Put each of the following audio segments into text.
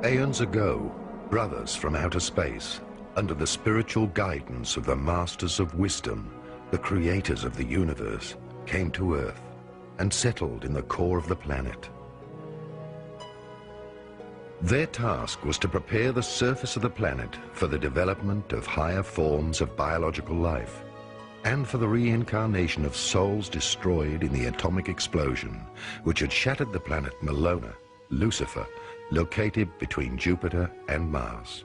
Aeons ago, brothers from outer space, under the spiritual guidance of the masters of wisdom, the creators of the universe, came to Earth and settled in the core of the planet. Their task was to prepare the surface of the planet for the development of higher forms of biological life and for the reincarnation of souls destroyed in the atomic explosion which had shattered the planet Melona, Lucifer, located between Jupiter and Mars.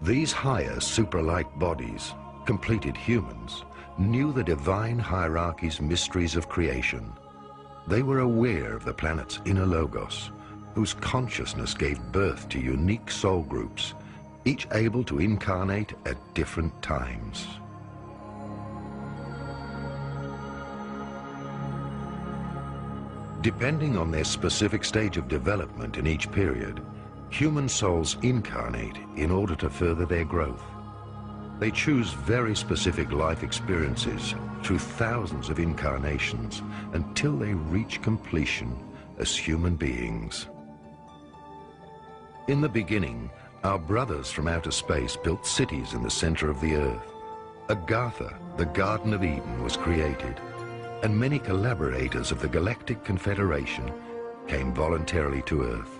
These higher supralight bodies, completed humans, knew the divine hierarchy's mysteries of creation. They were aware of the planet's inner logos, whose consciousness gave birth to unique soul groups, each able to incarnate at different times. Depending on their specific stage of development in each period, human souls incarnate in order to further their growth. They choose very specific life experiences through thousands of incarnations until they reach completion as human beings. In the beginning, our brothers from outer space built cities in the center of the earth. Agartha, the Garden of Eden, was created, and many collaborators of the Galactic Confederation came voluntarily to Earth.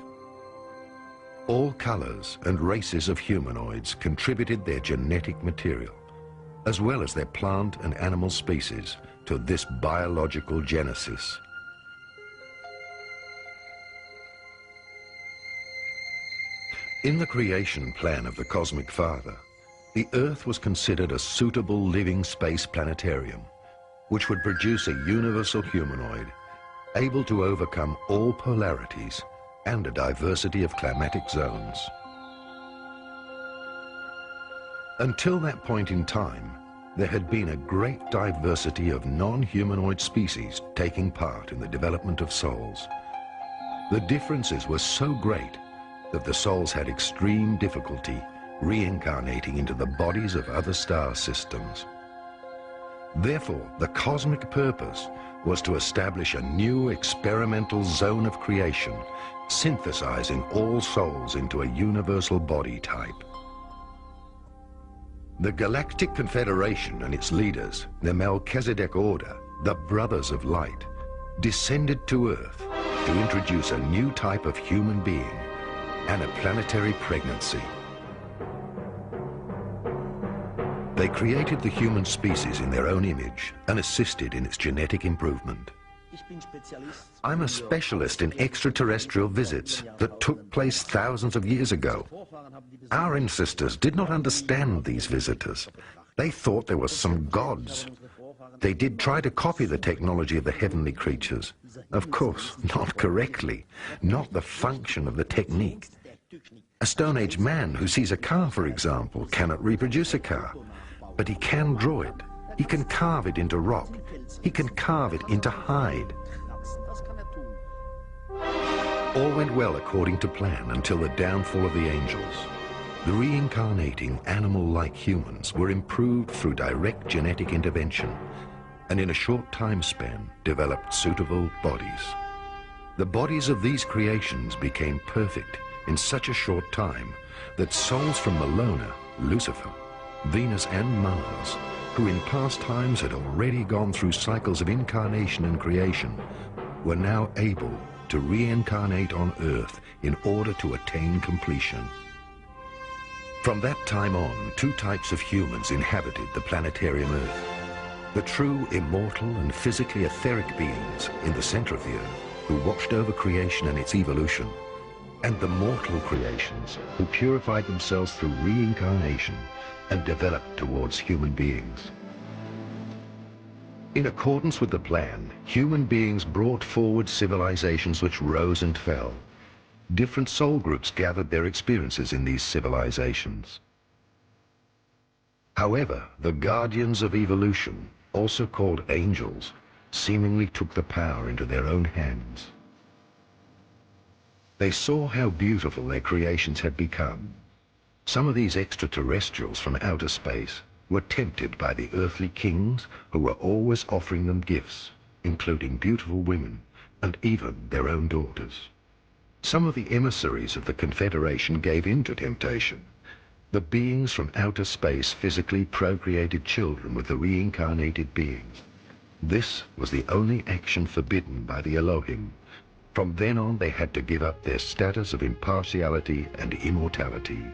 All colors and races of humanoids contributed their genetic material, as well as their plant and animal species, to this biological genesis. In the creation plan of the Cosmic Father, the Earth was considered a suitable living space planetarium, which would produce a universal humanoid able to overcome all polarities and a diversity of climatic zones. Until that point in time, there had been a great diversity of non-humanoid species taking part in the development of souls. The differences were so great that the souls had extreme difficulty reincarnating into the bodies of other star systems. Therefore, the cosmic purpose was to establish a new experimental zone of creation, synthesizing all souls into a universal body type. The Galactic Confederation and its leaders, the Melchizedek Order, the Brothers of Light, descended to Earth to introduce a new type of human being and a planetary pregnancy. They created the human species in their own image and assisted in its genetic improvement. I'm a specialist in extraterrestrial visits that took place thousands of years ago. Our ancestors did not understand these visitors. They thought there were some gods. They did try to copy the technology of the heavenly creatures. Of course, not correctly, not the function of the technique. A Stone Age man who sees a car, for example, cannot reproduce a car. But he can draw it. He can carve it into rock. He can carve it into hide. All went well according to plan until the downfall of the angels. The reincarnating animal-like humans were improved through direct genetic intervention and in a short time span developed suitable bodies. The bodies of these creations became perfect in such a short time that souls from Melona, Lucifer, Venus and Mars, who in past times had already gone through cycles of incarnation and creation, were now able to reincarnate on Earth in order to attain completion. From that time on, two types of humans inhabited the planetarium Earth. The true immortal and physically etheric beings in the center of the Earth, who watched over creation and its evolution, and the mortal creations who purified themselves through reincarnation and developed towards human beings. In accordance with the plan, human beings brought forward civilizations which rose and fell. Different soul groups gathered their experiences in these civilizations. However, the guardians of evolution, also called angels, seemingly took the power into their own hands. They saw how beautiful their creations had become. Some of these extraterrestrials from outer space were tempted by the earthly kings who were always offering them gifts, including beautiful women and even their own daughters. Some of the emissaries of the Confederation gave in to temptation. The beings from outer space physically procreated children with the reincarnated beings. This was the only action forbidden by the Elohim. From then on, they had to give up their status of impartiality and immortality.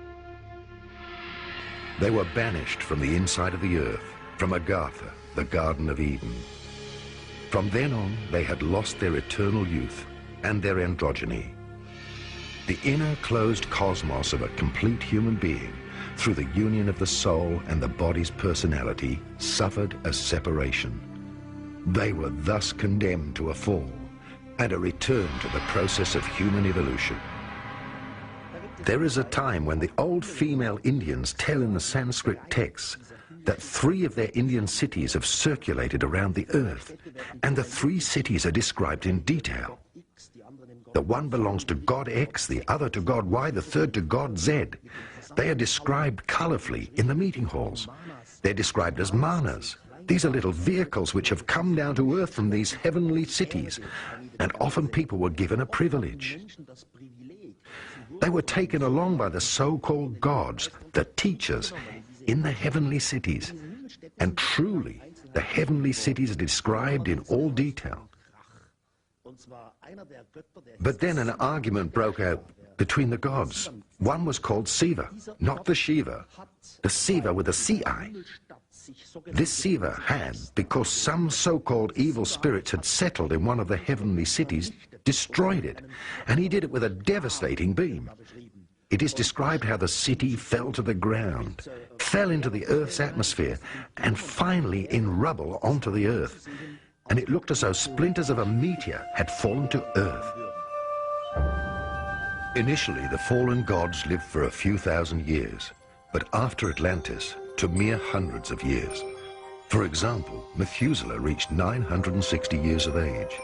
They were banished from the inside of the earth, from Agartha, the Garden of Eden. From then on, they had lost their eternal youth and their androgyny. The inner closed cosmos of a complete human being, through the union of the soul and the body's personality, suffered a separation. They were thus condemned to a fall and a return to the process of human evolution. There is a time when the old female Indians tell in the Sanskrit texts that 3 of their Indian cities have circulated around the earth, and the 3 cities are described in detail. The one belongs to God X, the other to God Y, the third to God Z. They are described colorfully in the meeting halls. They're described as manas. These are little vehicles which have come down to earth from these heavenly cities, and often people were given a privilege. They were taken along by the so-called gods, the teachers, in the heavenly cities. And truly, the heavenly cities are described in all detail. But then an argument broke out between the gods. One was called Siva, not the Shiva. The Siva with a C-I. This Siva had, because some so-called evil spirits had settled in one of the heavenly cities, destroyed it, and he did it with a devastating beam. It is described how the city fell to the ground, fell into the Earth's atmosphere, and finally in rubble onto the Earth. And it looked as though splinters of a meteor had fallen to Earth. Initially, the fallen gods lived for a few thousand years, but after Atlantis, to mere hundreds of years. For example, Methuselah reached 960 years of age.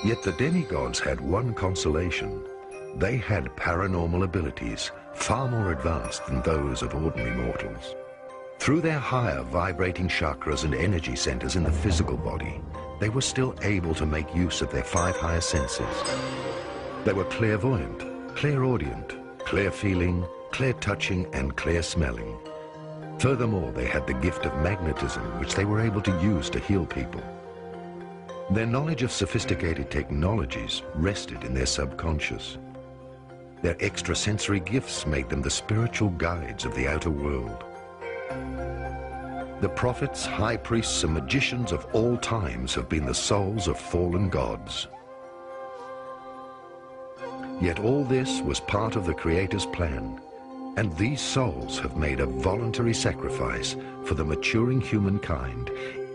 Yet the demigods had one consolation. They had paranormal abilities far more advanced than those of ordinary mortals. Through their higher vibrating chakras and energy centers in the physical body, they were still able to make use of their 5 higher senses. They were clairvoyant, clairaudient, clear-feeling, clear-touching, and clear-smelling. Furthermore, they had the gift of magnetism, which they were able to use to heal people. Their knowledge of sophisticated technologies rested in their subconscious. Their extrasensory gifts made them the spiritual guides of the outer world. The prophets, high priests, and magicians of all times have been the souls of fallen gods. Yet all this was part of the Creator's plan, and these souls have made a voluntary sacrifice for the maturing humankind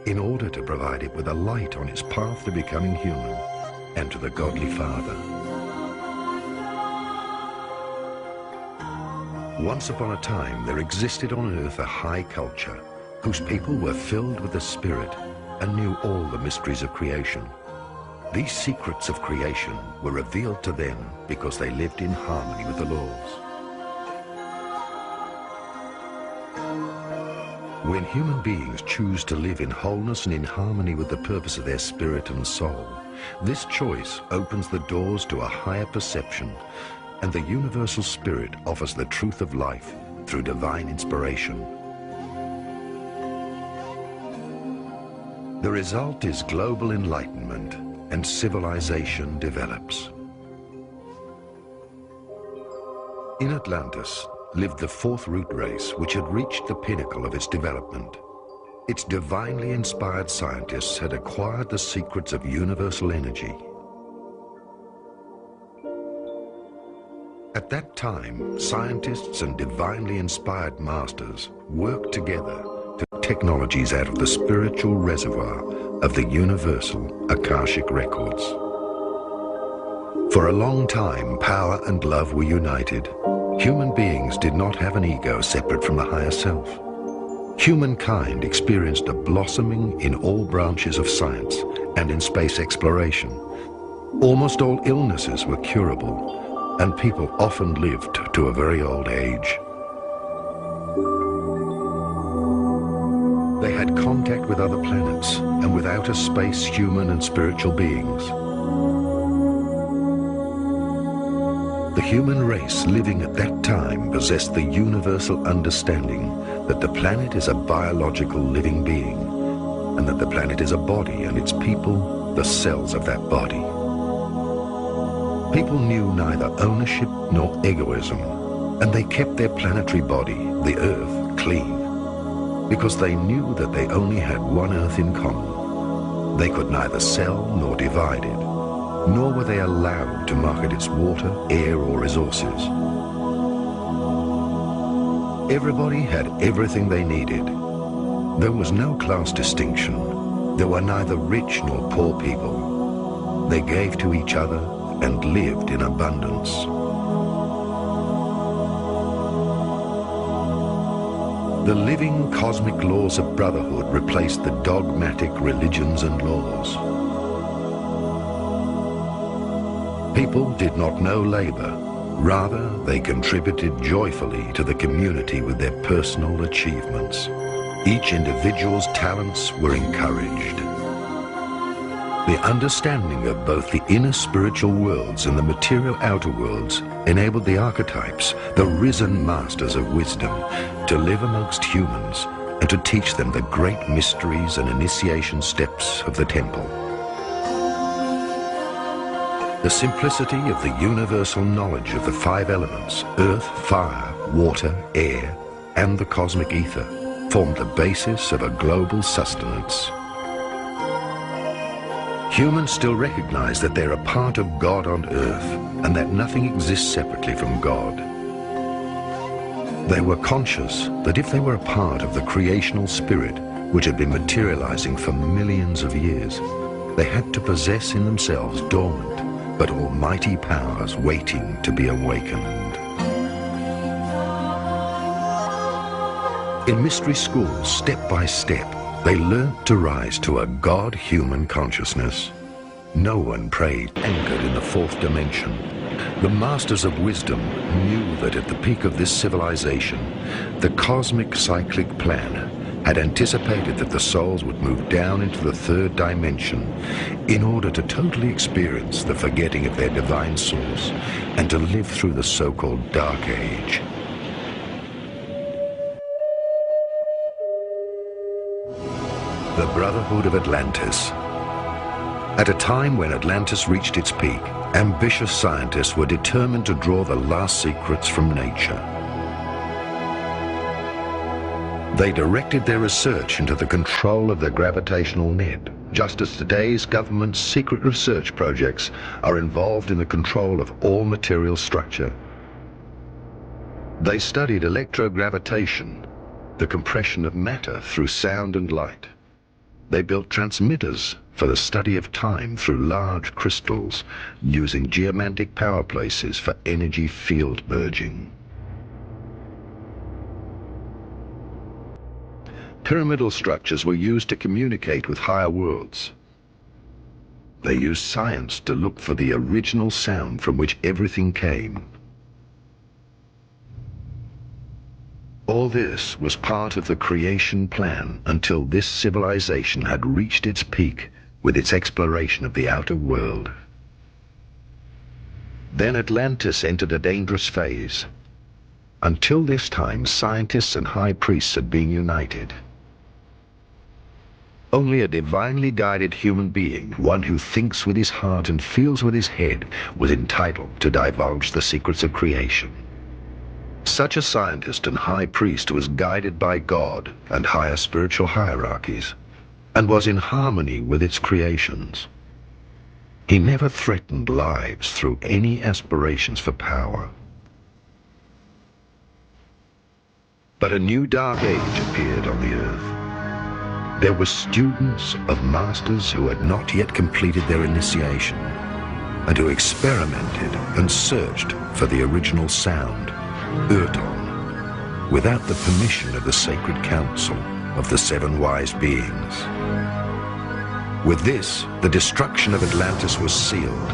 in order to provide it with a light on its path to becoming human and to the Godly Father. Once upon a time, there existed on earth a high culture whose people were filled with the Spirit and knew all the mysteries of creation. These secrets of creation were revealed to them because they lived in harmony with the laws. When human beings choose to live in wholeness and in harmony with the purpose of their spirit and soul, this choice opens the doors to a higher perception, and the universal spirit offers the truth of life through divine inspiration. The result is global enlightenment, and civilization develops. In Atlantis lived the 4th root race, which had reached the pinnacle of its development. Its divinely inspired scientists had acquired the secrets of universal energy. At that time, scientists and divinely inspired masters worked together to take technologies out of the spiritual reservoir of the universal Akashic records. For a long time, power and love were united. Human beings did not have an ego separate from the higher self. Humankind experienced a blossoming in all branches of science and in space exploration. Almost all illnesses were curable, and people often lived to a very old age. They had contact with other planets and with outer space human and spiritual beings. The human race living at that time possessed the universal understanding that the planet is a biological living being, and that the planet is a body and its people the cells of that body. People knew neither ownership nor egoism, and they kept their planetary body, the Earth, clean, because they knew that they only had one Earth in common. They could neither sell nor divide it, nor were they allowed to market its water, air, or resources. Everybody had everything they needed. There was no class distinction. There were neither rich nor poor people. They gave to each other and lived in abundance. The living cosmic laws of brotherhood replaced the dogmatic religions and laws. People did not know labor. Rather, they contributed joyfully to the community with their personal achievements. Each individual's talents were encouraged. The understanding of both the inner spiritual worlds and the material outer worlds enabled the archetypes, the risen masters of wisdom, to live amongst humans and to teach them the great mysteries and initiation steps of the temple. The simplicity of the universal knowledge of the five elements, earth, fire, water, air, and the cosmic ether, formed the basis of a global sustenance. Humans still recognize that they're a part of God on earth and that nothing exists separately from God. They were conscious that if they were a part of the creational spirit which had been materializing for millions of years, they had to possess in themselves dormant but almighty powers waiting to be awakened. In mystery schools, step by step, they learnt to rise to a God-human consciousness. No one prayed anchored in the fourth dimension. The masters of wisdom knew that at the peak of this civilization, the cosmic cyclic plan had anticipated that the souls would move down into the third dimension in order to totally experience the forgetting of their divine source and to live through the so-called Dark Age. The Brotherhood of Atlantis. At a time when Atlantis reached its peak, ambitious scientists were determined to draw the last secrets from nature. They directed their research into the control of the gravitational net, just as today's government's secret research projects are involved in the control of all material structure. They studied electrogravitation, the compression of matter through sound and light. They built transmitters for the study of time through large crystals, using geomantic power places for energy field merging. Pyramidal structures were used to communicate with higher worlds. They used science to look for the original sound from which everything came. All this was part of the creation plan until this civilization had reached its peak with its exploration of the outer world. Then Atlantis entered a dangerous phase. Until this time, scientists and high priests had been united. Only a divinely guided human being, one who thinks with his heart and feels with his head, was entitled to divulge the secrets of creation. Such a scientist and high priest was guided by God and higher spiritual hierarchies, and was in harmony with its creations. He never threatened lives through any aspirations for power. But a new dark age appeared on the earth. There were students of masters who had not yet completed their initiation, and who experimented and searched for the original sound, Urdon, without the permission of the sacred council of the seven wise beings. With this, the destruction of Atlantis was sealed.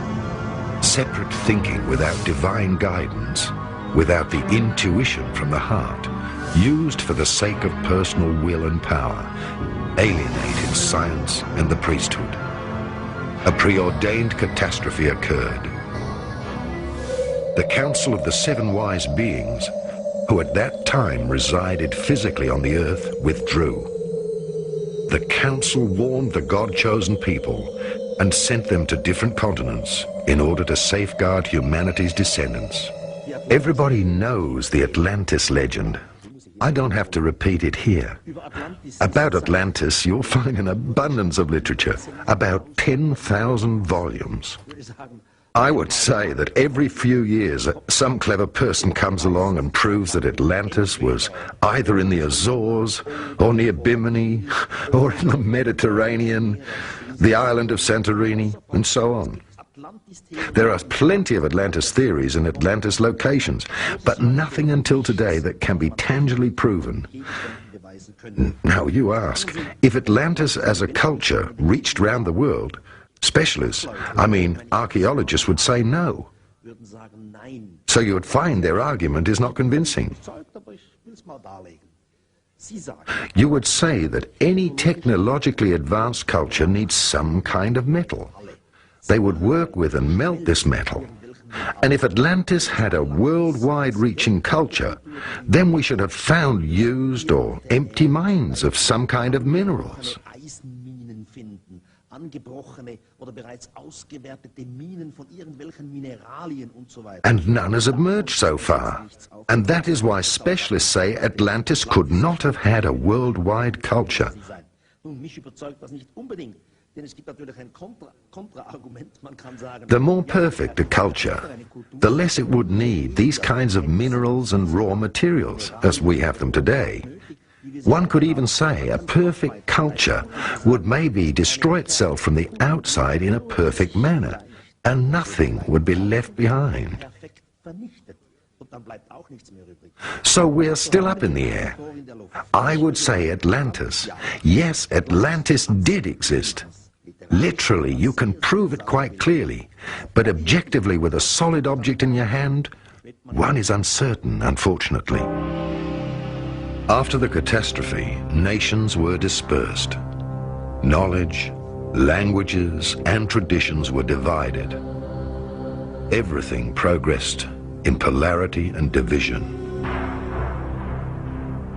Separate thinking without divine guidance, without the intuition from the heart, used for the sake of personal will and power, alienated science and the priesthood. A preordained catastrophe occurred. The Council of the Seven Wise Beings, who at that time resided physically on the earth, withdrew. The Council warned the God-chosen people and sent them to different continents in order to safeguard humanity's descendants. Everybody knows the Atlantis legend. I don't have to repeat it here. About Atlantis, you'll find an abundance of literature, about 10,000 volumes. I would say that every few years, some clever person comes along and proves that Atlantis was either in the Azores, or near Bimini, or in the Mediterranean, the island of Santorini, and so on. There are plenty of Atlantis theories and Atlantis locations, but nothing until today that can be tangibly proven. Now you ask, if Atlantis as a culture reached round the world, specialists, I mean archaeologists, would say no. So you would find their argument is not convincing. You would say that any technologically advanced culture needs some kind of metal. They would work with and melt this metal. And if Atlantis had a worldwide reaching culture, then we should have found used or empty mines of some kind of minerals. And none has emerged so far. And that is why specialists say Atlantis could not have had a worldwide culture. The more perfect a culture, the less it would need these kinds of minerals and raw materials as we have them today. One could even say a perfect culture would maybe destroy itself from the outside in a perfect manner, and nothing would be left behind. So we're still up in the air. I would say Atlantis. Yes, Atlantis did exist. Literally, you can prove it quite clearly, but objectively with a solid object in your hand, one is uncertain, unfortunately. After the catastrophe, nations were dispersed. Knowledge, languages, and traditions were divided. Everything progressed in polarity and division.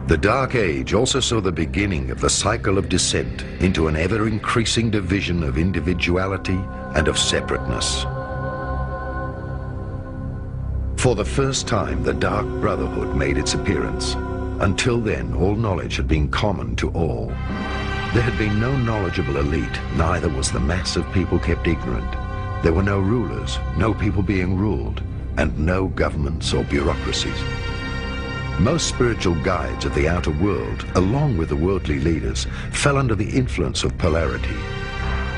The Dark Age also saw the beginning of the cycle of descent into an ever-increasing division of individuality and of separateness. For the first time, the Dark Brotherhood made its appearance. Until then, all knowledge had been common to all. There had been no knowledgeable elite, neither was the mass of people kept ignorant. There were no rulers, no people being ruled, and no governments or bureaucracies. Most spiritual guides of the outer world, along with the worldly leaders, fell under the influence of polarity.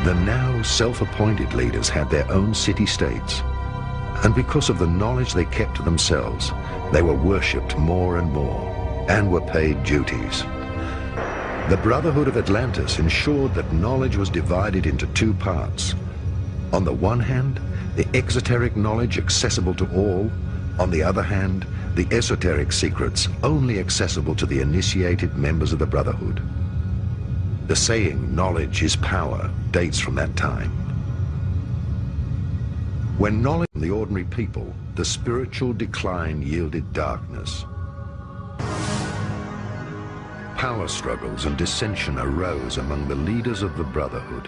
The now self-appointed leaders had their own city-states, and because of the knowledge they kept to themselves, they were worshipped more and more, and were paid duties. The Brotherhood of Atlantis ensured that knowledge was divided into two parts. On the one hand, the exoteric knowledge accessible to all. On the other hand, the esoteric secrets only accessible to the initiated members of the Brotherhood. The saying, knowledge is power, dates from that time. When knowledge from the ordinary people, the spiritual decline yielded darkness. Power struggles and dissension arose among the leaders of the Brotherhood,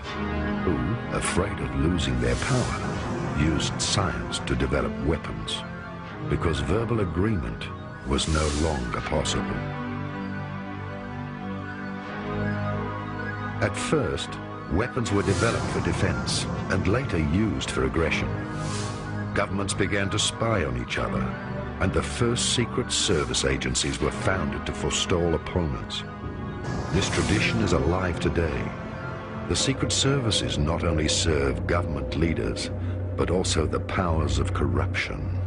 who, afraid of losing their power, used science to develop weapons, because verbal agreement was no longer possible. At first, weapons were developed for defense and later used for aggression. Governments began to spy on each other, and the first secret service agencies were founded to forestall opponents. This tradition is alive today. The secret services not only serve government leaders, but also the powers of corruption.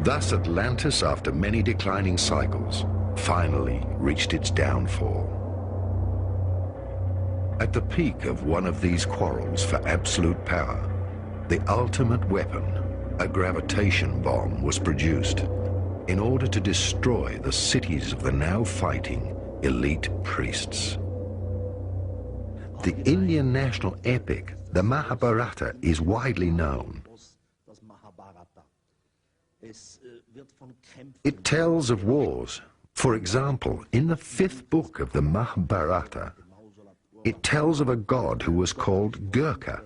Thus Atlantis, after many declining cycles, finally reached its downfall. At the peak of one of these quarrels for absolute power, the ultimate weapon, a gravitation bomb, was produced. in order to destroy the cities of the now fighting elite priests. The Indian national epic, the Mahabharata, is widely known. It tells of wars. For example, in the 5th book of the Mahabharata, it tells of a god who was called Gurkha.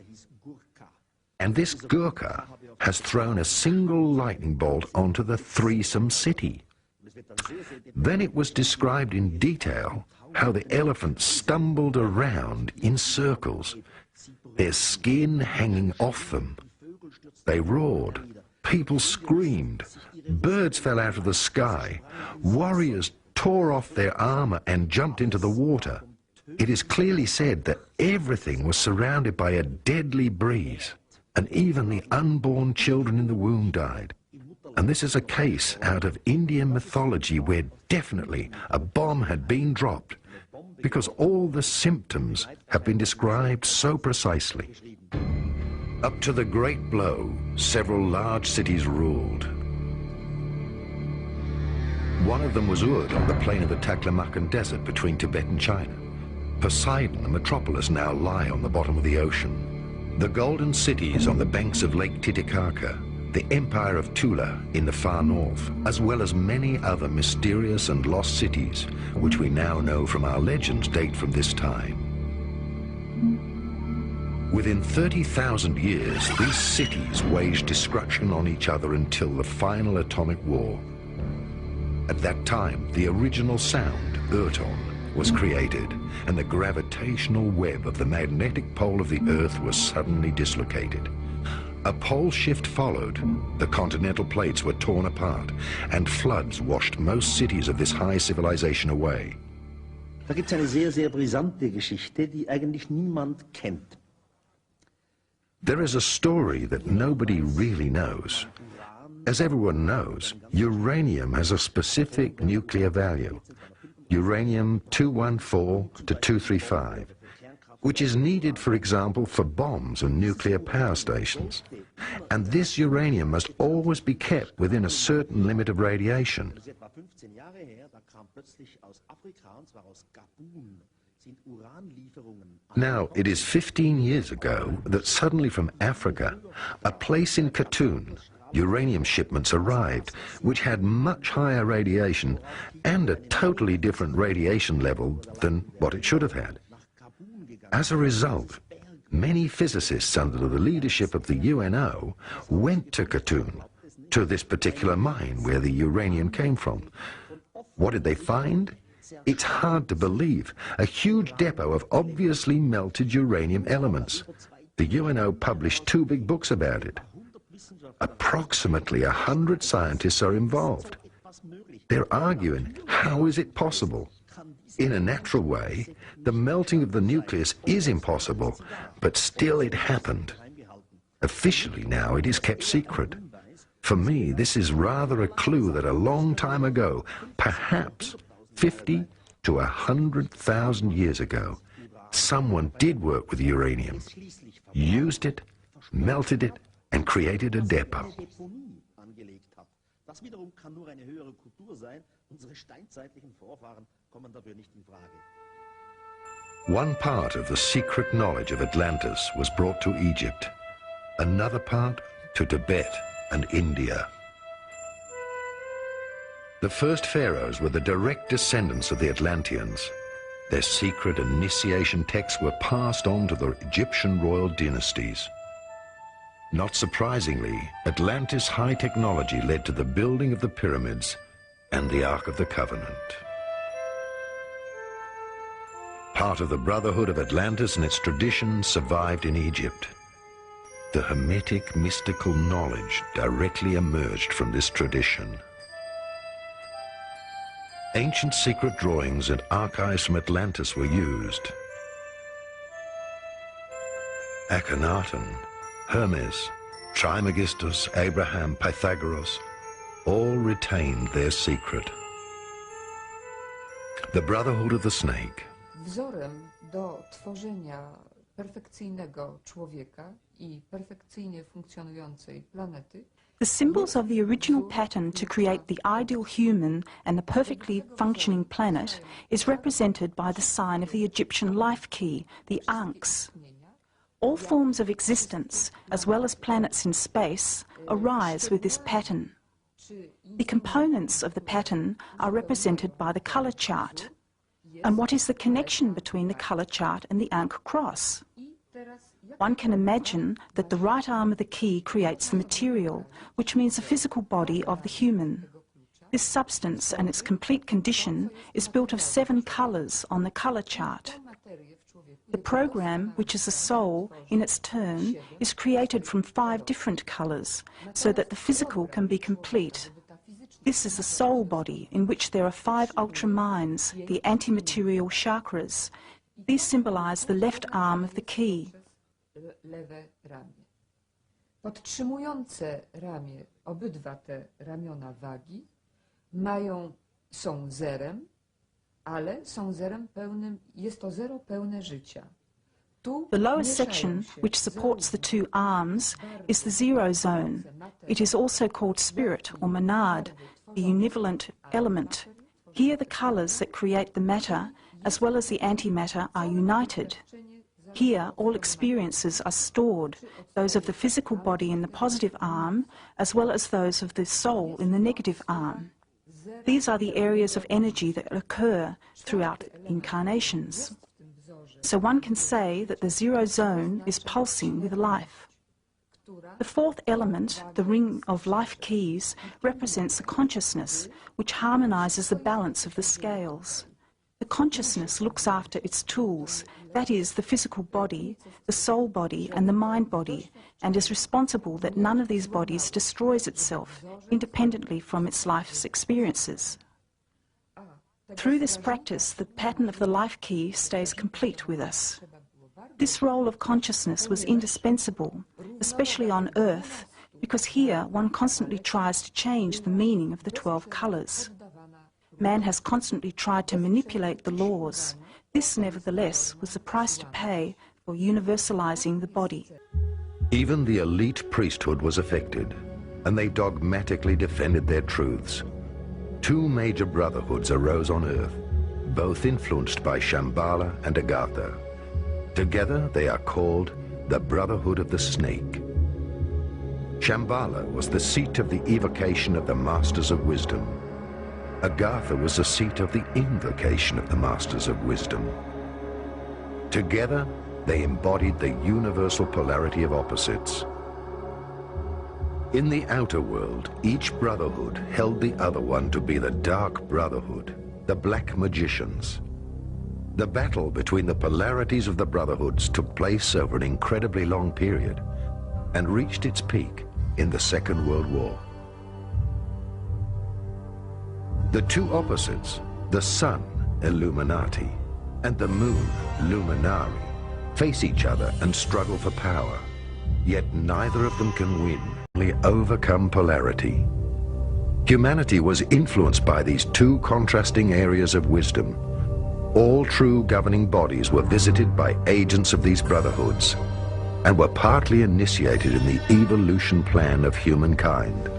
And this Gurkha has thrown a single lightning bolt onto the threesome city. Then it was described in detail how the elephants stumbled around in circles, their skin hanging off them. They roared, people screamed, birds fell out of the sky, warriors tore off their armor and jumped into the water. It is clearly said that everything was surrounded by a deadly breeze, and even the unborn children in the womb died. And this is a case out of Indian mythology where definitely a bomb had been dropped, because all the symptoms have been described so precisely. Up to the Great Blow, several large cities ruled. One of them was Urd on the plain of the Taklamakan Desert between Tibet and China. Poseidon, the metropolis, now lie on the bottom of the ocean. The golden cities on the banks of Lake Titicaca, the Empire of Tula in the far north, as well as many other mysterious and lost cities, which we now know from our legends date from this time. Within 30,000 years, these cities waged destruction on each other until the final atomic war. At that time, the original sound, Urton, was created, and the gravitational web of the magnetic pole of the Earth was suddenly dislocated. A pole shift followed, the continental plates were torn apart, and floods washed most cities of this high civilization away. Da gibt es eine sehr, sehr brisante Geschichte, die eigentlich niemand kennt. There is a story that nobody really knows. As everyone knows, uranium has a specific nuclear value, uranium-214 to 235, which is needed, for example, for bombs and nuclear power stations. And this uranium must always be kept within a certain limit of radiation. Now, it is 15 years ago that suddenly from Africa, a place in Khatun, uranium shipments arrived, which had much higher radiation and a totally different radiation level than what it should have had. As a result, many physicists under the leadership of the UNO went to Khatun, to this particular mine where the uranium came from. What did they find? It's hard to believe. A huge depot of obviously melted uranium elements. The UNO published 2 big books about it. Approximately 100 scientists are involved. They're arguing, how is it possible? In a natural way, the melting of the nucleus is impossible, but still it happened. Officially now it is kept secret. For me, this is rather a clue that a long time ago, perhaps 50 to 100,000 years ago, someone did work with uranium, used it, melted it, and created a depot. One part of the secret knowledge of Atlantis was brought to Egypt, another part to Tibet and India. The first pharaohs were the direct descendants of the Atlanteans. Their secret initiation texts were passed on to the Egyptian royal dynasties. Not surprisingly, Atlantis' high technology led to the building of the pyramids and the Ark of the Covenant. Part of the Brotherhood of Atlantis and its tradition survived in Egypt. The Hermetic mystical knowledge directly emerged from this tradition. Ancient secret drawings and archives from Atlantis were used. Akhenaten, Hermes, Trismegistus, Abraham, Pythagoras, all retained their secret. The Brotherhood of the Snake. Wzorem do tworzenia perfekcyjnego człowieka i perfekcyjnie funkcjonującej planety The symbols of the original pattern to create the ideal human and the perfectly functioning planet is represented by the sign of the Egyptian life key, the ankhs. All forms of existence, as well as planets in space, arise with this pattern. The components of the pattern are represented by the colour chart. And what is the connection between the colour chart and the ankh cross? One can imagine that the right arm of the key creates the material, which means the physical body of the human. This substance and its complete condition is built of 7 colours on the colour chart. The program, which is the soul, in its turn, is created from 5 different colours, so that the physical can be complete. This is the soul body, in which there are 5 ultra-minds, the anti-material chakras. These symbolise the left arm of the key. Lewe ramię. Podtrzymujące ramię, obydwa te ramiona wagi są zerem, ale są zerem pełnym, jest to zero pełne życia. The lower section, which supports the 2 arms, is the zero zone. It is also called spirit or monad, the univalent element. Here the colours that create the matter, as well as the antimatter, are united. Here, all experiences are stored, those of the physical body in the positive arm, as well as those of the soul in the negative arm. These are the areas of energy that occur throughout incarnations. So one can say that the zero zone is pulsing with life. The 4th element, the ring of life keys, represents the consciousness, which harmonises the balance of the scales. The consciousness looks after its tools, that is, the physical body, the soul body and the mind body, and is responsible that none of these bodies destroys itself, independently from its life's experiences. Through this practice, the pattern of the life key stays complete with us. This role of consciousness was indispensable, especially on Earth, because here one constantly tries to change the meaning of the 12 colours. Man has constantly tried to manipulate the laws. This, nevertheless, was the price to pay for universalizing the body. Even the elite priesthood was affected, and they dogmatically defended their truths. 2 major brotherhoods arose on Earth, both influenced by Shambhala and Agartha. Together they are called the Brotherhood of the Snake. Shambhala was the seat of the evocation of the Masters of Wisdom. Agartha was the seat of the invocation of the Masters of Wisdom. Together, they embodied the universal polarity of opposites. In the outer world, each brotherhood held the other one to be the Dark Brotherhood, the Black Magicians. The battle between the polarities of the brotherhoods took place over an incredibly long period and reached its peak in the Second World War. The 2 opposites, the sun, Illuminati, and the moon, Luminari, face each other and struggle for power, yet neither of them can win, only overcome polarity. Humanity was influenced by these 2 contrasting areas of wisdom. All true governing bodies were visited by agents of these brotherhoods and were partly initiated in the evolution plan of humankind.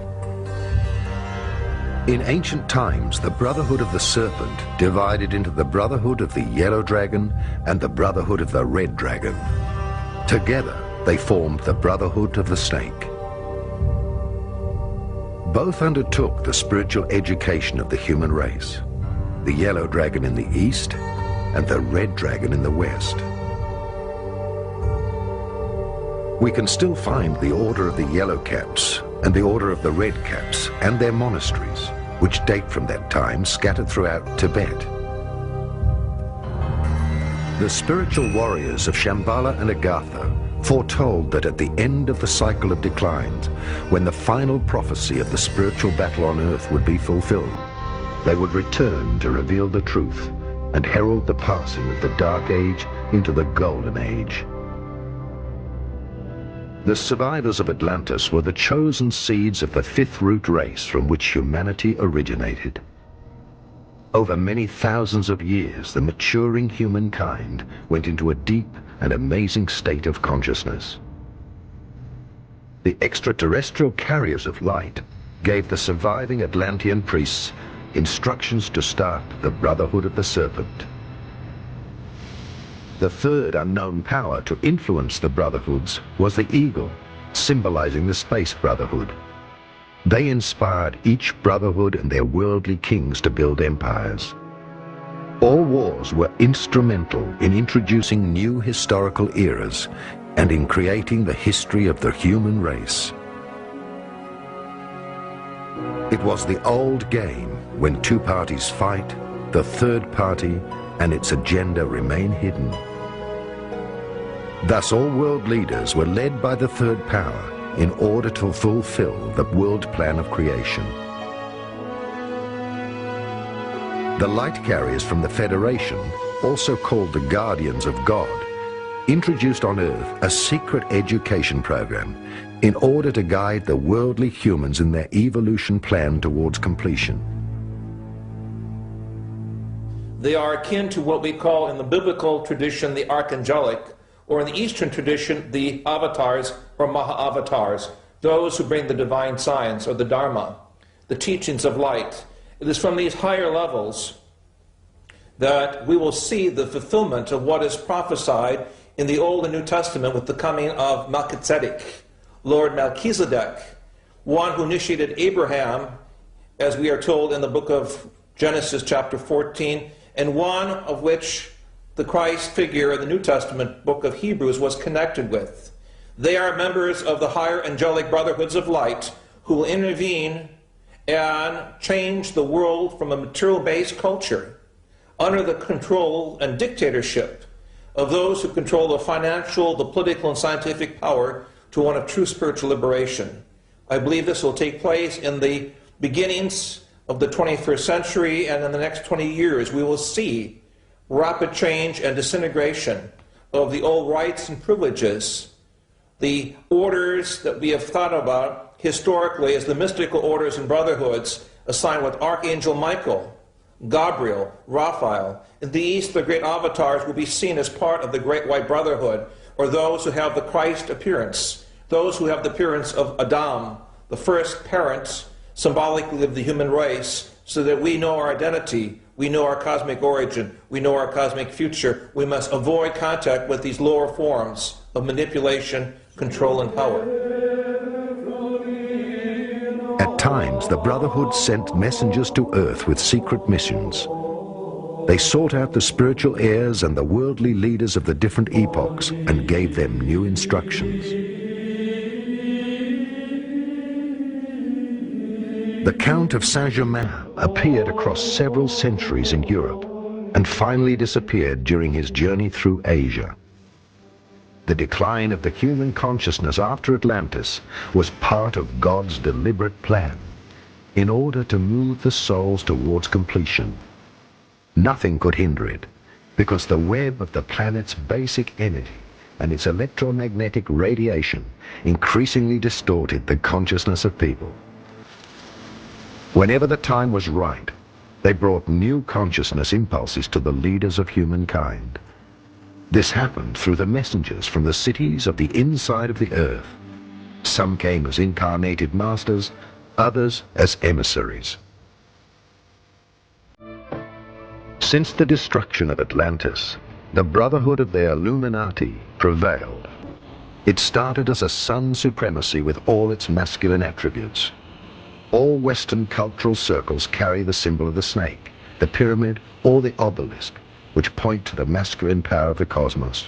In ancient times, the Brotherhood of the Serpent divided into the Brotherhood of the Yellow Dragon and the Brotherhood of the Red Dragon. Together, they formed the Brotherhood of the Snake. Both undertook the spiritual education of the human race, the Yellow Dragon in the east and the Red Dragon in the west. We can still find the Order of the Yellow Caps and the Order of the Red Caps and their monasteries, which date from that time, scattered throughout Tibet. The spiritual warriors of Shambhala and Agartha foretold that at the end of the cycle of declines, when the final prophecy of the spiritual battle on Earth would be fulfilled, they would return to reveal the truth and herald the passing of the Dark Age into the Golden Age. The survivors of Atlantis were the chosen seeds of the 5th root race from which humanity originated. Over many thousands of years, the maturing humankind went into a deep and amazing state of consciousness. The extraterrestrial carriers of light gave the surviving Atlantean priests instructions to start the Brotherhood of the Serpent. The third unknown power to influence the Brotherhoods was the eagle, symbolizing the Space Brotherhood. They inspired each Brotherhood and their worldly kings to build empires. All wars were instrumental in introducing new historical eras and in creating the history of the human race. It was the old game when two parties fight, the third party and its agenda remain hidden. Thus all world leaders were led by the third power in order to fulfill the world plan of creation. The light carriers from the Federation, also called the Guardians of God, introduced on Earth a secret education program in order to guide the worldly humans in their evolution plan towards completion. They are akin to what we call in the biblical tradition the archangelic, or in the Eastern tradition the avatars or maha-avatars, those who bring the divine science or the Dharma, the teachings of light. It is from these higher levels that we will see the fulfillment of what is prophesied in the Old and New Testament with the coming of Melchizedek, Lord Melchizedek, one who initiated Abraham, as we are told in the book of Genesis chapter 14, and one of which the Christ figure in the New Testament book of Hebrews was connected with. They are members of the higher angelic brotherhoods of light who will intervene and change the world from a material-based culture under the control and dictatorship of those who control the financial, the political, and scientific power to one of true spiritual liberation. I believe this will take place in the beginnings of the 21st century, and in the next 20 years we will see rapid change and disintegration of the old rights and privileges, the orders that we have thought about historically as the mystical orders and brotherhoods assigned with Archangel Michael, Gabriel, Raphael. In the East, the great avatars will be seen as part of the Great White Brotherhood, or those who have the Christ appearance, those who have the appearance of Adam, the first parent, symbolically of the human race, so that we know our identity, we know our cosmic origin, we know our cosmic future. We must avoid contact with these lower forms of manipulation, control, and power. At times, the Brotherhood sent messengers to Earth with secret missions. They sought out the spiritual heirs and the worldly leaders of the different epochs and gave them new instructions. The Count of Saint-Germain appeared across several centuries in Europe and finally disappeared during his journey through Asia. The decline of the human consciousness after Atlantis was part of God's deliberate plan in order to move the souls towards completion. Nothing could hinder it, because the web of the planet's basic energy and its electromagnetic radiation increasingly distorted the consciousness of people. Whenever the time was right, they brought new consciousness impulses to the leaders of humankind. This happened through the messengers from the cities of the inside of the earth. Some came as incarnated masters, others as emissaries. Since the destruction of Atlantis, the Brotherhood of the Illuminati prevailed. It started as a sun supremacy with all its masculine attributes. All Western cultural circles carry the symbol of the snake, the pyramid, or the obelisk, which point to the masculine power of the cosmos.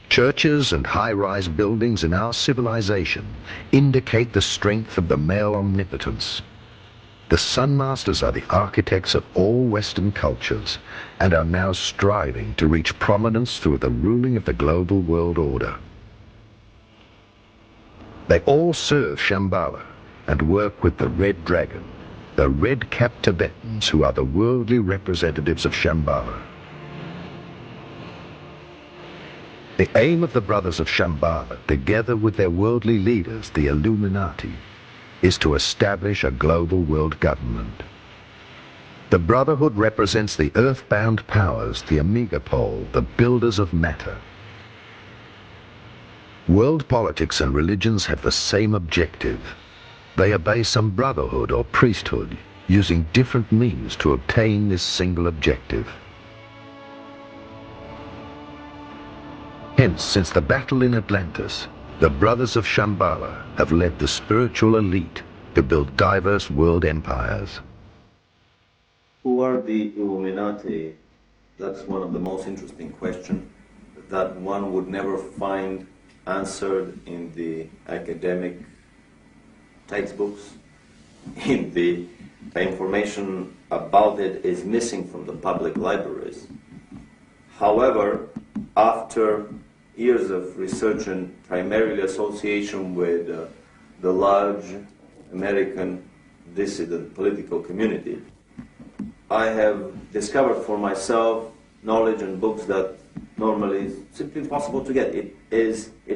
Churches and high-rise buildings in our civilization indicate the strength of the male omnipotence. The Sun Masters are the architects of all Western cultures and are now striving to reach prominence through the ruling of the global world order. They all serve Shambhala and work with the Red Dragon, the red-capped Tibetans who are the worldly representatives of Shambhala. The aim of the Brothers of Shambhala, together with their worldly leaders, the Illuminati, is to establish a global world government. The Brotherhood represents the earthbound powers, the Omega Pole, the builders of matter. World politics and religions have the same objective. They obey some brotherhood or priesthood, using different means to obtain this single objective. Hence, since the battle in Atlantis, the brothers of Shambhala have led the spiritual elite to build diverse world empires. Who are the Illuminati? That's one of the most interesting questions that one would never find answered in the academic textbooks. The information about it is missing from the public libraries. However, after years of research and primarily association with the large American dissident political community, I have discovered for myself knowledge and books that normally is simply impossible to get. It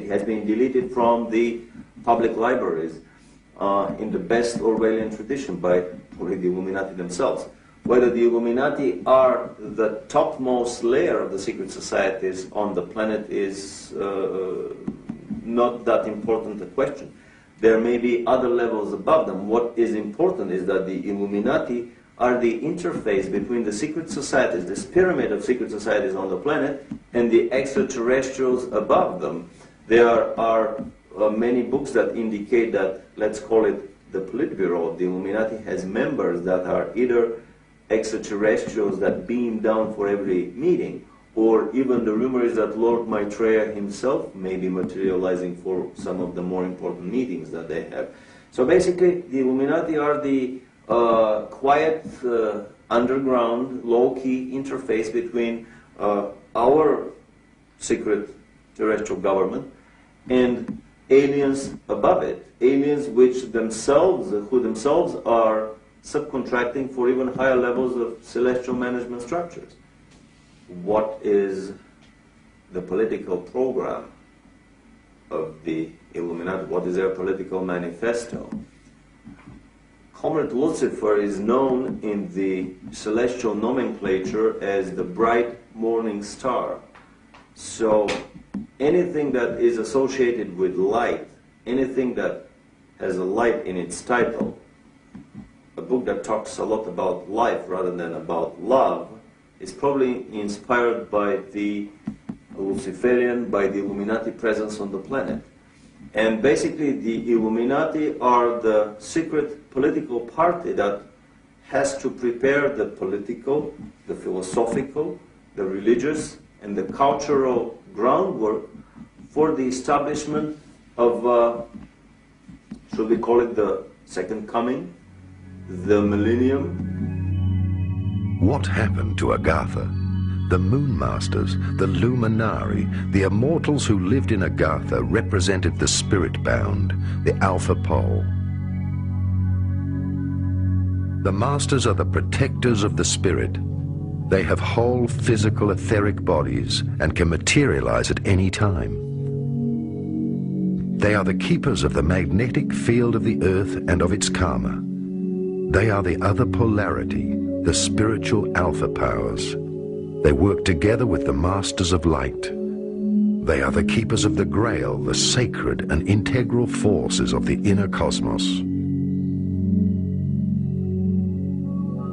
has been deleted from the public libraries in the best Orwellian tradition by the Illuminati themselves. Whether the Illuminati are the topmost layer of the secret societies on the planet is not that important a question. There may be other levels above them. What is important is that the Illuminati are the interface between the secret societies, this pyramid of secret societies on the planet, and the extraterrestrials above them. There are many books that indicate that, let's call it the Politburo, the Illuminati has members that are either extraterrestrials that beam down for every meeting, or even the rumor is that Lord Maitreya himself may be materializing for some of the more important meetings that they have. So basically, the Illuminati are the quiet, underground, low-key interface between our secret terrestrial government and aliens above it, aliens who themselves are subcontracting for even higher levels of celestial management structures. What is the political program of the Illuminati? What is their political manifesto? Comrade Lucifer is known in the celestial nomenclature as the bright morning star. So anything that is associated with light, anything that has a light in its title, a book that talks a lot about life rather than about love, is probably inspired by the Luciferian, by the Illuminati presence on the planet. And basically the Illuminati are the secret political party that has to prepare the political, the philosophical, the religious, and the cultural groundwork for the establishment of, should we call it the second coming, the millennium? What happened to Agartha? The Moon Masters, the Luminari, the immortals who lived in Agartha represented the spirit-bound, the Alpha Pole. The Masters are the protectors of the spirit. They have whole physical etheric bodies and can materialize at any time. They are the keepers of the magnetic field of the earth and of its karma. They are the other polarity, the spiritual alpha powers. They work together with the Masters of Light. They are the keepers of the Grail, the sacred and integral forces of the inner cosmos.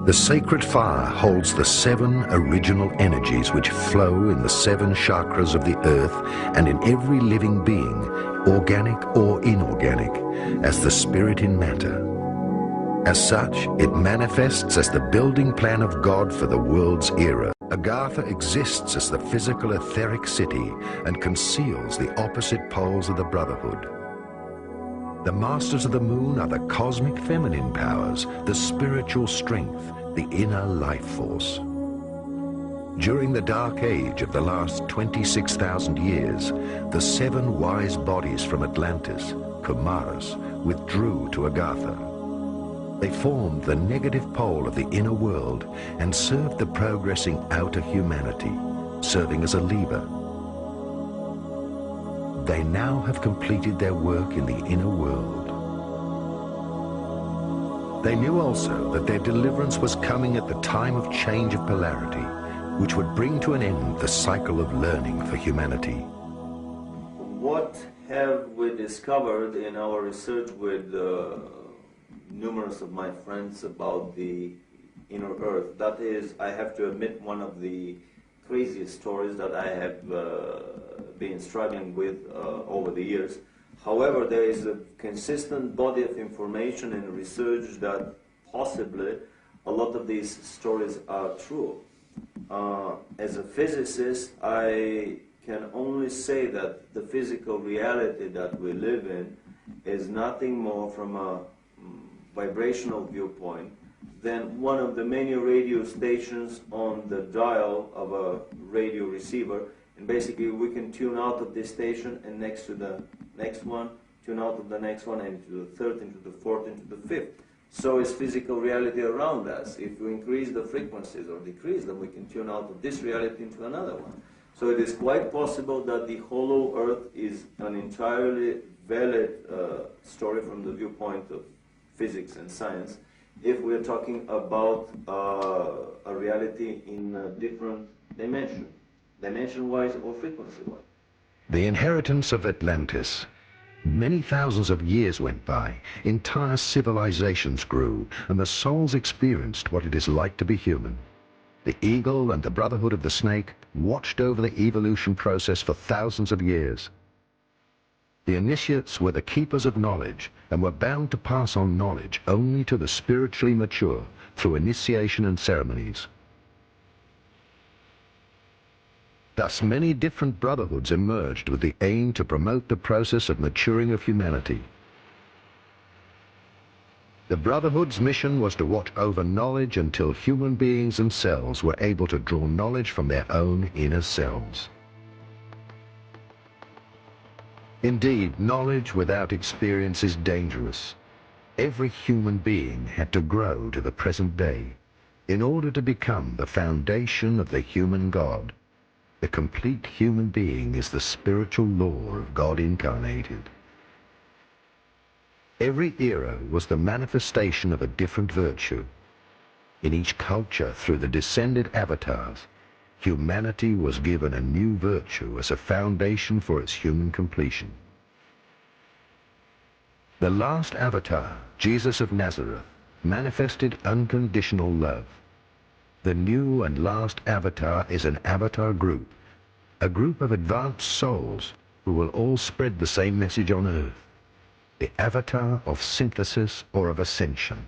The sacred fire holds the 7 original energies which flow in the 7 chakras of the earth and in every living being, organic or inorganic, as the spirit in matter. As such, it manifests as the building plan of God for the world's era. Agartha exists as the physical etheric city and conceals the opposite poles of the Brotherhood. The Masters of the Moon are the cosmic feminine powers, the spiritual strength, the inner life force. During the Dark Age of the last 26,000 years, the 7 wise bodies from Atlantis, Kumaras, withdrew to Agartha. They formed the negative pole of the inner world and served the progressing outer humanity, serving as a lever. They now have completed their work in the inner world. They knew also that their deliverance was coming at the time of change of polarity, which would bring to an end the cycle of learning for humanity. What discovered in our research with numerous of my friends about the inner earth. That is, I have to admit, one of the craziest stories that I have been struggling with over the years. However, there is a consistent body of information and research that possibly a lot of these stories are true. As a physicist, I can only say that the physical reality that we live in is nothing more from a vibrational viewpoint than one of the many radio stations on the dial of a radio receiver. And basically we can tune out of this station and next to the next one, tune out of the next one, and into the third, into the fourth, into the fifth. So is physical reality around us. If we increase the frequencies or decrease them, we can tune out of this reality into another one. So it is quite possible that the hollow earth is an entirely valid story from the viewpoint of physics and science, if we are talking about a reality in a different dimension, dimension-wise or frequency-wise. The inheritance of Atlantis. Many thousands of years went by, entire civilizations grew, and the souls experienced what it is like to be human. The eagle and the brotherhood of the snake watched over the evolution process for thousands of years. The initiates were the keepers of knowledge and were bound to pass on knowledge only to the spiritually mature through initiation and ceremonies. Thus many different brotherhoods emerged with the aim to promote the process of maturing of humanity. The brotherhood's mission was to watch over knowledge until human beings themselves were able to draw knowledge from their own inner selves. Indeed, knowledge without experience is dangerous. Every human being had to grow to the present day in order to become the foundation of the human God. The complete human being is the spiritual law of God incarnated. Every era was the manifestation of a different virtue. In each culture, through the descended avatars, humanity was given a new virtue as a foundation for its human completion. The last avatar, Jesus of Nazareth, manifested unconditional love. The new and last avatar is an avatar group, a group of advanced souls who will all spread the same message on earth, the avatar of synthesis or of ascension.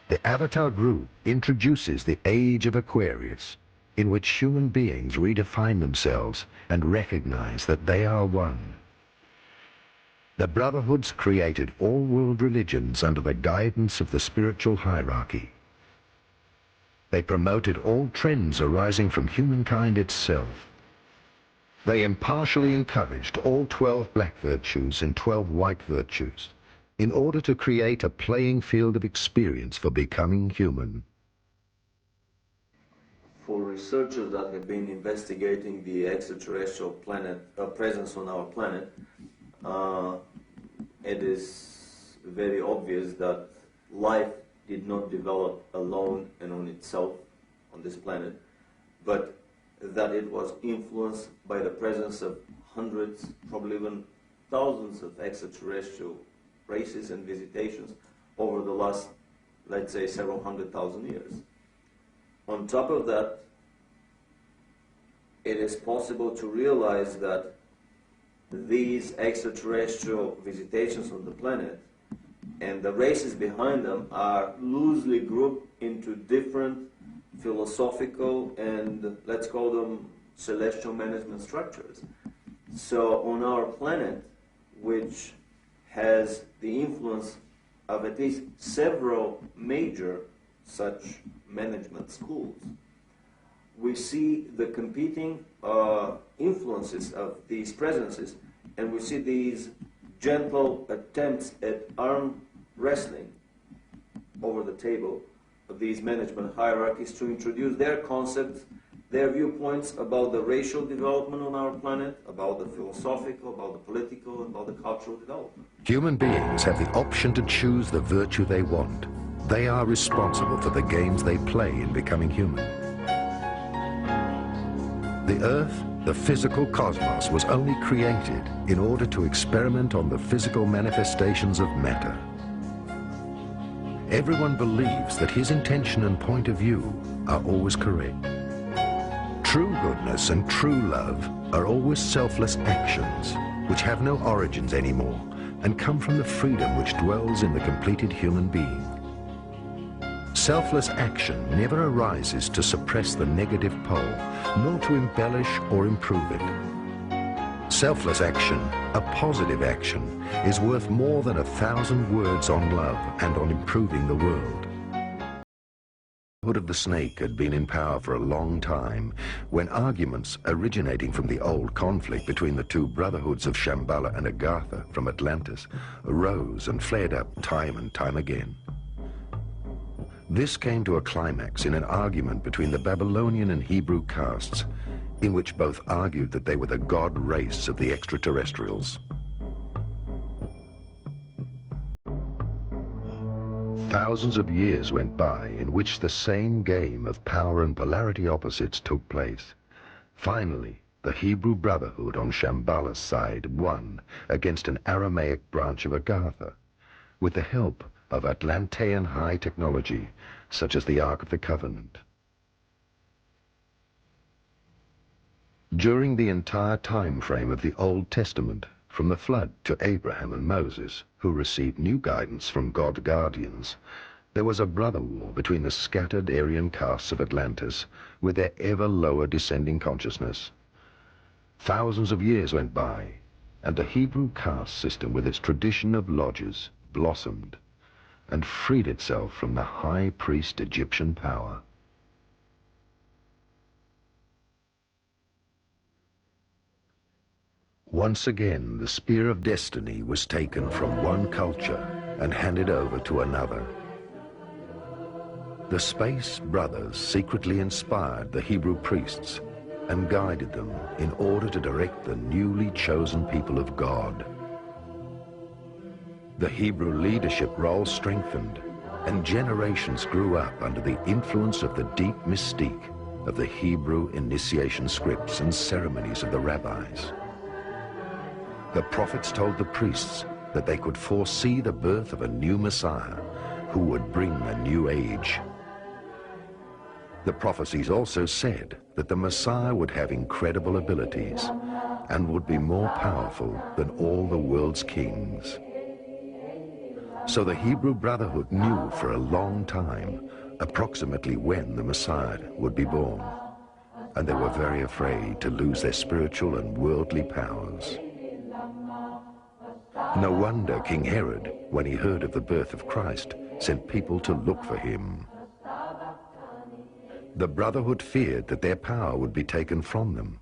The avatar group introduces the age of Aquarius, in which human beings redefine themselves and recognize that they are one. The brotherhoods created all world religions under the guidance of the spiritual hierarchy. They promoted all trends arising from humankind itself. They impartially encouraged all 12 black virtues and 12 white virtues in order to create a playing field of experience for becoming human. For researchers that have been investigating the extraterrestrial presence on our planet, it is very obvious that life did not develop alone and on itself on this planet, but that it was influenced by the presence of hundreds, probably even thousands of extraterrestrial races and visitations over the last, let's say, several 100,000 years. On top of that, it is possible to realize that these extraterrestrial visitations on the planet and the races behind them are loosely grouped into different philosophical and, let's call them, celestial management structures. So on our planet, which has the influence of at least several major such management schools, we see the competing influences of these presences, and we see these gentle attempts at arm wrestling over the table of these management hierarchies to introduce their concepts, their viewpoints about the racial development on our planet, about the philosophical, about the political, and about the cultural development. Human beings have the option to choose the virtue they want. They are responsible for the games they play in becoming human. The Earth The physical cosmos was only created in order to experiment on the physical manifestations of matter. Everyone believes that his intention and point of view are always correct. True goodness and true love are always selfless actions which have no origins anymore and come from the freedom which dwells in the completed human being. Selfless action never arises to suppress the negative pole, nor to embellish or improve it. Selfless action, a positive action, is worth more than 1,000 words on love and on improving the world. The Brotherhood of the Snake had been in power for a long time when arguments originating from the old conflict between the two brotherhoods of Shambhala and Agartha from Atlantis arose and flared up time and time again. This came to a climax in an argument between the Babylonian and Hebrew castes, in which both argued that they were the god race of the extraterrestrials. Thousands of years went by in which the same game of power and polarity opposites took place. Finally, the Hebrew Brotherhood on Shambhala's side won against an Aramaic branch of Agartha, with the help of Atlantean high technology, such as the Ark of the Covenant. During the entire time frame of the Old Testament, from the flood to Abraham and Moses, who received new guidance from God's guardians, there was a brother war between the scattered Aryan castes of Atlantis with their ever lower descending consciousness. Thousands of years went by, and the Hebrew caste system with its tradition of lodges blossomed and freed itself from the high priest Egyptian power. Once again, the spear of destiny was taken from one culture and handed over to another. The Space Brothers secretly inspired the Hebrew priests and guided them in order to direct the newly chosen people of God. The Hebrew leadership role strengthened, and generations grew up under the influence of the deep mystique of the Hebrew initiation scripts and ceremonies of the rabbis. The prophets told the priests that they could foresee the birth of a new Messiah who would bring a new age. The prophecies also said that the Messiah would have incredible abilities and would be more powerful than all the world's kings. So the Hebrew Brotherhood knew for a long time approximately when the Messiah would be born, and they were very afraid to lose their spiritual and worldly powers. No wonder King Herod, when he heard of the birth of Christ, sent people to look for him. The Brotherhood feared that their power would be taken from them.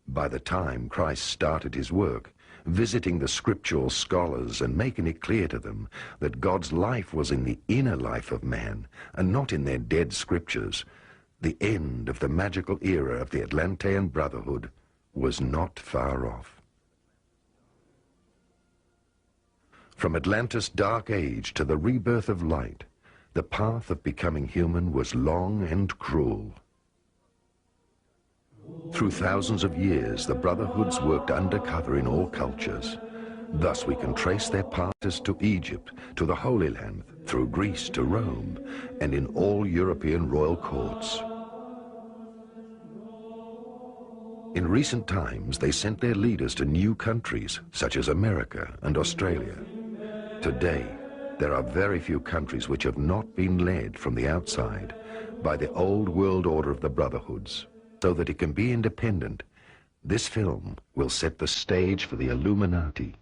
By the time Christ started his work, visiting the scriptural scholars and making it clear to them that God's life was in the inner life of man and not in their dead scriptures, the end of the magical era of the Atlantean Brotherhood was not far off. From Atlantis' dark age to the rebirth of light, the path of becoming human was long and cruel. Through thousands of years, the Brotherhoods worked undercover in all cultures. Thus we can trace their paths to Egypt, to the Holy Land, through Greece to Rome, and in all European royal courts. In recent times, they sent their leaders to new countries, such as America and Australia. Today, there are very few countries which have not been led from the outside by the old world order of the Brotherhoods. So that it can be independent, this film will set the stage for the Illuminati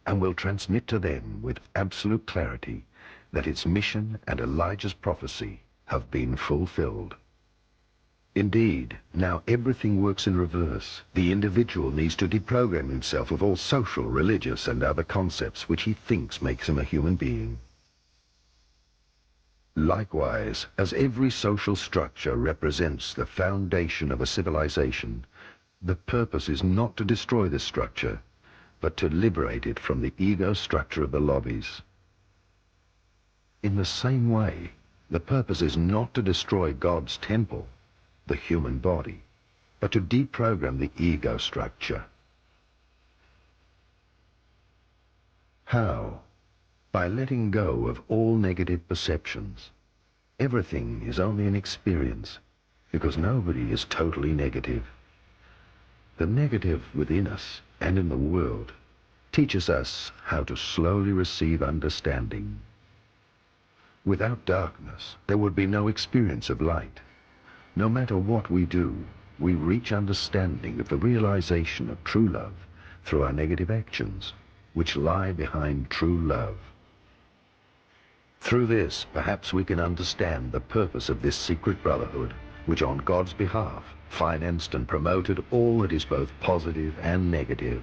and will transmit to them with absolute clarity that its mission and Elijah's prophecy have been fulfilled. Indeed, now everything works in reverse. The individual needs to deprogram himself of all social, religious, and other concepts which he thinks makes him a human being. Likewise, as every social structure represents the foundation of a civilization, the purpose is not to destroy the structure, but to liberate it from the ego structure of the lobbies. In the same way, the purpose is not to destroy God's temple, the human body, but to deprogram the ego structure. How? By letting go of all negative perceptions. Everything is only an experience, because nobody is totally negative. The negative within us and in the world teaches us how to slowly receive understanding. Without darkness, there would be no experience of light. No matter what we do, we reach understanding of the realization of true love through our negative actions, which lie behind true love. Through this, perhaps we can understand the purpose of this secret brotherhood, which on God's behalf financed and promoted all that is both positive and negative,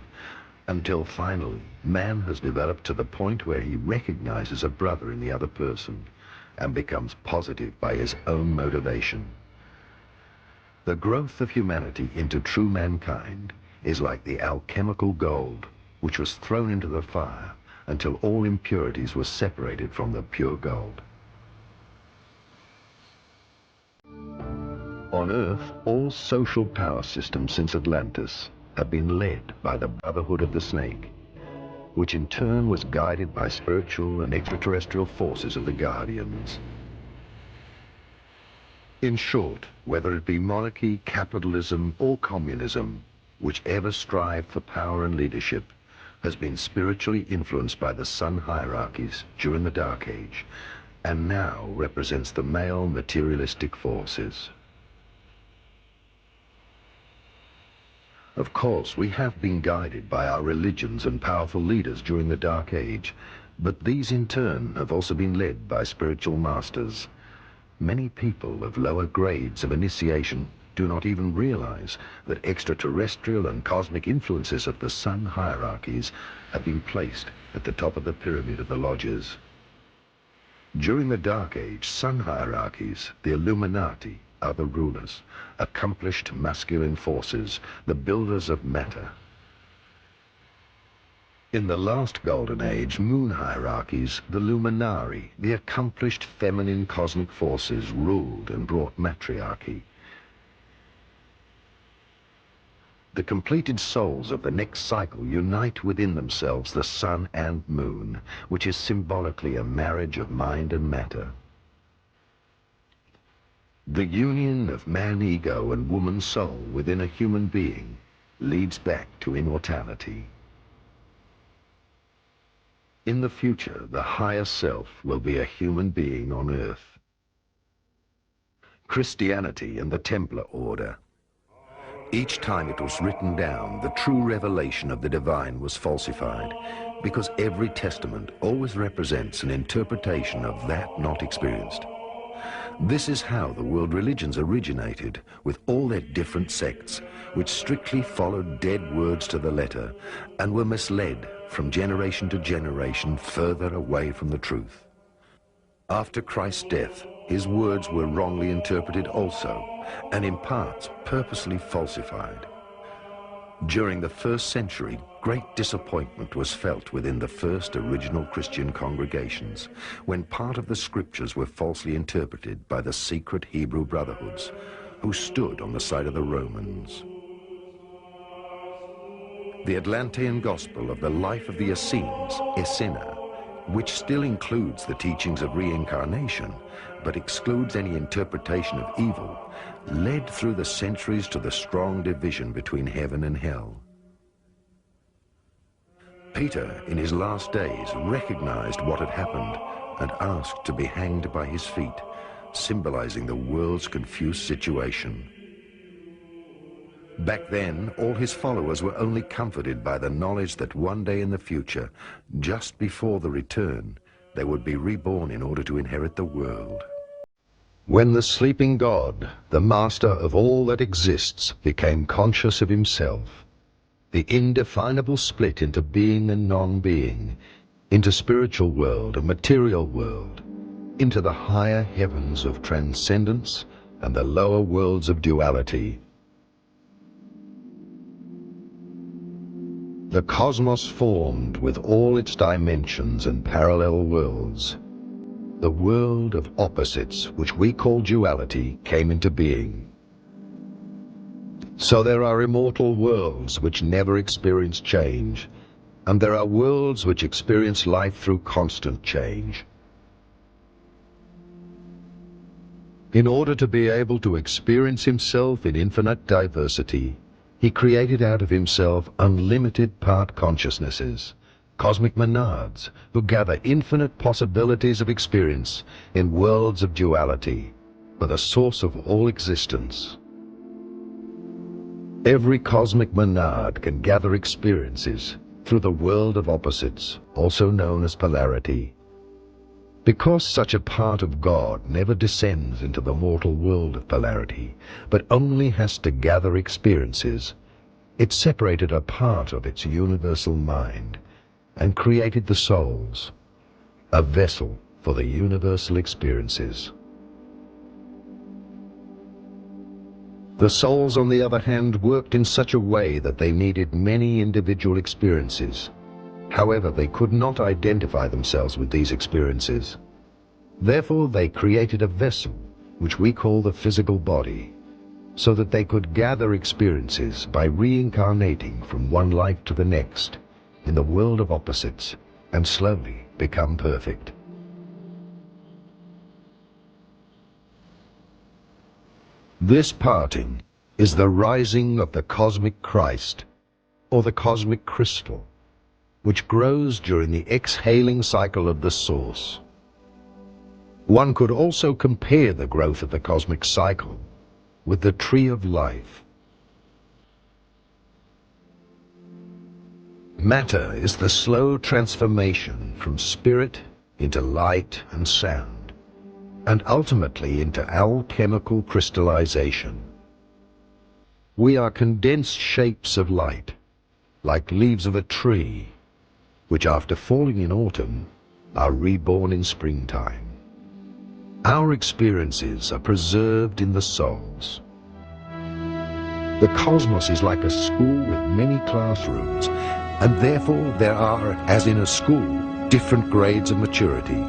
until finally man has developed to the point where he recognizes a brother in the other person and becomes positive by his own motivation. The growth of humanity into true mankind is like the alchemical gold, which was thrown into the fire until all impurities were separated from the pure gold. On Earth, all social power systems since Atlantis have been led by the Brotherhood of the Snake, which in turn was guided by spiritual and extraterrestrial forces of the Guardians. In short, whether it be monarchy, capitalism, or communism, whichever strived for power and leadership has been spiritually influenced by the sun hierarchies during the Dark Age, and now represents the male materialistic forces. Of course, we have been guided by our religions and powerful leaders during the Dark Age, but these in turn have also been led by spiritual masters. Many people of lower grades of initiation do not even realize that extraterrestrial and cosmic influences of the sun hierarchies have been placed at the top of the pyramid of the lodges. During the Dark Age, sun hierarchies, the Illuminati, are the rulers, accomplished masculine forces, the builders of matter. In the last Golden Age, moon hierarchies, the Luminari, the accomplished feminine cosmic forces, ruled and brought matriarchy. The completed souls of the next cycle unite within themselves the sun and moon, which is symbolically a marriage of mind and matter. The union of man-ego and woman-soul within a human being leads back to immortality. In the future, the higher self will be a human being on Earth. Christianity and the Templar Order. Each time it was written down, the true revelation of the divine was falsified, because every testament always represents an interpretation of that not experienced. This is how the world religions originated, with all their different sects, which strictly followed dead words to the letter and were misled from generation to generation further away from the truth. After Christ's death, his words were wrongly interpreted also, and in parts purposely falsified. During the first century, great disappointment was felt within the first original Christian congregations, when part of the scriptures were falsely interpreted by the secret Hebrew brotherhoods, who stood on the side of the Romans. The Atlantean gospel of the life of the Essenes, Essena, which still includes the teachings of reincarnation, but excludes any interpretation of evil, led through the centuries to the strong division between heaven and hell. Peter, in his last days, recognized what had happened and asked to be hanged by his feet, symbolizing the world's confused situation. Back then, all his followers were only comforted by the knowledge that one day in the future, just before the return, they would be reborn in order to inherit the world. When the sleeping God, the master of all that exists, became conscious of himself, the indefinable split into being and non-being, into spiritual world and material world, into the higher heavens of transcendence and the lower worlds of duality. The cosmos formed with all its dimensions and parallel worlds. The world of opposites, which we call duality, came into being. So there are immortal worlds which never experience change, and there are worlds which experience life through constant change. In order to be able to experience himself in infinite diversity, he created out of himself unlimited part consciousnesses, cosmic monads, who gather infinite possibilities of experience in worlds of duality, for the source of all existence. Every cosmic monad can gather experiences through the world of opposites, also known as polarity. Because such a part of God never descends into the mortal world of polarity, but only has to gather experiences, it separated a part of its universal mind and created the souls, a vessel for the universal experiences. The souls, on the other hand, worked in such a way that they needed many individual experiences. However, they could not identify themselves with these experiences. Therefore, they created a vessel, which we call the physical body, so that they could gather experiences by reincarnating from one life to the next in the world of opposites and slowly become perfect. This parting is the rising of the cosmic Christ, or the cosmic crystal, which grows during the exhaling cycle of the source. One could also compare the growth of the cosmic cycle with the tree of life. Matter is the slow transformation from spirit into light and sound, and ultimately into alchemical crystallization. We are condensed shapes of light, like leaves of a tree, which after falling in autumn are reborn in springtime. Our experiences are preserved in the souls. The cosmos is like a school with many classrooms, and therefore there are, as in a school, different grades of maturity.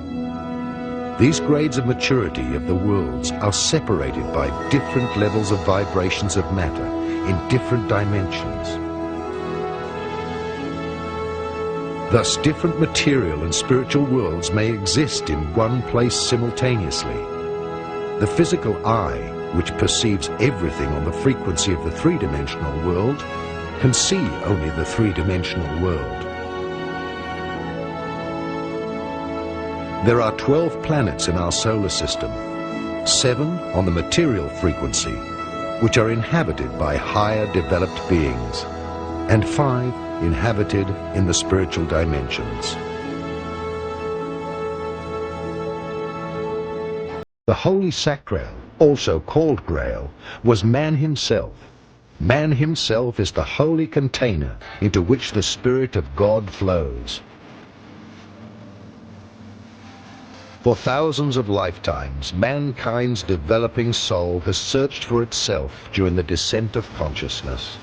These grades of maturity of the worlds are separated by different levels of vibrations of matter in different dimensions. Thus, different material and spiritual worlds may exist in one place simultaneously. The physical eye, which perceives everything on the frequency of the three-dimensional world, can see only the three-dimensional world. There are 12 planets in our solar system, 7 on the material frequency, which are inhabited by higher developed beings, and 5 inhabited in the spiritual dimensions. The Holy Sacral, also called Grail, was man himself. Man himself is the holy container into which the Spirit of God flows. For thousands of lifetimes, mankind's developing soul has searched for itself during the descent of consciousness.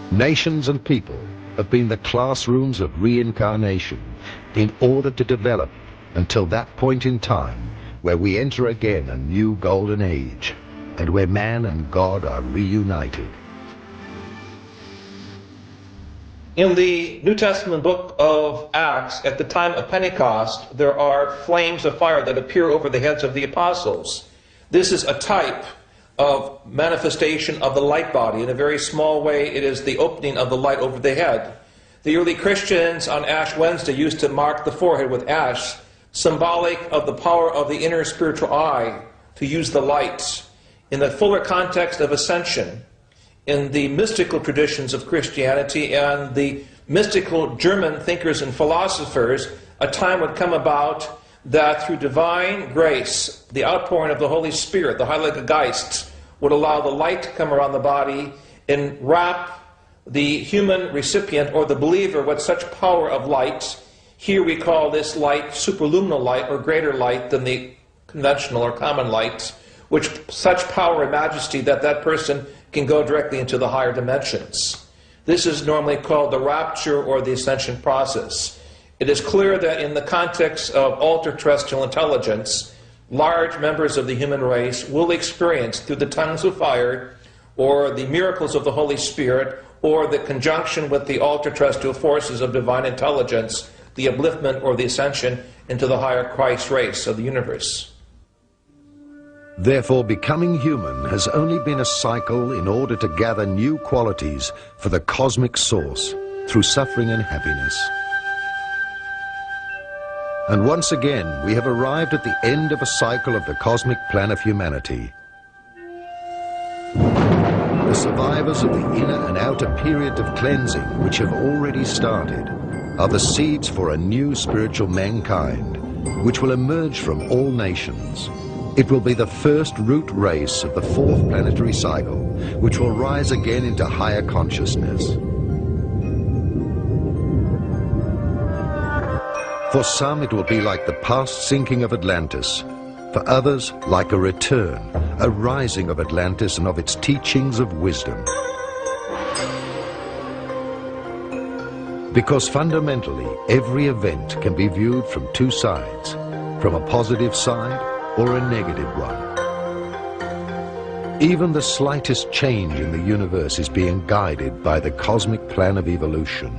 Nations and people have been the classrooms of reincarnation in order to develop until that point in time where we enter again a new golden age and where man and God are reunited. In the New Testament book of Acts, at the time of Pentecost, there are flames of fire that appear over the heads of the apostles. This is a type of manifestation of the light body. In a very small way, it is the opening of the light over the head. The early Christians on Ash Wednesday used to mark the forehead with ash, symbolic of the power of the inner spiritual eye to use the light. In the fuller context of ascension, in the mystical traditions of Christianity and the mystical German thinkers and philosophers, a time would come about that through divine grace, the outpouring of the Holy Spirit, the Heilige Geist, would allow the light to come around the body and wrap the human recipient or the believer with such power of light. Here we call this light superluminal light, or greater light than the conventional or common light, which such power and majesty that that person can go directly into the higher dimensions. This is normally called the rapture or the ascension process. It is clear that in the context of ultra-terrestrial intelligence, large members of the human race will experience through the tongues of fire or the miracles of the Holy Spirit, or the conjunction with the ultra-terrestrial forces of divine intelligence, the upliftment or the ascension into the higher Christ race of the universe. Therefore, becoming human has only been a cycle in order to gather new qualities for the cosmic source through suffering and happiness. And once again, we have arrived at the end of a cycle of the cosmic plan of humanity. The survivors of the inner and outer period of cleansing, which have already started, are the seeds for a new spiritual mankind, which will emerge from all nations. It will be the first root race of the fourth planetary cycle, which will rise again into higher consciousness. For some, it will be like the past sinking of Atlantis. For others, like a return, a rising of Atlantis and of its teachings of wisdom. Because fundamentally, every event can be viewed from two sides, from a positive side or a negative one. Even the slightest change in the universe is being guided by the cosmic plan of evolution.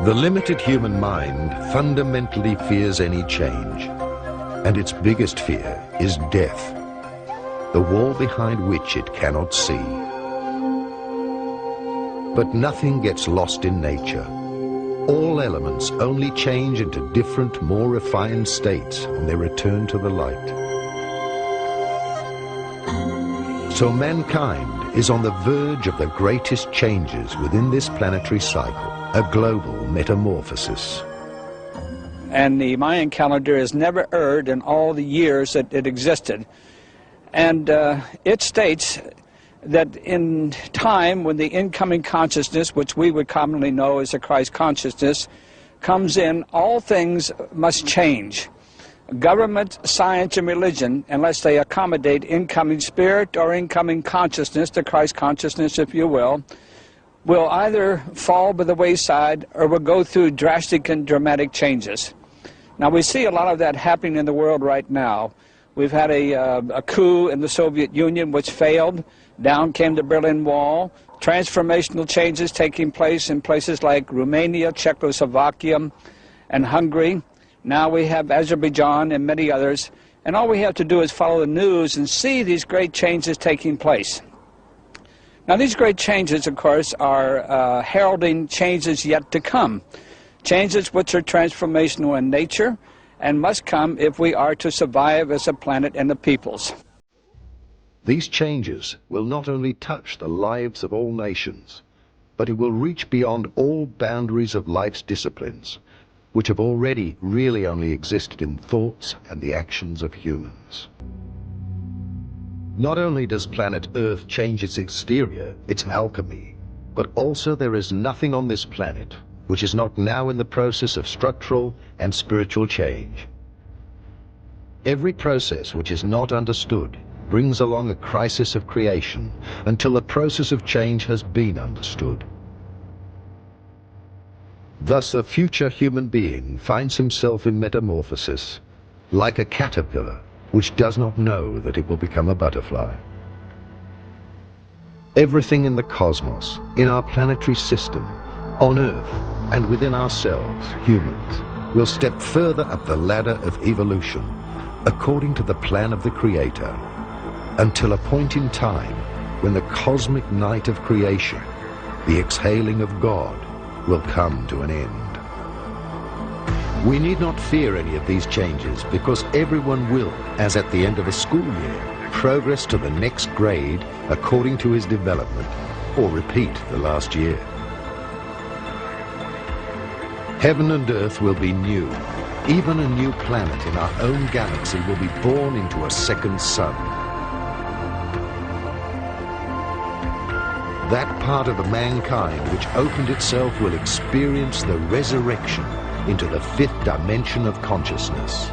The limited human mind fundamentally fears any change, and its biggest fear is death, the wall behind which it cannot see. But nothing gets lost in nature. All elements only change into different, more refined states on their return to the light. So mankind is on the verge of the greatest changes within this planetary cycle, a global metamorphosis. And the Mayan calendar has never erred in all the years that it existed. And it states that in time when the incoming consciousness, which we would commonly know as the Christ consciousness, comes in, all things must change. Government, science, and religion, unless they accommodate incoming spirit or incoming consciousness, the Christ consciousness, if you will either fall by the wayside or will go through drastic and dramatic changes. Now, we see a lot of that happening in the world right now. We've had a coup in the Soviet Union which failed. Down came the Berlin Wall. Transformational changes taking place in places like Romania, Czechoslovakia, and Hungary. Now we have Azerbaijan and many others. And all we have to do is follow the news and see these great changes taking place. Now, these great changes, of course, are heralding changes yet to come. Changes which are transformational in nature and must come if we are to survive as a planet and the peoples. These changes will not only touch the lives of all nations, but it will reach beyond all boundaries of life's disciplines, which have already really only existed in thoughts and the actions of humans. Not only does planet Earth change its exterior, its alchemy, but also there is nothing on this planet which is not now in the process of structural and spiritual change. Every process which is not understood brings along a crisis of creation until the process of change has been understood. Thus the future human being finds himself in metamorphosis, like a caterpillar which does not know that it will become a butterfly. Everything in the cosmos, in our planetary system, on Earth, and within ourselves, humans, will step further up the ladder of evolution, according to the plan of the Creator, until a point in time when the cosmic night of creation, the exhaling of God, will come to an end. We need not fear any of these changes because everyone will, as at the end of a school year, progress to the next grade according to his development, or repeat the last year. Heaven and earth will be new. Even a new planet in our own galaxy will be born into a second sun. That part of the mankind which opened itself will experience the resurrection into the fifth dimension of consciousness.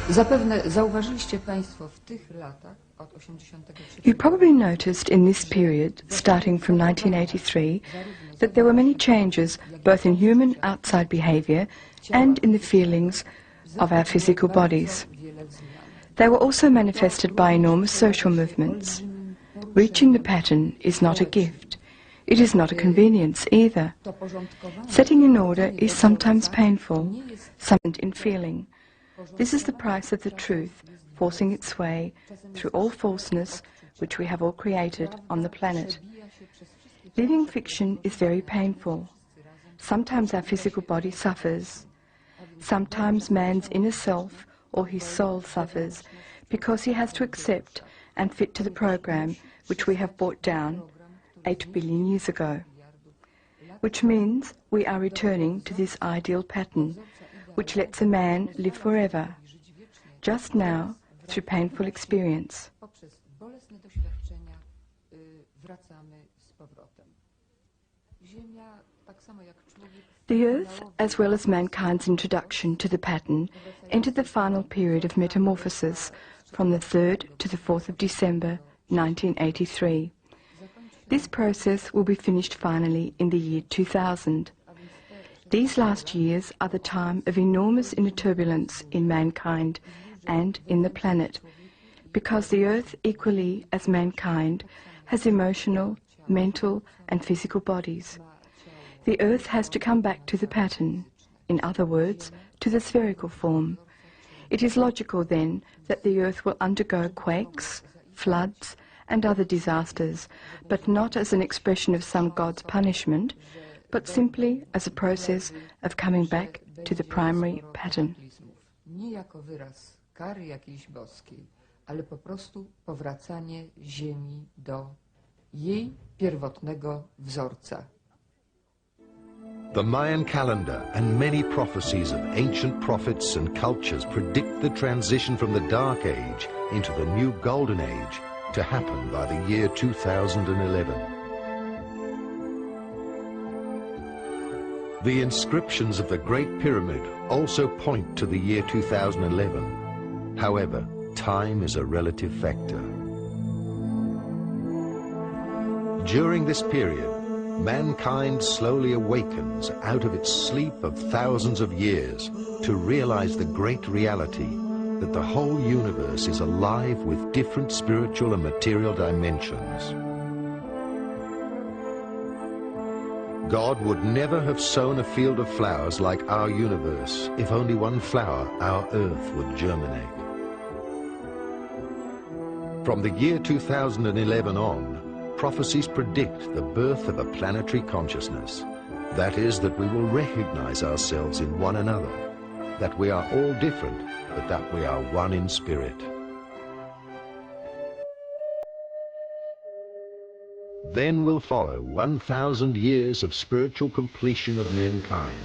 Zapewne zauważyliście Państwo w tych latach od 83. You probably noticed in this period, starting from 1983, that there were many changes both in human outside behavior and in the feelings of our physical bodies. They were also manifested by enormous social movements. Reaching the pattern is not a gift. It is not a convenience either. Setting in order is sometimes painful, sometimes in feeling. This is the price of the truth forcing its way through all falseness which we have all created on the planet. Living fiction is very painful. Sometimes our physical body suffers. Sometimes man's inner self or his soul suffers because he has to accept and fit to the program which we have brought down 8 billion years ago. Which means we are returning to this ideal pattern which lets a man live forever, just now through painful experience. The Earth, as well as mankind's introduction to the pattern, entered the final period of metamorphosis from the 3rd to the 4th of December 1983. This process will be finished finally in the year 2000. These last years are the time of enormous inner turbulence in mankind and in the planet, because the Earth, equally as mankind, has emotional, mental and physical bodies. The Earth has to come back to the pattern, in other words, to the spherical form. It is logical then that the Earth will undergo quakes, floods and other disasters, but not as an expression of some god's punishment, but simply as a process of coming back to the primary pattern. Nie jako wyraz kary jakiejś boskiej, ale po prostu powracanie Ziemi do jej pierwotnego wzorca. The Mayan calendar and many prophecies of ancient prophets and cultures predict the transition from the Dark Age into the new Golden Age to happen by the year 2011. The inscriptions of the Great Pyramid also point to the year 2011. However, time is a relative factor. During this period, mankind slowly awakens out of its sleep of thousands of years to realize the great reality that the whole universe is alive with different spiritual and material dimensions. God would never have sown a field of flowers like our universe if only one flower, our Earth, would germinate. From the year 2011 on, prophecies predict the birth of a planetary consciousness. That is, that we will recognize ourselves in one another, that we are all different, but that we are one in spirit. Then will follow 1,000 years of spiritual completion of mankind,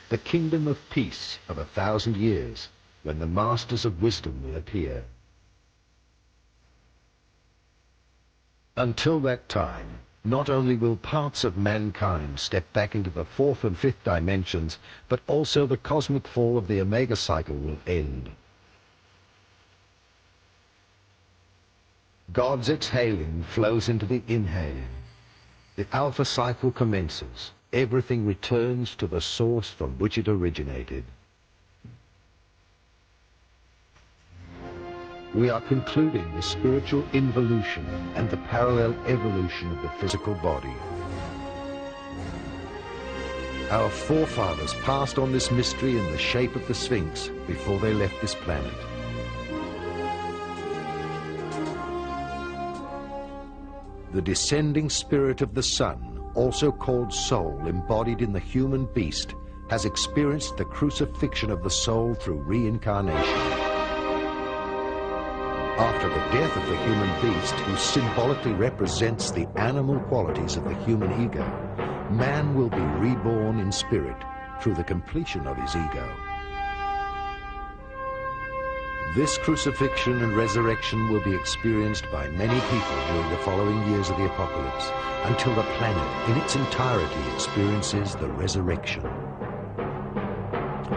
the kingdom of peace of 1,000 years, when the masters of wisdom will appear. Until that time, not only will parts of mankind step back into the 4th and 5th dimensions, but also the cosmic fall of the Omega cycle will end. God's exhaling flows into the inhaling. The Alpha cycle commences. Everything returns to the source from which it originated. We are concluding the spiritual involution and the parallel evolution of the physical body. Our forefathers passed on this mystery in the shape of the Sphinx before they left this planet. The descending spirit of the sun, also called soul, embodied in the human beast, has experienced the crucifixion of the soul through reincarnation. After the death of the human beast, who symbolically represents the animal qualities of the human ego, man will be reborn in spirit through the completion of his ego. This crucifixion and resurrection will be experienced by many people during the following years of the apocalypse, until the planet in its entirety experiences the resurrection.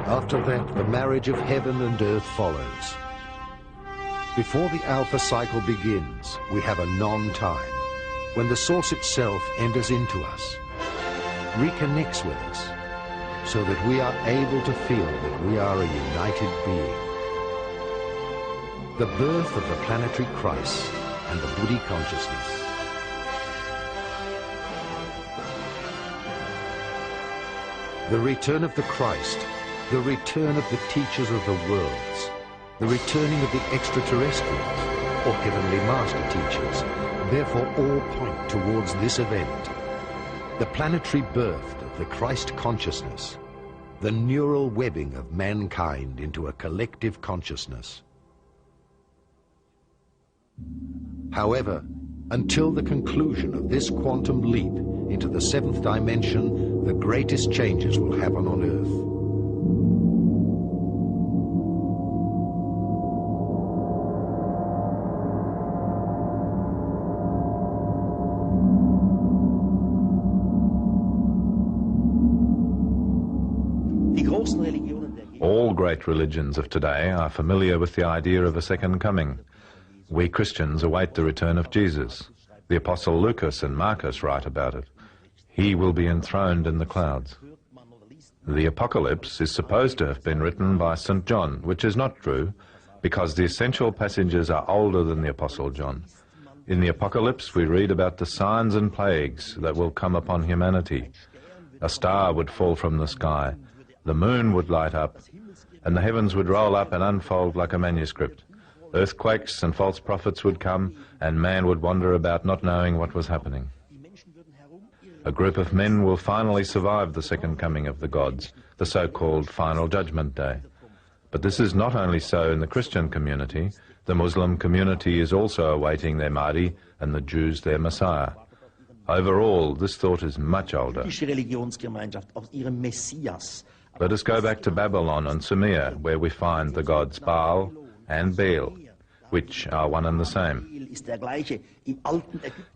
After that, the marriage of heaven and earth follows. Before the Alpha cycle begins, we have a non-time, when the source itself enters into us, reconnects with us, so that we are able to feel that we are a united being. The birth of the planetary Christ and the Buddhi consciousness. The return of the Christ, the return of the teachers of the worlds, the returning of the extraterrestrials, or heavenly master teachers, therefore all point towards this event. The planetary birth of the Christ consciousness, the neural webbing of mankind into a collective consciousness. However, until the conclusion of this quantum leap into the seventh dimension, the greatest changes will happen on Earth. All great religions of today are familiar with the idea of a second coming. We Christians await the return of Jesus. The Apostle Lucas and Marcus write about it. He will be enthroned in the clouds. The Apocalypse is supposed to have been written by St. John, which is not true, because the essential passages are older than the Apostle John. In the Apocalypse, we read about the signs and plagues that will come upon humanity. A star would fall from the sky, the moon would light up, and the heavens would roll up and unfold like a manuscript. Earthquakes and false prophets would come, and man would wander about not knowing what was happening. A group of men will finally survive the second coming of the gods, the so-called Final Judgment Day. But this is not only so in the Christian community. The Muslim community is also awaiting their Mahdi and the Jews their Messiah. Overall, this thought is much older. Let us go back to Babylon and Sumer, where we find the gods Baal and Baal, which are one and the same.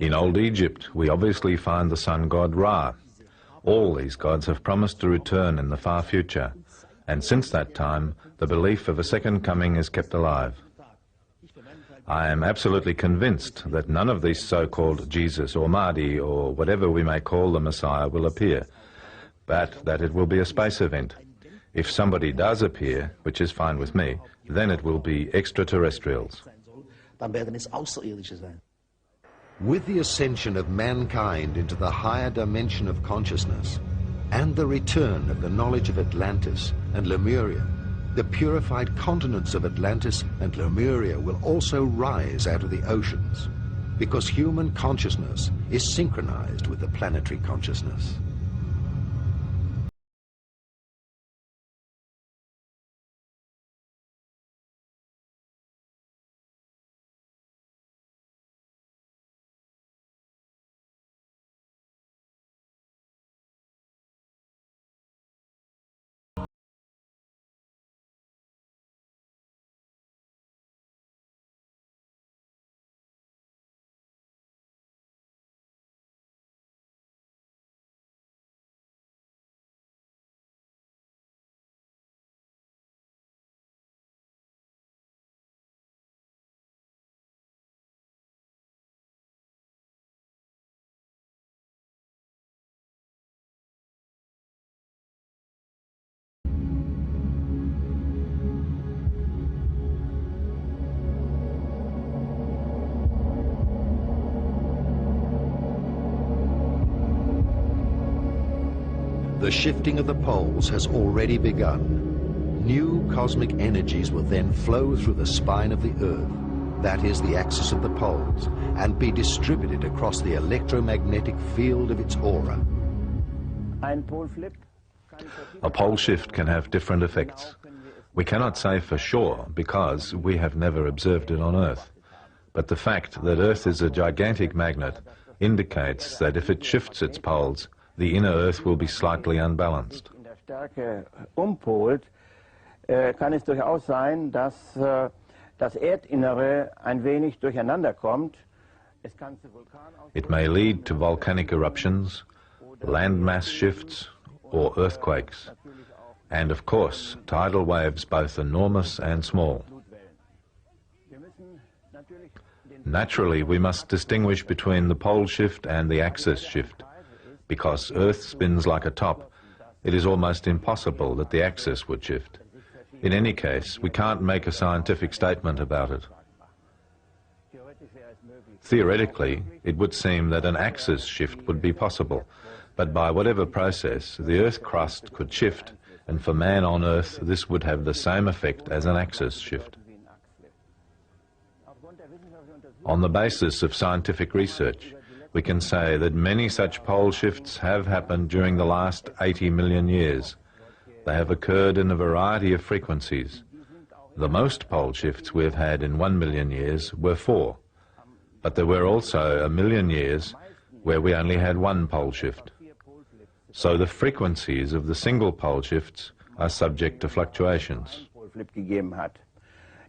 In Old Egypt, we obviously find the sun god Ra. All these gods have promised to return in the far future, and since that time, the belief of a second coming is kept alive. I am absolutely convinced that none of these so-called Jesus or Mahdi or whatever we may call the Messiah will appear, but that it will be a space event. If somebody does appear, which is fine with me, then it will be extraterrestrials. With the ascension of mankind into the higher dimension of consciousness and the return of the knowledge of Atlantis and Lemuria, the purified continents of Atlantis and Lemuria will also rise out of the oceans, because human consciousness is synchronized with the planetary consciousness. The shifting of the poles has already begun. New cosmic energies will then flow through the spine of the Earth, that is the axis of the poles, and be distributed across the electromagnetic field of its aura. A pole shift can have different effects. We cannot say for sure because we have never observed it on Earth. But the fact that Earth is a gigantic magnet indicates that if it shifts its poles, the inner Earth will be slightly unbalanced. Kann es durchaus sein, dass das Erdinnere ein wenig durcheinander kommt. It may lead to volcanic eruptions, landmass shifts, or earthquakes, and of course tidal waves both enormous and small. Naturally, we must distinguish between the pole shift and the axis shift, because Earth spins like a top, it is almost impossible that the axis would shift. In any case, we can't make a scientific statement about it. Theoretically, it would seem that an axis shift would be possible, but by whatever process, the Earth crust could shift, and for man on Earth, this would have the same effect as an axis shift. On the basis of scientific research, we can say that many such pole shifts have happened during the last 80 million years. They have occurred in a variety of frequencies. The most pole shifts we have had in 1 million years were 4, but there were also 1 million years where we only had 1 pole shift. So the frequencies of the single pole shifts are subject to fluctuations.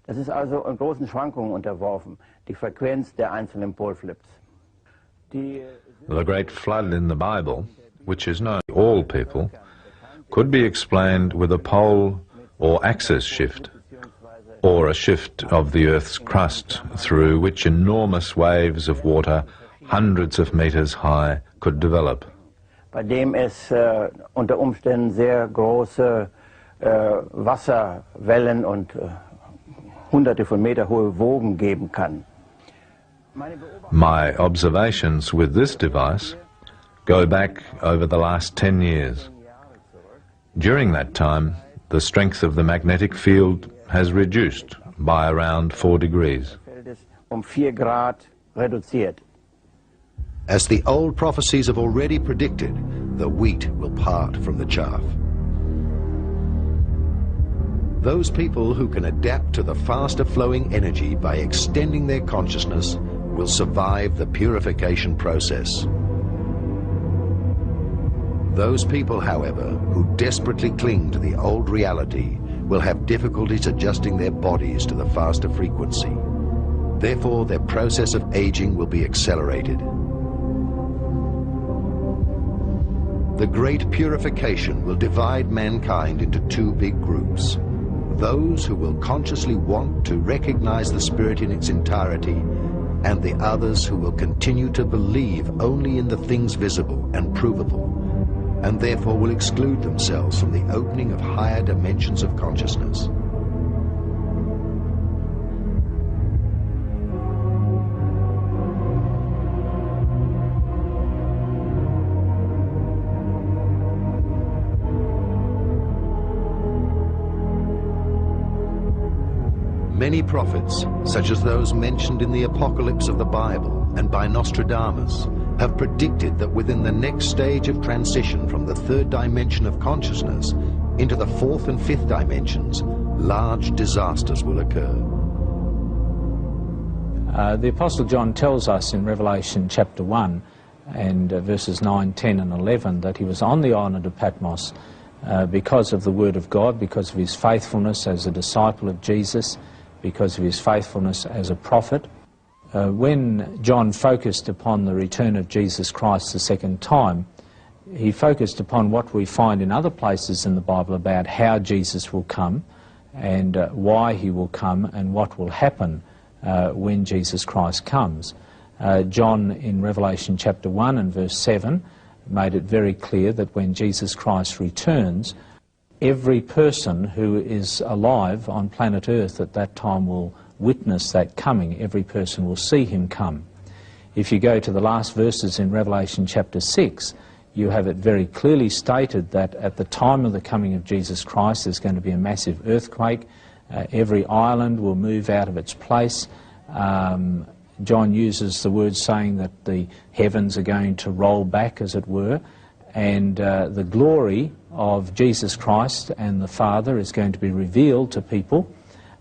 Das ist also in großen Schwankungen unterworfen, die Frequenz der einzelnen Polflips. The great flood in the Bible, which is known to all people, could be explained with a pole or axis shift, or a shift of the Earth's crust through which enormous waves of water, hundreds of meters high, could develop. Bei dem es unter Umständen sehr große Wasserwellen und hunderte von Meter hohe Wogen geben kann. My observations with this device go back over the last 10 years. During that time, the strength of the magnetic field has reduced by around 4 degrees. 4 Grad reduziert. As the old prophecies have already predicted, the wheat will part from the chaff. Those people who can adapt to the faster flowing energy by extending their consciousness will survive the purification process. Those people, however, who desperately cling to the old reality will have difficulties adjusting their bodies to the faster frequency. Therefore, their process of aging will be accelerated. The great purification will divide mankind into 2 big groups. Those who will consciously want to recognize the Spirit in its entirety, and the others who will continue to believe only in the things visible and provable, and therefore will exclude themselves from the opening of higher dimensions of consciousness. Many prophets, such as those mentioned in the Apocalypse of the Bible and by Nostradamus, have predicted that within the next stage of transition from the 3rd dimension of consciousness into the 4th and 5th dimensions, large disasters will occur. The Apostle John tells us in Revelation chapter 1 and verses 9, 10 and 11 that he was on the island of Patmos because of the Word of God, because of his faithfulness as a disciple of Jesus, because of his faithfulness as a prophet. When John focused upon the return of Jesus Christ the second time, he focused upon what we find in other places in the Bible about how Jesus will come and why he will come and what will happen when Jesus Christ comes. John in Revelation chapter 1 and verse 7 made it very clear that when Jesus Christ returns, every person who is alive on planet Earth at that time will witness that coming. Every person will see him come. If you go to the last verses in Revelation chapter 6, you have it very clearly stated that at the time of the coming of Jesus Christ there's going to be a massive earthquake. Every island will move out of its place. John uses the word saying that the heavens are going to roll back, as it were, and the glory of Jesus Christ and the Father is going to be revealed to people.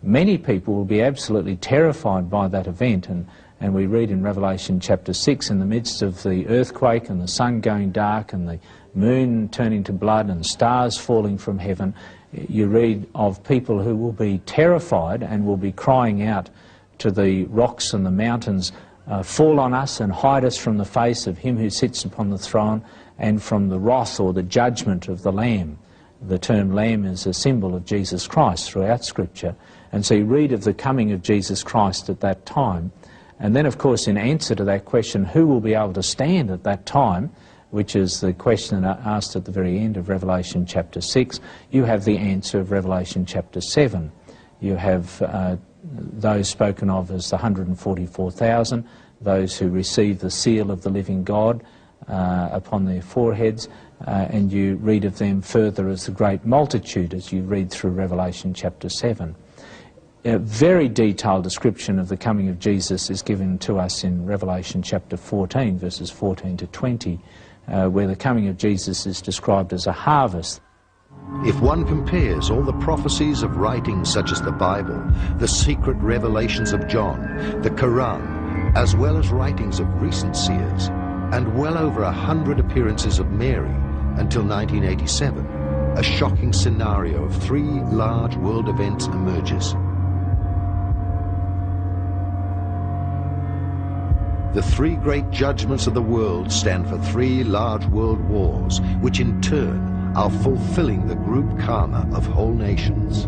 Many people will be absolutely terrified by that event, and we read in Revelation chapter 6, in the midst of the earthquake and the sun going dark and the moon turning to blood and stars falling from heaven, you read of people who will be terrified and will be crying out to the rocks and the mountains, fall on us and hide us from the face of him who sits upon the throne and from the wrath or the judgment of the Lamb. The term Lamb is a symbol of Jesus Christ throughout Scripture. And so you read of the coming of Jesus Christ at that time. And then, of course, in answer to that question, who will be able to stand at that time, which is the question asked at the very end of Revelation chapter 6, you have the answer of Revelation chapter 7. You have those spoken of as the 144,000, those who receive the seal of the living God upon their foreheads, and you read of them further as the great multitude as you read through Revelation chapter 7. A very detailed description of the coming of Jesus is given to us in Revelation chapter 14, verses 14 to 20, where the coming of Jesus is described as a harvest. If one compares all the prophecies of writings such as the Bible, the secret revelations of John, the Quran, as well as writings of recent seers, and well over 100 appearances of Mary until 1987, a shocking scenario of 3 large world events emerges. The 3 great judgments of the world stand for 3 large world wars, which in turn are fulfilling the group karma of whole nations.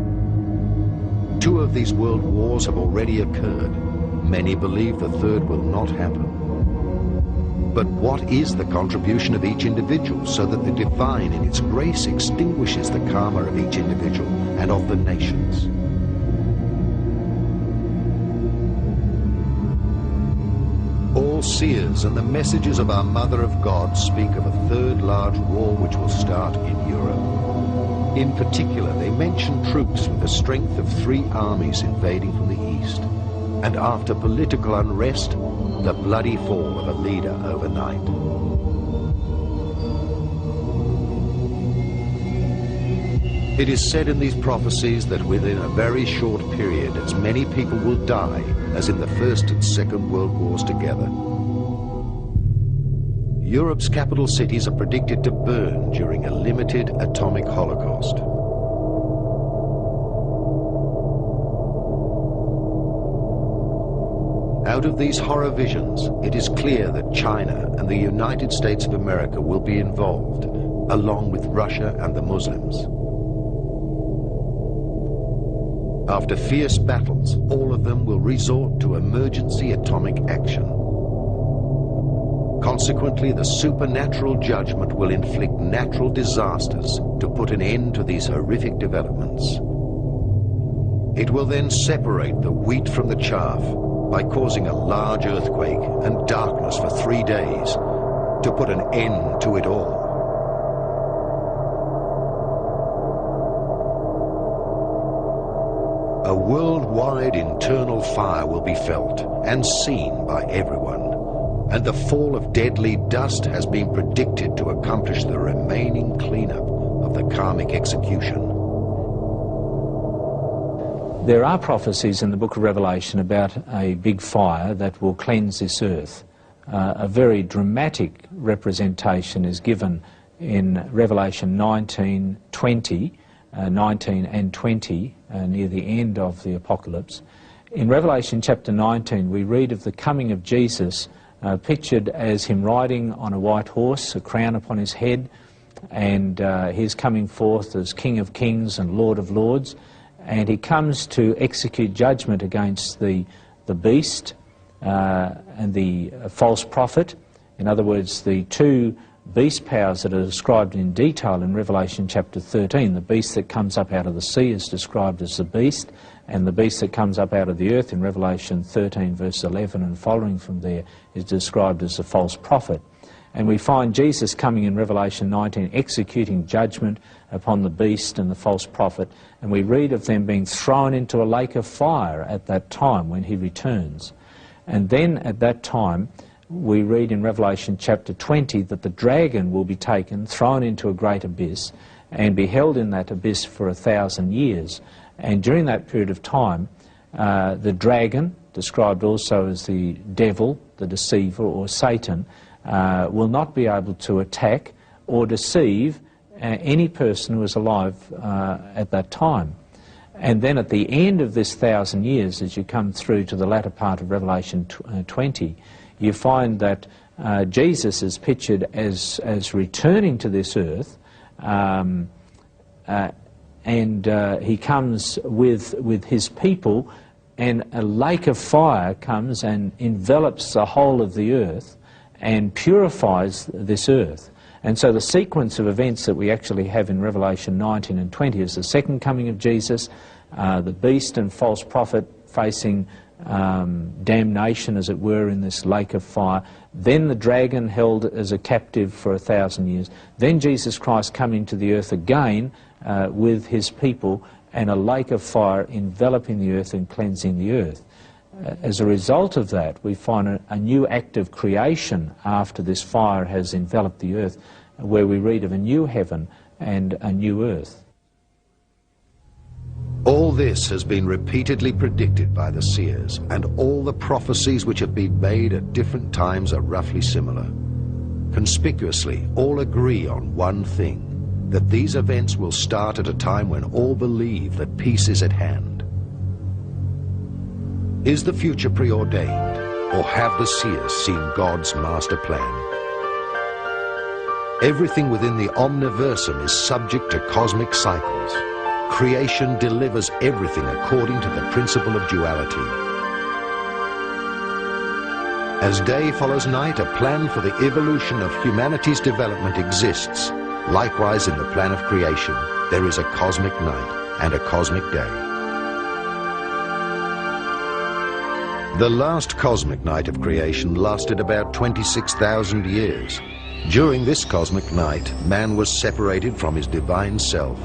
2 of these world wars have already occurred. Many believe the 3rd will not happen. But what is the contribution of each individual so that the divine in its grace extinguishes the karma of each individual and of the nations? All seers and the messages of our Mother of God speak of a 3rd large war which will start in Europe. In particular, they mention troops with the strength of 3 armies invading from the east, and after political unrest, the bloody fall of a leader overnight. It is said in these prophecies that within a very short period as many people will die as in the First and Second World Wars together. Europe's capital cities are predicted to burn during a limited atomic holocaust. Out of these horror visions, it is clear that China and the United States of America will be involved, along with Russia and the Muslims. After fierce battles, all of them will resort to emergency atomic action. Consequently, the supernatural judgment will inflict natural disasters to put an end to these horrific developments. It will then separate the wheat from the chaff by causing a large earthquake and darkness for 3 days to put an end to it all. A worldwide internal fire will be felt and seen by everyone, and the fall of deadly dust has been predicted to accomplish the remaining cleanup of the karmic execution. There are prophecies in the book of Revelation about a big fire that will cleanse this earth. A very dramatic representation is given in Revelation 19 and 20, near the end of the apocalypse. In Revelation chapter 19, we read of the coming of Jesus, pictured as him riding on a white horse, a crown upon his head, and he's coming forth as King of Kings and Lord of Lords, and he comes to execute judgment against the beast and the false prophet. In other words, the 2 beast powers that are described in detail in Revelation chapter 13. The beast that comes up out of the sea is described as the beast, and the beast that comes up out of the earth in Revelation 13 verse 11 and following from there is described as the false prophet. And we find Jesus coming in Revelation 19 executing judgment upon the beast and the false prophet, and we read of them being thrown into a lake of fire at that time when he returns. And then at that time we read in Revelation chapter 20 that the dragon will be taken, thrown into a great abyss, and be held in that abyss for 1,000 years. And during that period of time, the dragon, described also as the devil, the deceiver, or Satan, will not be able to attack or deceive any person who is alive at that time. And then at the end of this 1,000 years, as you come through to the latter part of Revelation 20, you find that Jesus is pictured as returning to this earth, and he comes with his people, and a lake of fire comes and envelops the whole of the earth and purifies this earth. And so the sequence of events that we actually have in Revelation 19 and 20 is the second coming of Jesus, the beast and false prophet facing damnation, as it were, in this lake of fire, then the dragon held as a captive for 1,000 years, then Jesus Christ coming to the earth again with his people, and a lake of fire enveloping the earth and cleansing the earth. As a result of that, we find a new act of creation after this fire has enveloped the earth, where we read of a new heaven and a new earth. All this has been repeatedly predicted by the seers, and all the prophecies which have been made at different times are roughly similar. Conspicuously, all agree on one thing, that these events will start at a time when all believe that peace is at hand. Is the future preordained, or have the seers seen God's master plan? Everything within the omniversum is subject to cosmic cycles. Creation delivers everything according to the principle of duality. As day follows night, a plan for the evolution of humanity's development exists. Likewise, in the plan of creation, there is a cosmic night and a cosmic day. The last cosmic night of creation lasted about 26,000 years. During this cosmic night, man was separated from his divine self.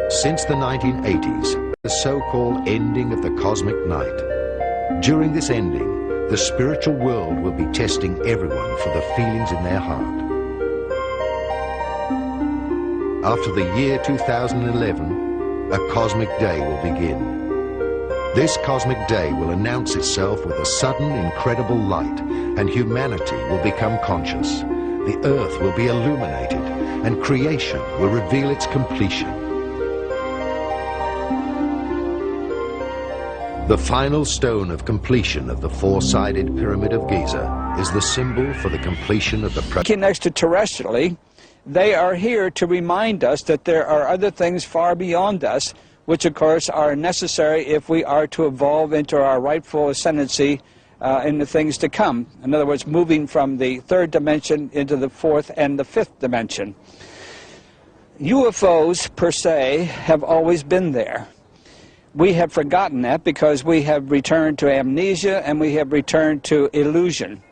Since the 1980s, the so-called ending of the cosmic night. During this ending, the spiritual world will be testing everyone for the feelings in their heart. After the year 2011, a cosmic day will begin. This cosmic day will announce itself with a sudden, incredible light, and humanity will become conscious. The earth will be illuminated, and creation will reveal its completion. The final stone of completion of the four-sided Pyramid of Giza is the symbol for the completion of the Looking extraterrestrially, they are here to remind us that there are other things far beyond us, which of course are necessary if we are to evolve into our rightful ascendancy in the things to come. In other words, moving from the third dimension into the fourth and the fifth dimension. UFOs, per se, have always been there. We have forgotten that because we have returned to amnesia and we have returned to illusion.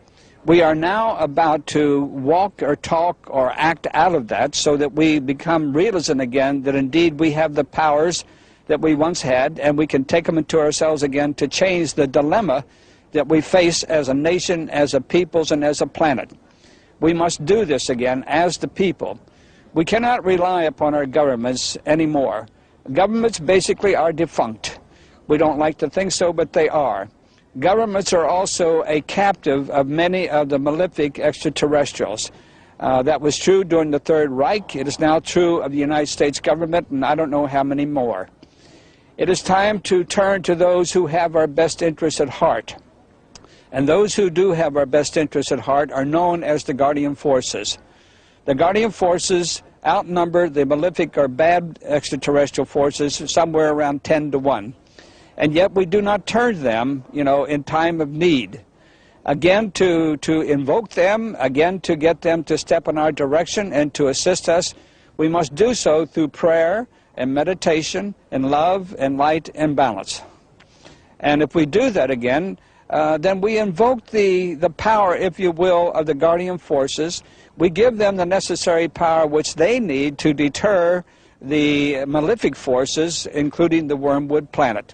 We are now about to walk or talk or act out of that so that we become realism again, that indeed we have the powers that we once had, and we can take them into ourselves again to change the dilemma that we face as a nation, as a peoples, and as a planet. We must do this again as the people. We cannot rely upon our governments anymore. Governments basically are defunct. We don't like to think so, but they are. Governments are also a captive of many of the malefic extraterrestrials. That was true during the Third Reich. It is now true of the United States government, and I don't know how many more. It is time to turn to those who have our best interests at heart. And those who do have our best interests at heart are known as the guardian forces. The guardian forces outnumber the malefic or bad extraterrestrial forces somewhere around 10 to 1. And yet we do not turn to them, in time of need. Again, to invoke them, again to get them to step in our direction and to assist us, we must do so through prayer and meditation and love and light and balance. And if we do that again, then we invoke the power, if you will, of the guardian forces. We give them the necessary power which they need to deter the malefic forces, including the wormwood planet.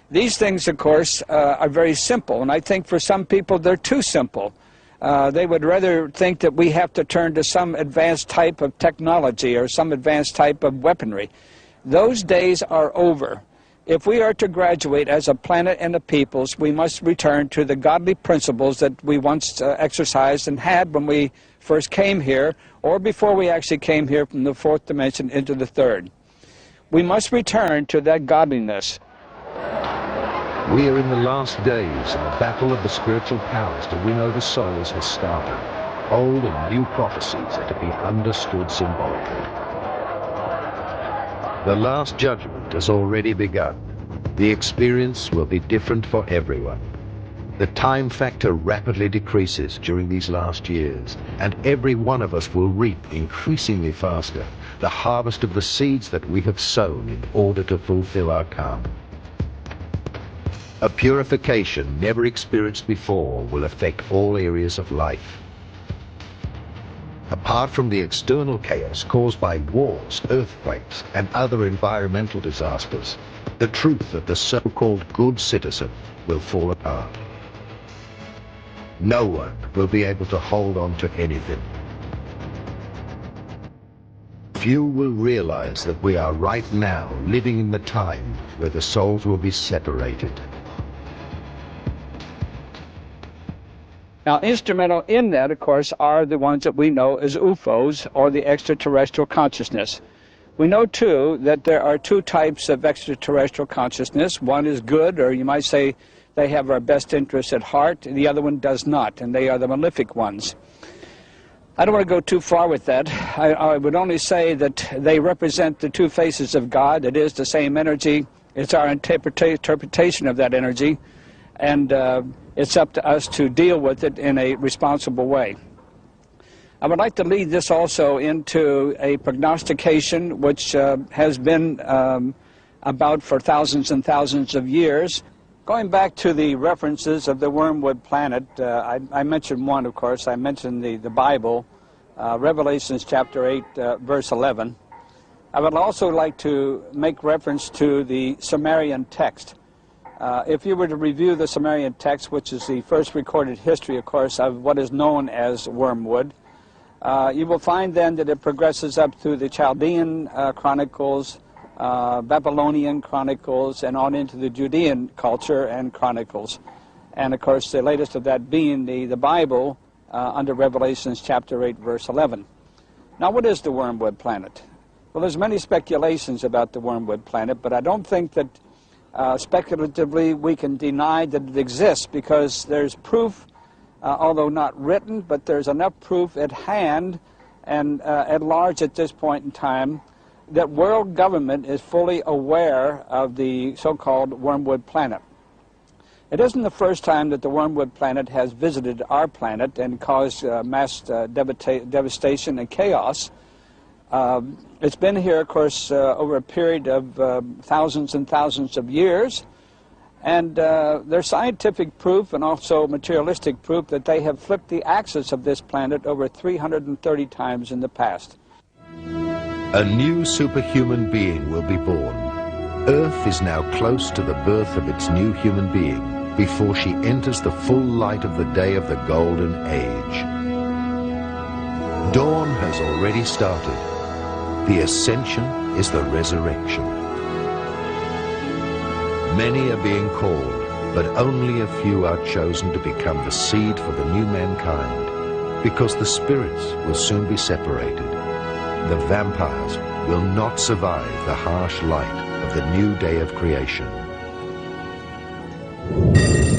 These things, of course, are very simple, and I think for some people they're too simple. They would rather think that we have to turn to some advanced type of technology or some advanced type of weaponry. Those days are over. If we are to graduate as a planet and a peoples, we must return to the godly principles that we once exercised and had when we first came here, or before we actually came here from the fourth dimension into the third. We must return to that godliness. We are in the last days, and the battle of the spiritual powers to win over souls has started. Old and new prophecies are to be understood symbolically. The last judgment has already begun. The experience will be different for everyone. The time factor rapidly decreases during these last years, and every one of us will reap increasingly faster the harvest of the seeds that we have sown in order to fulfill our karma. A purification never experienced before will affect all areas of life. Apart from the external chaos caused by wars, earthquakes, and other environmental disasters, the truth of the so-called good citizen will fall apart. No one will be able to hold on to anything. Few will realize that we are right now living in the time where the souls will be separated. Now, instrumental in that, of course, are the ones that we know as UFOs, or the extraterrestrial consciousness. We know, too, that there are two types of extraterrestrial consciousness. One is good, or you might say they have our best interests at heart, and the other one does not, and they are the malefic ones. I don't want to go too far with that. I would only say that they represent the two faces of God. It is the same energy. It's our interpretation of that energy, and it's up to us to deal with it in a responsible way. I would like to lead this also into a prognostication which has been about for thousands and thousands of years. Going back to the references of the wormwood planet, I mentioned one, of course. I mentioned the Bible, Revelations chapter 8, verse 11. I would also like to make reference to the Sumerian text. If you were to review the Sumerian text, which is the first recorded history, of course, of what is known as wormwood, you will find then that it progresses up through the Chaldean chronicles, Babylonian chronicles, and on into the Judean culture and chronicles. And of course, the latest of that being the Bible under Revelations chapter 8, verse 11. Now, what is the wormwood planet? Well, there's many speculations about the wormwood planet, but I don't think that speculatively we can deny that it exists, because there's proof, although not written, but there's enough proof at hand and at large at this point in time that world government is fully aware of the so-called wormwood planet. It isn't the first time that the wormwood planet has visited our planet and caused mass devastation and chaos. It's been here, of course, over a period of thousands and thousands of years, and there's scientific proof and also materialistic proof that they have flipped the axis of this planet over 330 times in the past. A new superhuman being will be born. Earth is now close to the birth of its new human being before she enters the full light of the day of the golden age. Dawn has already started. The ascension is the resurrection. Many are being called, but only a few are chosen to become the seed for the new mankind, because the spirits will soon be separated. The vampires will not survive the harsh light of the new day of creation.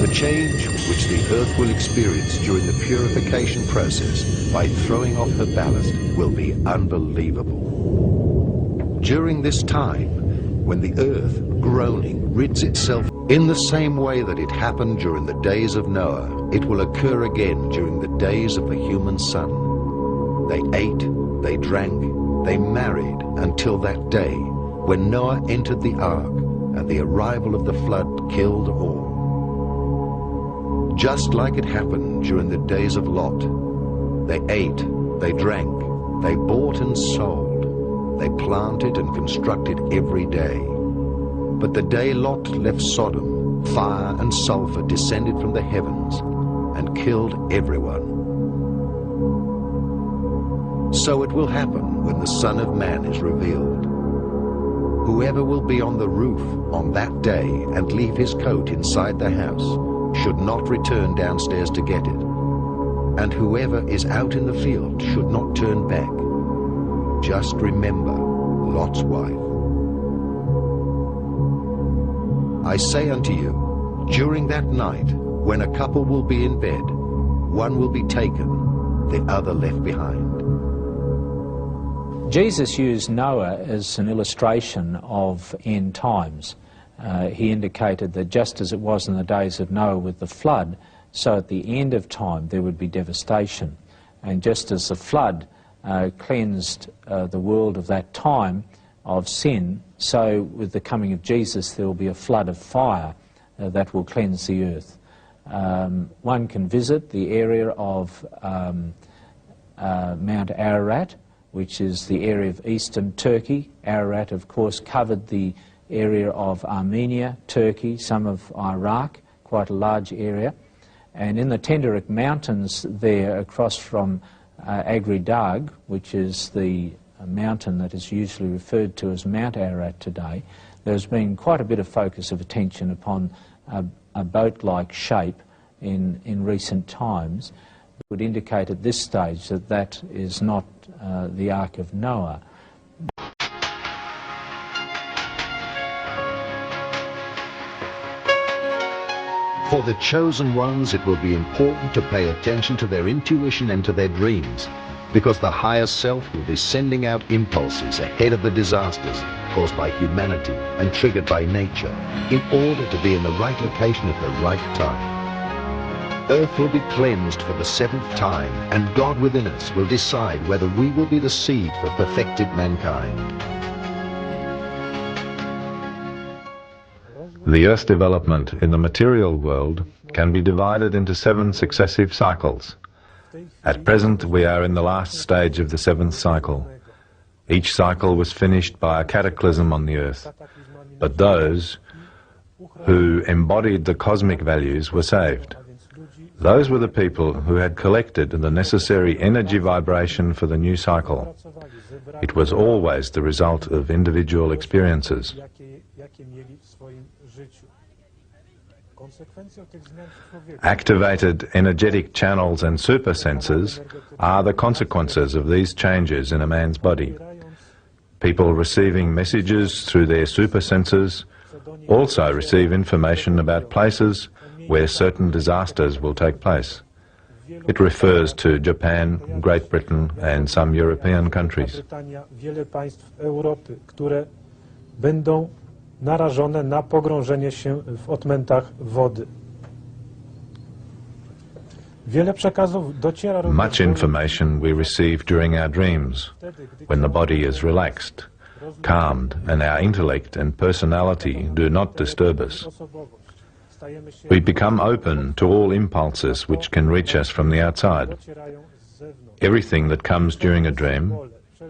The change which the earth will experience during the purification process by throwing off her ballast will be unbelievable. During this time, when the earth, groaning, rids itself in the same way that it happened during the days of Noah, it will occur again during the days of the human son. They ate, they drank, they married until that day when Noah entered the ark and the arrival of the flood killed all. Just like it happened during the days of Lot, they ate, they drank, they bought and sold, they planted and constructed every day. But the day Lot left Sodom, fire and sulfur descended from the heavens and killed everyone. So it will happen when the Son of Man is revealed. Whoever will be on the roof on that day and leave his coat inside the house should not return downstairs to get it. And whoever is out in the field should not turn back. Just remember Lot's wife. I say unto you, during that night, when a couple will be in bed, one will be taken, the other left behind. Jesus used Noah as an illustration of end times. he indicated that just as it was in the days of Noah with the flood, so at the end of time there would be devastation. And just as the flood cleansed the world of that time of sin, so with the coming of Jesus there will be a flood of fire that will cleanse the earth. One can visit the area of Mount Ararat, which is the area of eastern Turkey. Ararat, of course, covered the area of Armenia, Turkey, some of Iraq, quite a large area. And in the Tenderek Mountains there, across from Agri-Dag, which is the mountain that is usually referred to as Mount Ararat today, there's been quite a bit of focus of attention upon a boat-like shape in recent times. It would indicate at this stage that that is not the Ark of Noah. For the chosen ones, it will be important to pay attention to their intuition and to their dreams, because the higher self will be sending out impulses ahead of the disasters caused by humanity and triggered by nature, in order to be in the right location at the right time. Earth will be cleansed for the 7th time, and God within us will decide whether we will be the seed for perfected mankind. The Earth's development in the material world can be divided into 7 successive cycles. At present, we are in the last stage of the 7th cycle. Each cycle was finished by a cataclysm on the Earth, but those who embodied the cosmic values were saved. Those were the people who had collected the necessary energy vibration for the new cycle. It was always the result of individual experiences. Activated energetic channels and supersenses are the consequences of these changes in a man's body. People receiving messages through their supersenses also receive information about places where certain disasters will take place. It refers to Japan, Great Britain and some European countries. Narażone na pogrążenie się w odmętach wody. Wiele przekazów dociera również. Much information we receive during our dreams, when the body is relaxed, calmed, and our intellect and personality do not disturb us. We become open to all impulses which can reach us from the outside. Everything that comes during a dream,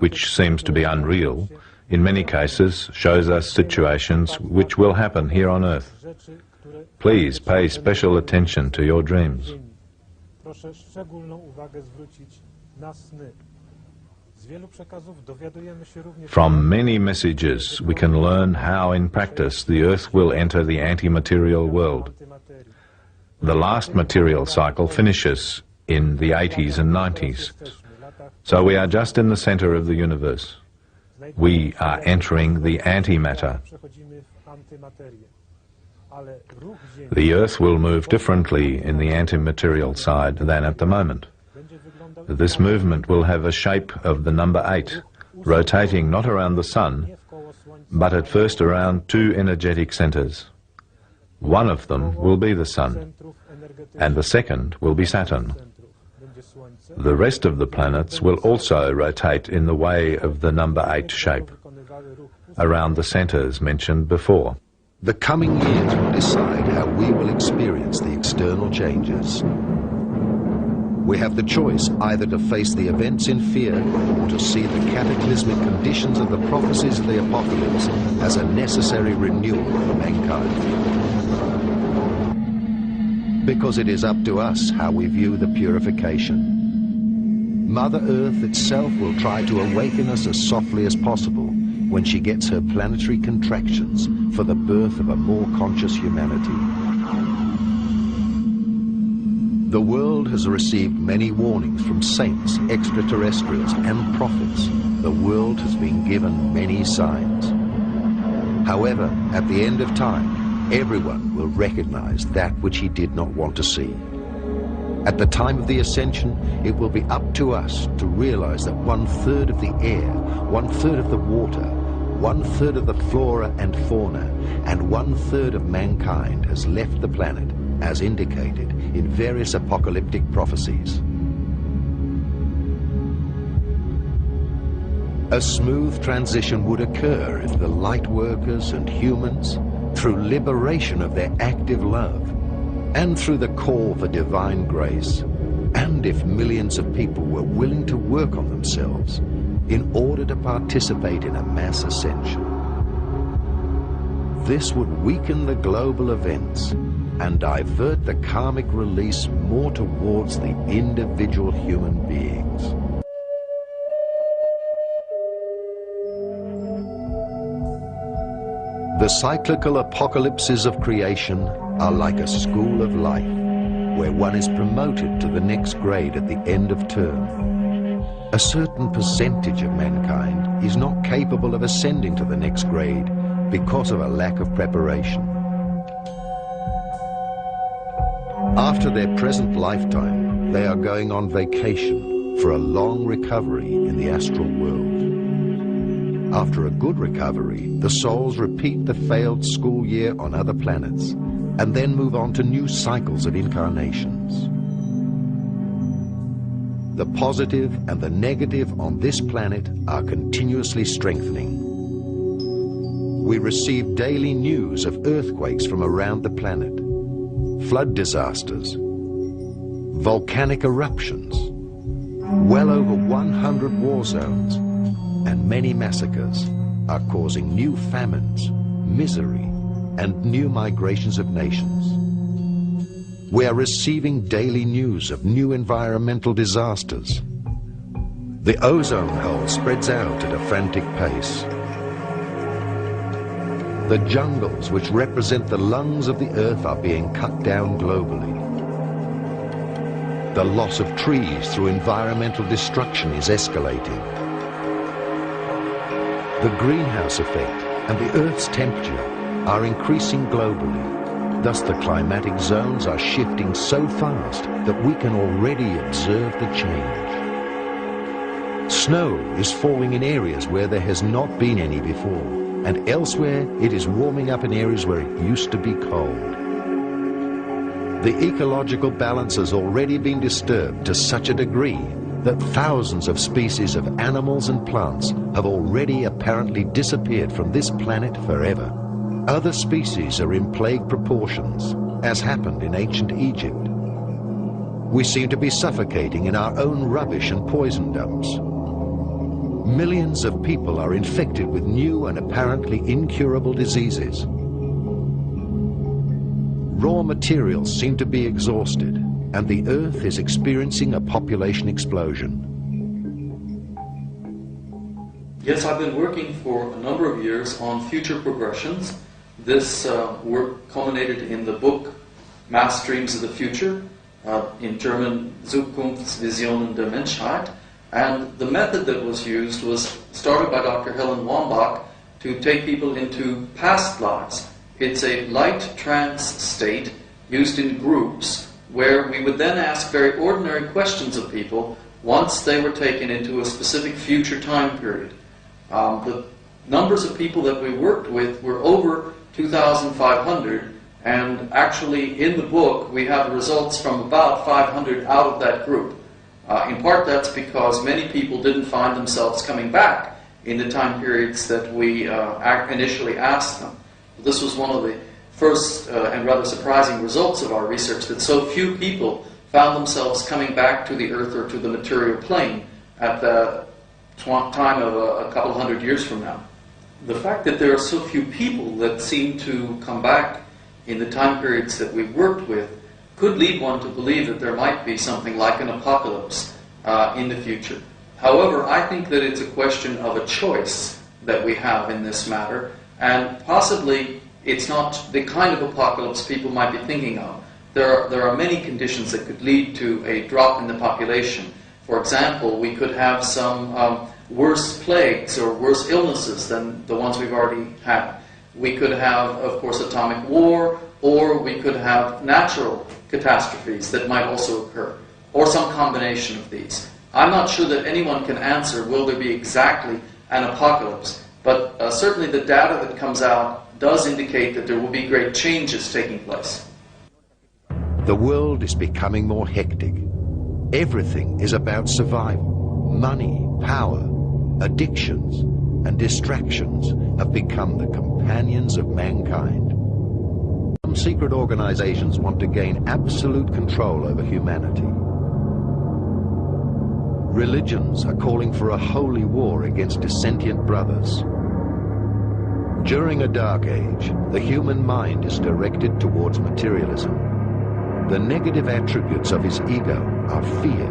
which seems to be unreal, in many cases shows us situations which will happen here on Earth. Please pay special attention to your dreams. From many messages we can learn how in practice the Earth will enter the anti-material world. The last material cycle finishes in the 80s and 90s, so we are just in the center of the universe. We are entering the antimatter. The Earth will move differently in the antimaterial side than at the moment. This movement will have a shape of the number 8, rotating not around the Sun, but at first around 2 energetic centers. One of them will be the Sun, and the second will be Saturn. The rest of the planets will also rotate in the way of the number 8 shape, around the centers mentioned before. The coming years will decide how we will experience the external changes. We have the choice either to face the events in fear or to see the cataclysmic conditions of the prophecies of the apocalypse as a necessary renewal for mankind. Because it is up to us how we view the purification. Mother Earth itself will try to awaken us as softly as possible when she gets her planetary contractions for the birth of a more conscious humanity. The world has received many warnings from saints, extraterrestrials, and prophets. The world has been given many signs. However, at the end of time, everyone will recognize that which he did not want to see. At the time of the ascension, it will be up to us to realize that 1/3 of the air, 1/3 of the water, 1/3 of the flora and fauna and 1/3 of mankind has left the planet, as indicated in various apocalyptic prophecies. A smooth transition would occur if the light workers and humans, through liberation of their active love, and through the call for divine grace, and if millions of people were willing to work on themselves in order to participate in a mass ascension. This would weaken the global events and divert the karmic release more towards the individual human beings. The cyclical apocalypses of creation are like a school of life, where one is promoted to the next grade at the end of term. A certain percentage of mankind is not capable of ascending to the next grade because of a lack of preparation. After their present lifetime, they are going on vacation for a long recovery in the astral world. After a good recovery, the souls repeat the failed school year on other planets and then move on to new cycles of incarnations. The positive and the negative on this planet are continuously strengthening. We receive daily news of earthquakes from around the planet, flood disasters, volcanic eruptions, well over 100 war zones, and many massacres are causing new famines, misery, and new migrations of nations. We are receiving daily news of new environmental disasters. The ozone hole spreads out at a frantic pace. The jungles which represent the lungs of the earth are being cut down globally. The loss of trees through environmental destruction is escalating. The greenhouse effect and the Earth's temperature are increasing globally. Thus the climatic zones are shifting so fast that we can already observe the change. Snow is falling in areas where there has not been any before, and elsewhere it is warming up in areas where it used to be cold. The ecological balance has already been disturbed to such a degree that thousands of species of animals and plants have already apparently disappeared from this planet forever. Other species are in plague proportions, as happened in ancient Egypt. We seem to be suffocating in our own rubbish and poison dumps. Millions of people are infected with new and apparently incurable diseases. Raw materials seem to be exhausted, and the Earth is experiencing a population explosion. Yes, I've been working for a number of years on future progressions. This work culminated in the book Mass Streams of the Future, in German Zukunftsvisionen der Menschheit. And the method that was used was started by Dr. Helen Wambach to take people into past lives. It's a light trance state used in groups where we would then ask very ordinary questions of people once they were taken into a specific future time period. The numbers of people that we worked with were over 2,500, and actually in the book we have results from about 500 out of that group. In part that's because many people didn't find themselves coming back in the time periods that we initially asked them. This was one of the first and rather surprising results of our research, that so few people found themselves coming back to the Earth or to the material plane at the time of a couple hundred years from now. The fact that there are so few people that seem to come back in the time periods that we've worked with could lead one to believe that there might be something like an apocalypse in the future. However, I think that it's a question of a choice that we have in this matter, and possibly it's not the kind of apocalypse people might be thinking of. There are many conditions that could lead to a drop in the population. For example, we could have some worse plagues or worse illnesses than the ones we've already had. We could have, of course, atomic war, or we could have natural catastrophes that might also occur, or some combination of these. I'm not sure that anyone can answer, will there be exactly an apocalypse? But certainly the data that comes out does indicate that there will be great changes taking place. The world is becoming more hectic. Everything is about survival. Money, power, addictions, and distractions have become the companions of mankind. Some secret organizations want to gain absolute control over humanity. Religions are calling for a holy war against dissentient brothers. During a dark age, the human mind is directed towards materialism. The negative attributes of his ego are fear,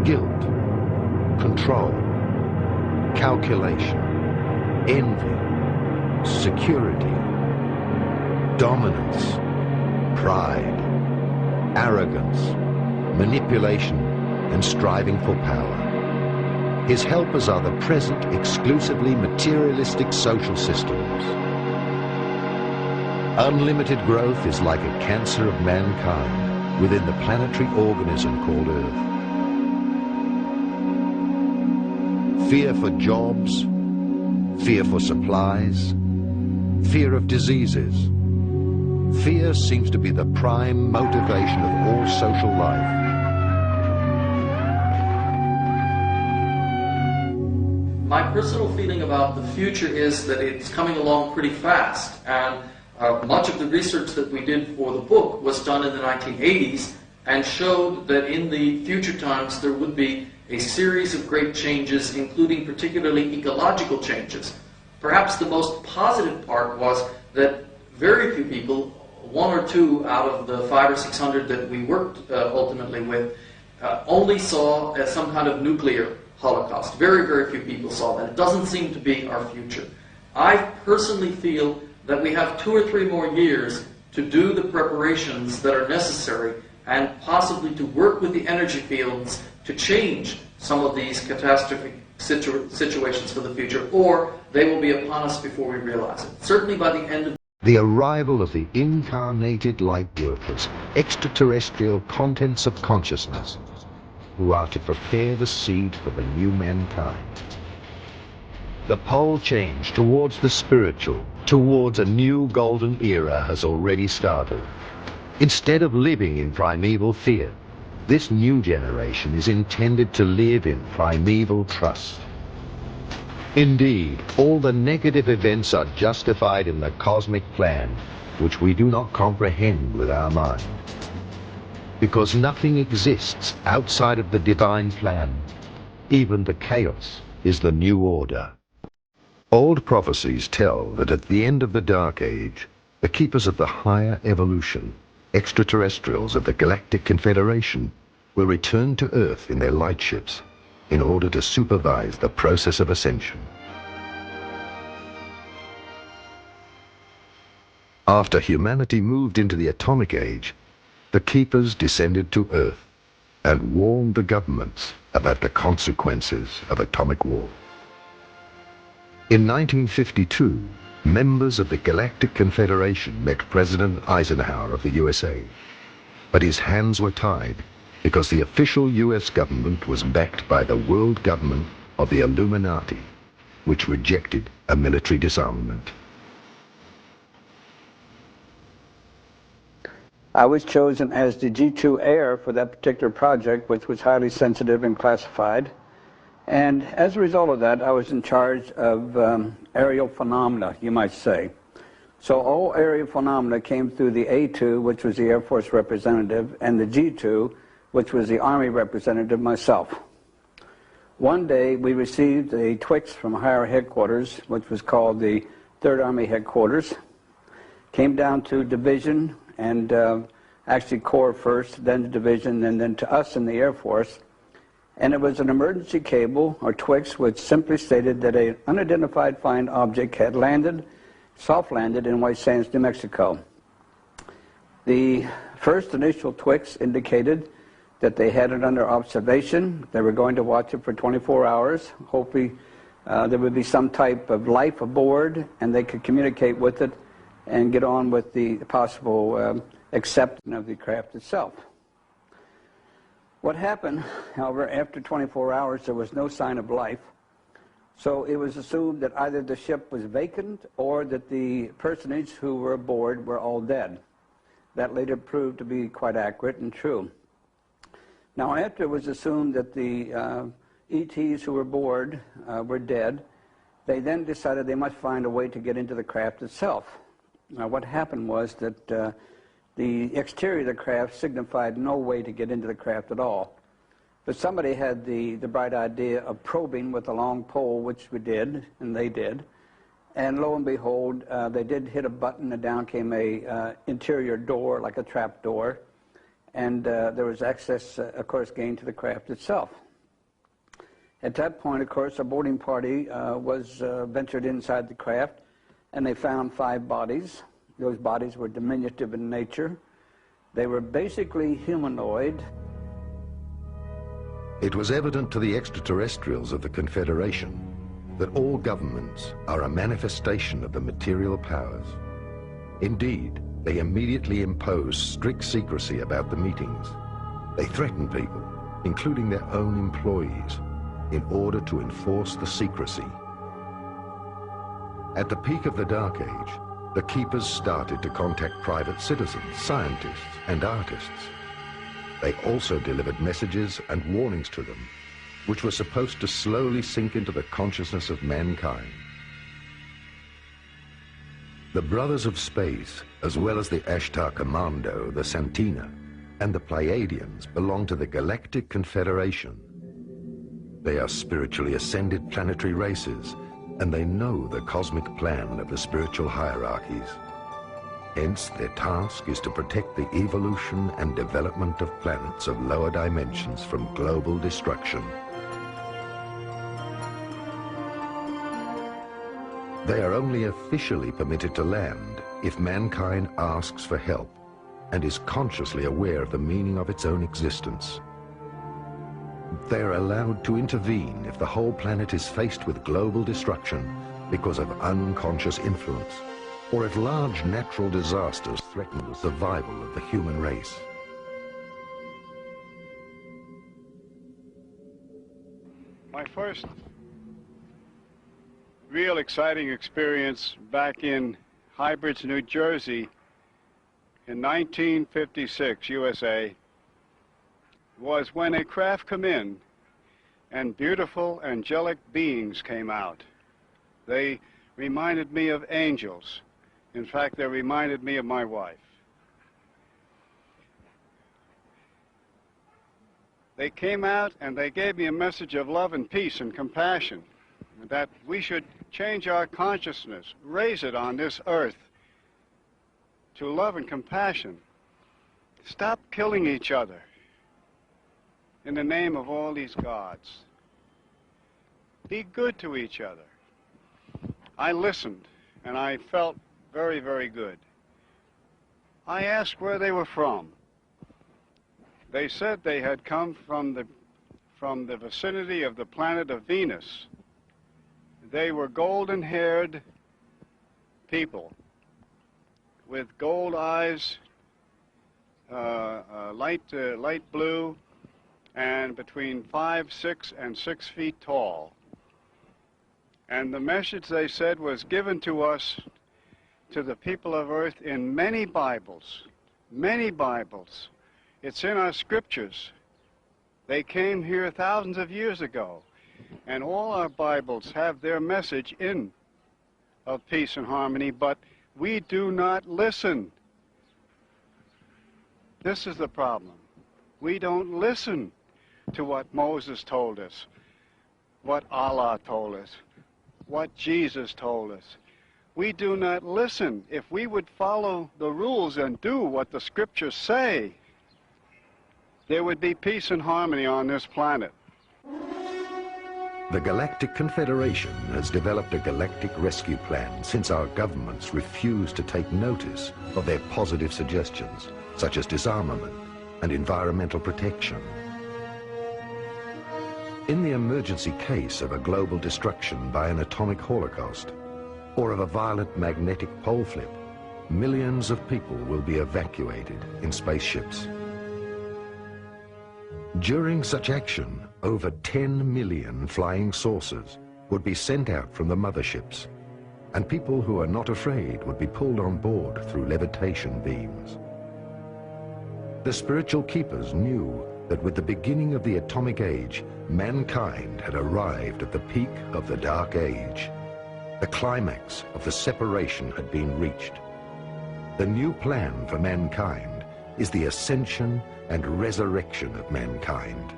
guilt, control, calculation, envy, security, dominance, pride, arrogance, manipulation, and striving for power. His helpers are the present, exclusively materialistic social systems. Unlimited growth is like a cancer of mankind within the planetary organism called Earth. Fear for jobs, fear for supplies, fear of diseases. Fear seems to be the prime motivation of all social life. My personal feeling about the future is that it's coming along pretty fast, and much of the research that we did for the book was done in the 1980s and showed that in the future times there would be a series of great changes, including particularly ecological changes. Perhaps the most positive part was that very few people, 1 or 2 out of the 500 or 600 that we worked ultimately with, only saw some kind of nuclear holocaust. Very, very few people saw that. It doesn't seem to be our future. I personally feel that we have 2 or 3 more years to do the preparations that are necessary and possibly to work with the energy fields to change some of these catastrophic situations for the future, or they will be upon us before we realize it. Certainly by the end of The arrival of the incarnated light workers, extraterrestrial contents of consciousness, who are to prepare the seed for the new mankind. The pole change towards the spiritual, towards a new golden era has already started. Instead of living in primeval fear, this new generation is intended to live in primeval trust. Indeed, all the negative events are justified in the cosmic plan, which we do not comprehend with our mind. Because nothing exists outside of the divine plan. Even the chaos is the new order. Old prophecies tell that at the end of the Dark Age, the keepers of the higher evolution, extraterrestrials of the Galactic Confederation, will return to Earth in their lightships in order to supervise the process of ascension. After humanity moved into the Atomic Age, the keepers descended to Earth and warned the governments about the consequences of atomic war. In 1952, members of the Galactic Confederation met President Eisenhower of the USA, but his hands were tied because the official US government was backed by the world government of the Illuminati, which rejected a military disarmament. I was chosen as the G2 heir for that particular project, which was highly sensitive and classified. And as a result of that, I was in charge of aerial phenomena, you might say. So all aerial phenomena came through the A2, which was the Air Force representative, and the G2, which was the Army representative, myself. One day, we received a Twix from higher headquarters, which was called the 3rd Army Headquarters. Came down to division, and actually Corps first, then the division, and then to us in the Air Force. And it was an emergency cable, or Twix, which simply stated that an unidentified flying object had landed, soft landed in White Sands, New Mexico. The first initial Twix indicated that they had it under observation. They were going to watch it for 24 hours. Hopefully there would be some type of life aboard and they could communicate with it and get on with the possible acceptance of the craft itself. What happened, however, after 24 hours, there was no sign of life. So it was assumed that either the ship was vacant or that the personage who were aboard were all dead. That later proved to be quite accurate and true. Now, after it was assumed that the ETs who were aboard were dead, they then decided they must find a way to get into the craft itself. Now, what happened was that the exterior of the craft signified no way to get into the craft at all. But somebody had the bright idea of probing with a long pole, which we did, and they did. And lo and behold, they did hit a button, and down came a interior door, like a trap door. And there was access, of course, gained to the craft itself. At that point, of course, a boarding party was ventured inside the craft, and they found 5 bodies. Those bodies were diminutive in nature. They were basically humanoid. It was evident to the extraterrestrials of the Confederation that all governments are a manifestation of the material powers. Indeed, they immediately impose strict secrecy about the meetings. They threaten people, including their own employees, in order to enforce the secrecy. At the peak of the Dark Age, the Keepers started to contact private citizens, scientists, and artists. They also delivered messages and warnings to them, which were supposed to slowly sink into the consciousness of mankind. The Brothers of Space, as well as the Ashtar Commando, the Santina, and the Pleiadians belong to the Galactic Confederation. They are spiritually ascended planetary races, and they know the cosmic plan of the spiritual hierarchies. Hence, their task is to protect the evolution and development of planets of lower dimensions from global destruction. They are only officially permitted to land if mankind asks for help and is consciously aware of the meaning of its own existence. They are allowed to intervene if the whole planet is faced with global destruction because of unconscious influence, or if large natural disasters threaten the survival of the human race. My first real exciting experience back in High Bridge, New Jersey in 1956, USA, was when a craft came in and beautiful angelic beings came out. They reminded me of angels. In fact, they reminded me of my wife. They came out and they gave me a message of love and peace and compassion, that we should change our consciousness, raise it on this earth to love and compassion. Stop killing each other in the name of all these gods. Be good to each other. I listened, and I felt very, very good. I asked where they were from. They said they had come from the vicinity of the planet of Venus. They were golden-haired people with gold eyes, light blue, and between 5, 6, and 6 feet tall. And the message, they said, was given to us, to the people of Earth, in many Bibles. Many Bibles. It's in our scriptures. They came here thousands of years ago. And all our Bibles have their message in of peace and harmony, but we do not listen. This is the problem. We don't listen to what Moses told us, what Allah told us, what Jesus told us. We do not listen. If we would follow the rules and do what the scriptures say, there would be peace and harmony on this planet. The Galactic Confederation has developed a galactic rescue plan since our governments refuse to take notice of their positive suggestions, such as disarmament and environmental protection. In the emergency case of a global destruction by an atomic holocaust, or of a violent magnetic pole flip, millions of people will be evacuated in spaceships. During such action, over 10 million flying saucers would be sent out from the motherships, and people who are not afraid would be pulled on board through levitation beams. The spiritual keepers knew that with the beginning of the atomic age, mankind had arrived at the peak of the Dark Age. The climax of the separation had been reached. The new plan for mankind is the ascension and resurrection of mankind.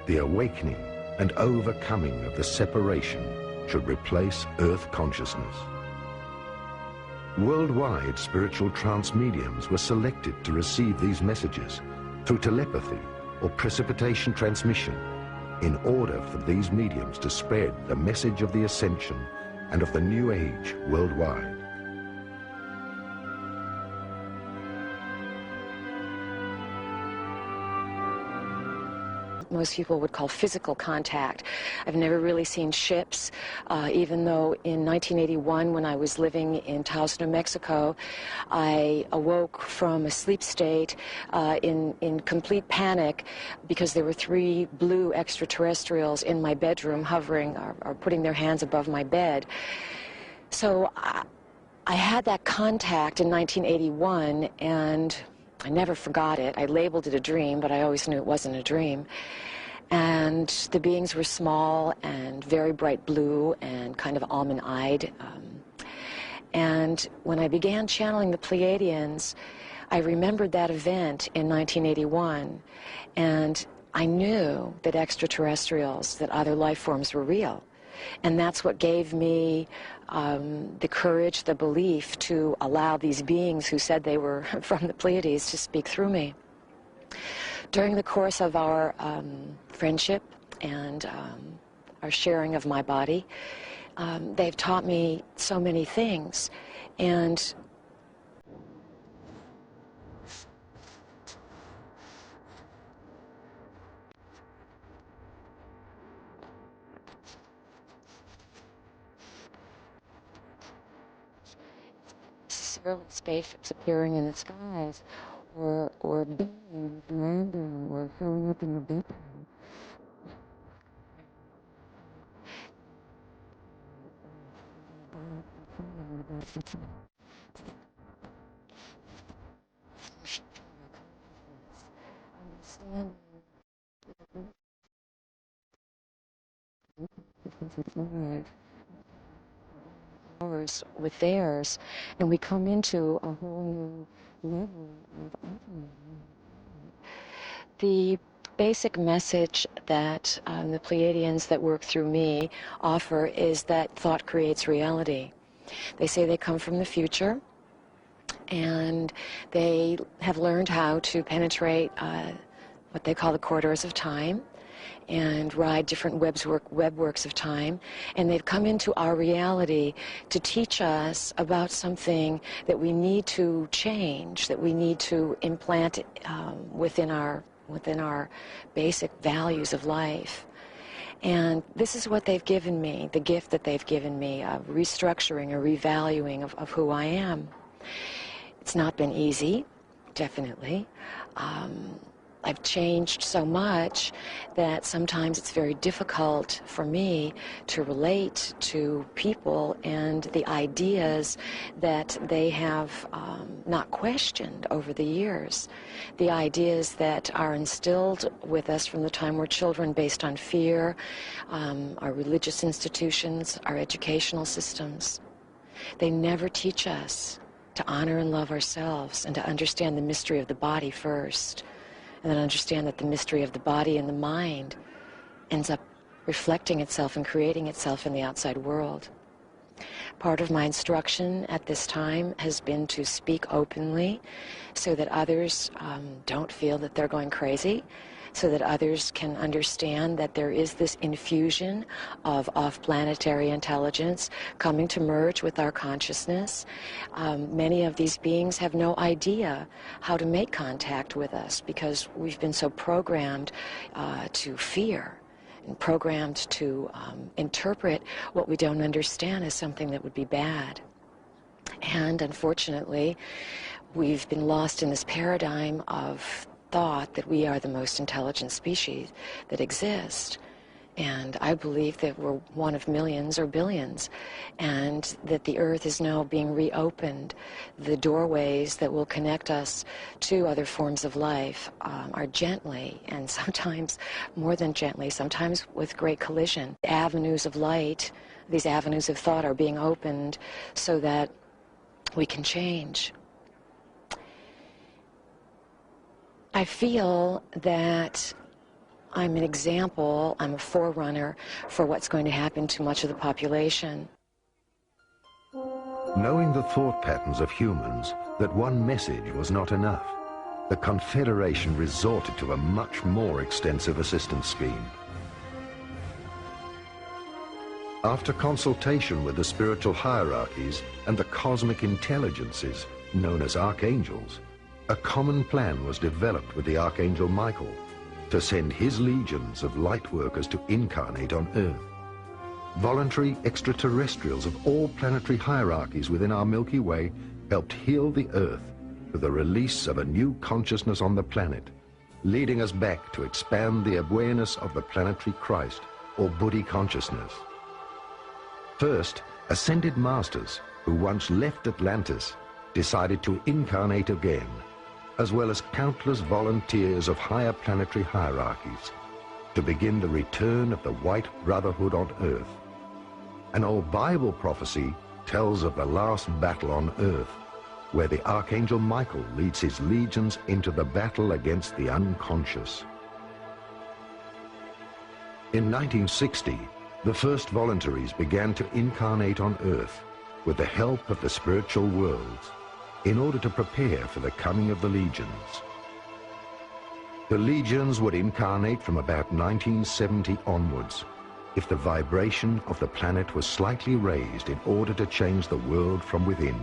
The awakening and overcoming of the separation should replace Earth consciousness. Worldwide spiritual trance mediums were selected to receive these messages through telepathy or precipitation transmission in order for these mediums to spread the message of the ascension and of the new age worldwide. Most people would call physical contact. I've never really seen ships, even though in 1981, when I was living in Taos, New Mexico, I awoke from a sleep state in complete panic because there were 3 blue extraterrestrials in my bedroom hovering or putting their hands above my bed. So I had that contact in 1981, and I never forgot it. I labeled it a dream, but I always knew it wasn't a dream. And the beings were small and very bright blue and kind of almond-eyed. And when I began channeling the Pleiadians, I remembered that event in 1981, and I knew that extraterrestrials, that other life forms were real. And that's what gave me the courage, the belief to allow these beings who said they were from the Pleiades to speak through me. During the course of our friendship and our sharing of my body, they've taught me so many things. And spaceships appearing in the skies, or beings landing or showing up in your bedroom. With theirs, and we come into a whole new level of the basic message that the Pleiadians that work through me offer is that thought creates reality. They say they come from the future, and they have learned how to penetrate what they call the corridors of time and ride different webworks of time, and they've come into our reality to teach us about something that we need to change, that we need to implant within our basic values of life. And this is what they've given me, the gift that they've given me of restructuring or revaluing of who I am. It's not been easy, definitely. I've changed so much that sometimes it's very difficult for me to relate to people and the ideas that they have not questioned over the years. The ideas that are instilled with us from the time we're children based on fear, our religious institutions, our educational systems. They never teach us to honor and love ourselves and to understand the mystery of the body first. And then understand that the mystery of the body and the mind ends up reflecting itself and creating itself in the outside world. Part of my instruction at this time has been to speak openly so that others don't feel that they're going crazy, so that others can understand that there is this infusion of off-planetary intelligence coming to merge with our consciousness. Many of these beings have no idea how to make contact with us because we've been so programmed to fear and programmed to interpret what we don't understand as something that would be bad. And unfortunately, we've been lost in this paradigm of thought that we are the most intelligent species that exist. And I believe that we're one of millions or billions, and that the earth is now being reopened. The doorways that will connect us to other forms of life are gently, and sometimes more than gently, sometimes with great collision. Avenues of light, these avenues of thought are being opened so that we can change. I feel that I'm an example, I'm a forerunner for what's going to happen to much of the population. Knowing the thought patterns of humans, that one message was not enough, the Confederation resorted to a much more extensive assistance scheme. After consultation with the spiritual hierarchies and the cosmic intelligences, known as archangels, a common plan was developed with the Archangel Michael to send his legions of light workers to incarnate on Earth. Voluntary extraterrestrials of all planetary hierarchies within our Milky Way helped heal the Earth with the release of a new consciousness on the planet, leading us back to expand the awareness of the planetary Christ, or Buddhi consciousness. First, ascended masters who once left Atlantis decided to incarnate again, as well as countless volunteers of higher planetary hierarchies, to begin the return of the White Brotherhood on Earth. An old Bible prophecy tells of the last battle on Earth, where the Archangel Michael leads his legions into the battle against the unconscious. In 1960, the first voluntaries began to incarnate on Earth with the help of the spiritual worlds, in order to prepare for the coming of the legions. The legions would incarnate from about 1970 onwards, if the vibration of the planet was slightly raised in order to change the world from within.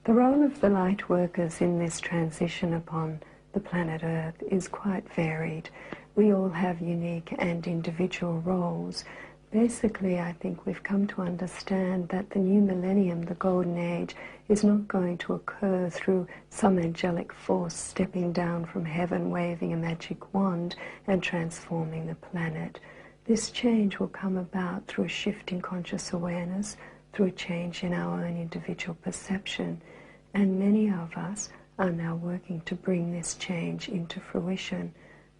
The role of the light workers in this transition upon the planet Earth is quite varied. We all have unique and individual roles. Basically, I think we've come to understand that the new millennium, the golden age, is not going to occur through some angelic force stepping down from heaven, waving a magic wand and transforming the planet. This change will come about through a shift in conscious awareness, through a change in our own individual perception. And many of us are now working to bring this change into fruition.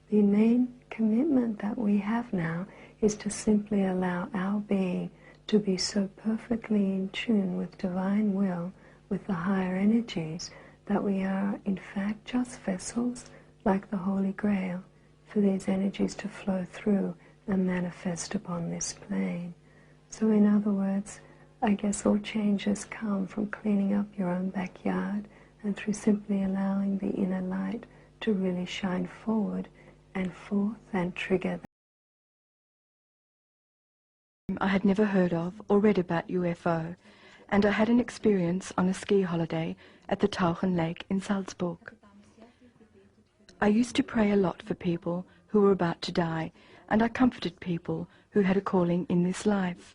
The main commitment that we have now is to simply allow our being to be so perfectly in tune with divine will, with the higher energies, that we are in fact just vessels, like the Holy Grail, for these energies to flow through and manifest upon this plane. So in other words, I guess all changes come from cleaning up your own backyard and through simply allowing the inner light to really shine forward and forth and trigger. I had never heard of or read about UFO, and I had an experience on a ski holiday at the Tauchen Lake in Salzburg. I used to pray a lot for people who were about to die, and I comforted people who had a calling in this life.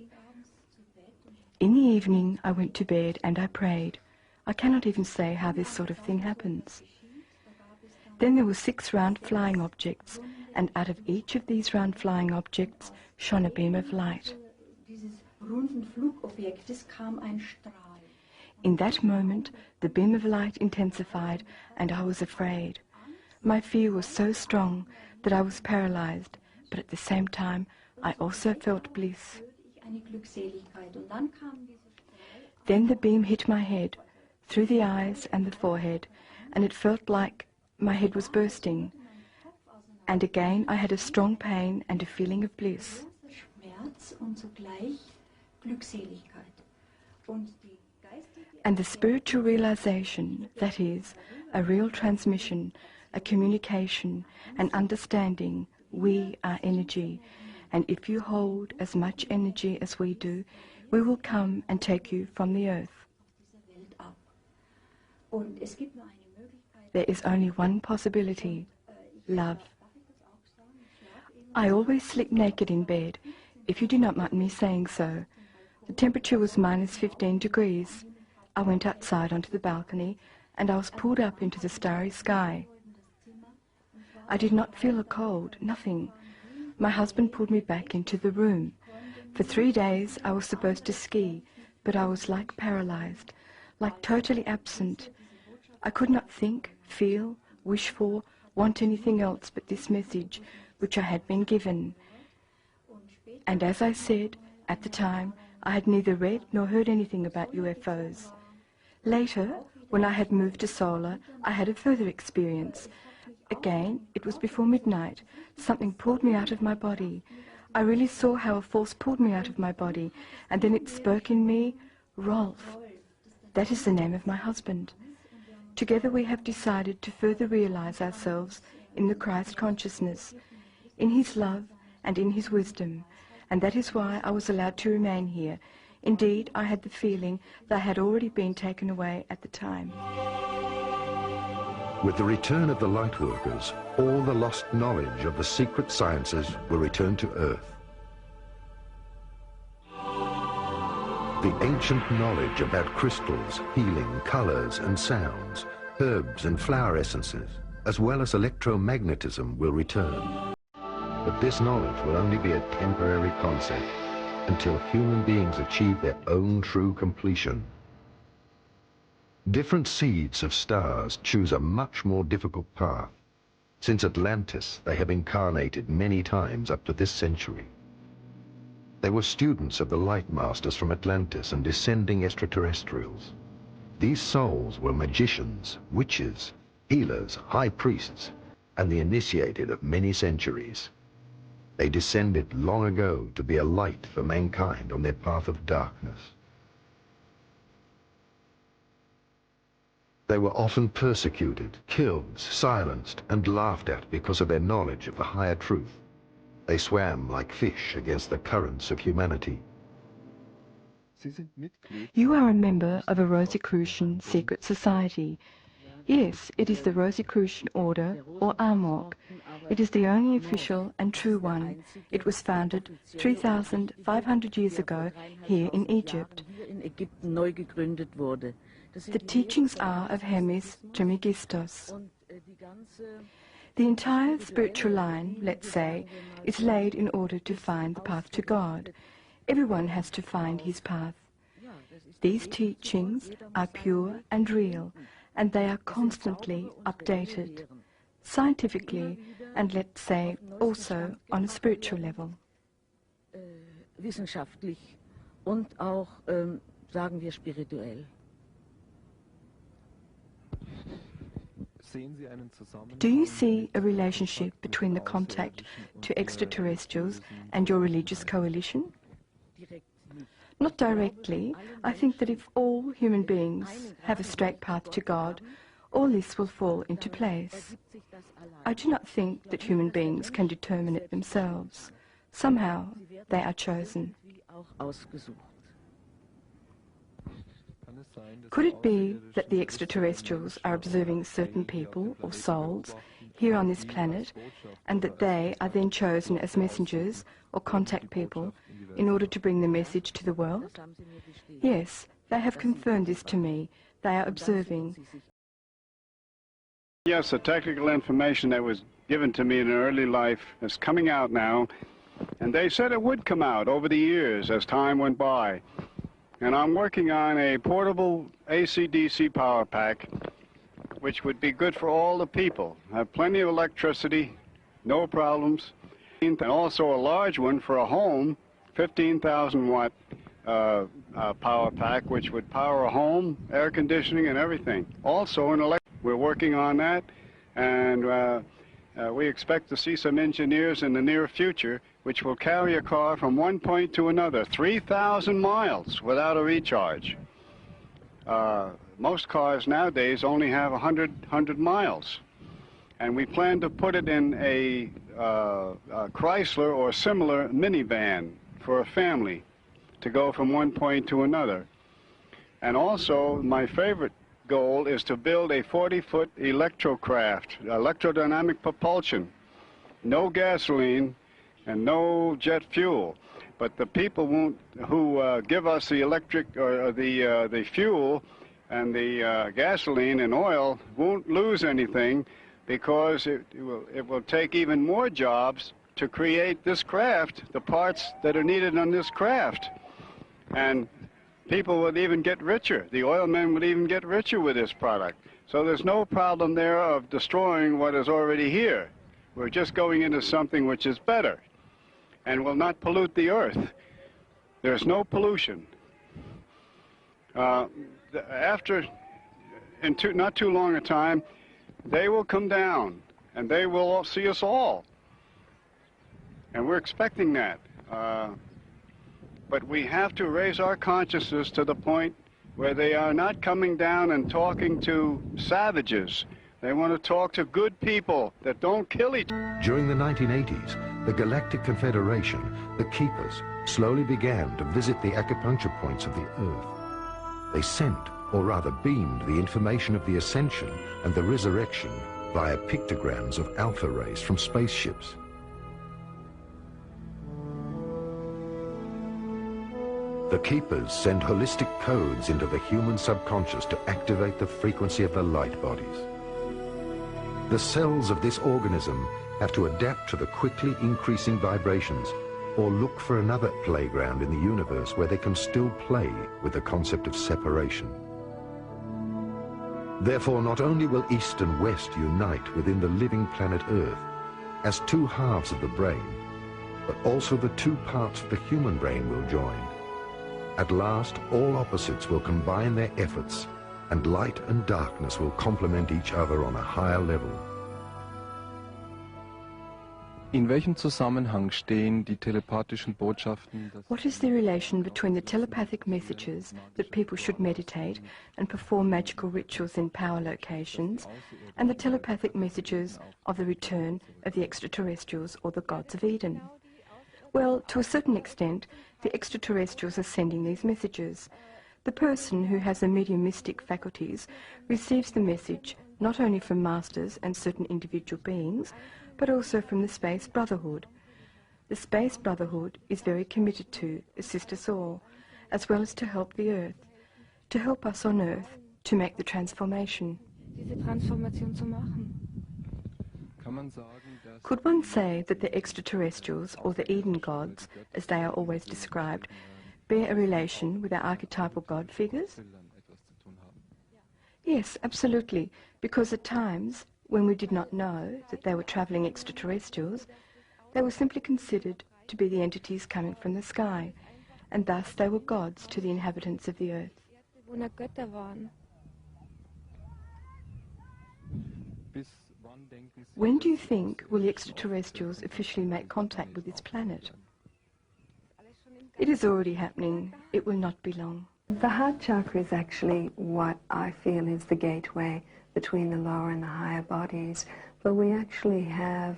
In the evening I went to bed and I prayed. I cannot even say how this sort of thing happens. Then there were 6 round flying objects, and out of each of these round flying objects shone a beam of light. In that moment, the beam of light intensified, and I was afraid. My fear was so strong that I was paralyzed, but at the same time, I also felt bliss. Then the beam hit my head, through the eyes and the forehead, and it felt like my head was bursting. And again I had a strong pain and a feeling of bliss. And the spiritual realization, that is, a real transmission, a communication, an understanding, we are energy, and if you hold as much energy as we do, we will come and take you from the earth. There is only one possibility, love. I always sleep naked in bed, if you do not mind me saying so. The temperature was -15 degrees. I went outside onto the balcony and I was pulled up into the starry sky. I did not feel a cold, nothing. My husband pulled me back into the room. For 3 days I was supposed to ski, but I was like paralyzed, like totally absent. I could not think, feel, wish for, want anything else but this message which I had been given. And as I said, at the time, I had neither read nor heard anything about UFOs. Later, when I had moved to solar, I had a further experience. Again, it was before midnight. Something pulled me out of my body. I really saw how a force pulled me out of my body, and then it spoke in me, Rolf. That is the name of my husband. Together we have decided to further realize ourselves in the Christ consciousness, in his love and in his wisdom, and that is why I was allowed to remain here. Indeed, I had the feeling that I had already been taken away at the time. With the return of the light workers, all the lost knowledge of the secret sciences will return to Earth. The ancient knowledge about crystals, healing, colors and sounds, herbs and flower essences, as well as electromagnetism will return. But this knowledge will only be a temporary concept until human beings achieve their own true completion. Different seeds of stars choose a much more difficult path. Since Atlantis, they have incarnated many times up to this century. They were students of the light masters from Atlantis and descending extraterrestrials. These souls were magicians, witches, healers, high priests, and the initiated of many centuries. They descended long ago to be a light for mankind on their path of darkness. They were often persecuted, killed, silenced, and laughed at because of their knowledge of the higher truth. They swam like fish against the currents of humanity. You are a member of a Rosicrucian secret society. Yes, it is the Rosicrucian Order, or Amok. It is the only official and true one. It was founded 3,500 years ago here in Egypt. The teachings are of Hermes Trismegistus. The entire spiritual line, let's say, is laid in order to find the path to God. Everyone has to find his path. These teachings are pure and real, and they are constantly updated, scientifically, and let's say also on a spiritual level. Wissenschaftlich und auch, sagen wir, spirituell. Do you see a relationship between the contact to extraterrestrials and your religious coalition? Not directly. I think that if all human beings have a straight path to God, all this will fall into place. I do not think that human beings can determine it themselves. Somehow they are chosen. Could it be that the extraterrestrials are observing certain people or souls here on this planet, and that they are then chosen as messengers or contact people in order to bring the message to the world? Yes, they have confirmed this to me. They are observing. Yes, the technical information that was given to me in early life is coming out now, and they said it would come out over the years as time went by. And I'm working on a portable AC/DC power pack, which would be good for all the people. Have plenty of electricity, no problems, and also a large one for a home, 15,000 watt power pack, which would power a home, air conditioning, and everything. Also an we're working on that, and we expect to see some engineers in the near future which will carry a car from one point to another, 3,000 miles without a recharge. Most cars nowadays only have 100 miles. And we plan to put it in a Chrysler or similar minivan for a family to go from one point to another. And also, my favorite goal is to build a 40-foot electrocraft, electrodynamic propulsion, no gasoline, and no jet fuel, but the people who give us the electric or the fuel and the gasoline and oil won't lose anything because it will take even more jobs to create this craft, the parts that are needed on this craft. And people would even get richer. The oil men would even get richer with this product. So there's no problem there of destroying what is already here. We're just going into something which is better and will not pollute the earth. There's no pollution. After, not too long a time, they will come down and they will see us all. And we're expecting that. But we have to raise our consciousness to the point where they are not coming down and talking to savages. They want to talk to good people that don't kill each other. During the 1980s, the Galactic Confederation, the Keepers, slowly began to visit the acupuncture points of the Earth. They sent, or rather beamed, the information of the ascension and the resurrection via pictograms of alpha rays from spaceships. The Keepers send holistic codes into the human subconscious to activate the frequency of the light bodies. The cells of this organism have to adapt to the quickly increasing vibrations or look for another playground in the universe where they can still play with the concept of separation. Therefore, not only will East and West unite within the living planet Earth as two halves of the brain, but also the two parts of the human brain will join. At last, all opposites will combine their efforts, and light and darkness will complement each other on a higher level. In welchem Zusammenhang stehen die telepathischen Botschaften? What is the relation between the telepathic messages that people should meditate and perform magical rituals in power locations and the telepathic messages of the return of the extraterrestrials or the gods of Eden? Well, to a certain extent, the extraterrestrials are sending these messages. The person who has the mediumistic faculties receives the message not only from masters and certain individual beings, but also from the Space Brotherhood. The Space Brotherhood is very committed to assist us all, as well as to help the Earth, to help us on Earth to make the transformation. Could one say that the extraterrestrials, or the Eden gods, as they are always described, bear a relation with our archetypal god figures? Yes, absolutely, because at times, when we did not know that they were travelling extraterrestrials, they were simply considered to be the entities coming from the sky, and thus they were gods to the inhabitants of the Earth. When do you think will the extraterrestrials officially make contact with this planet? It is already happening. It will not be long. The heart chakra is actually what I feel is the gateway between the lower and the higher bodies, but we actually have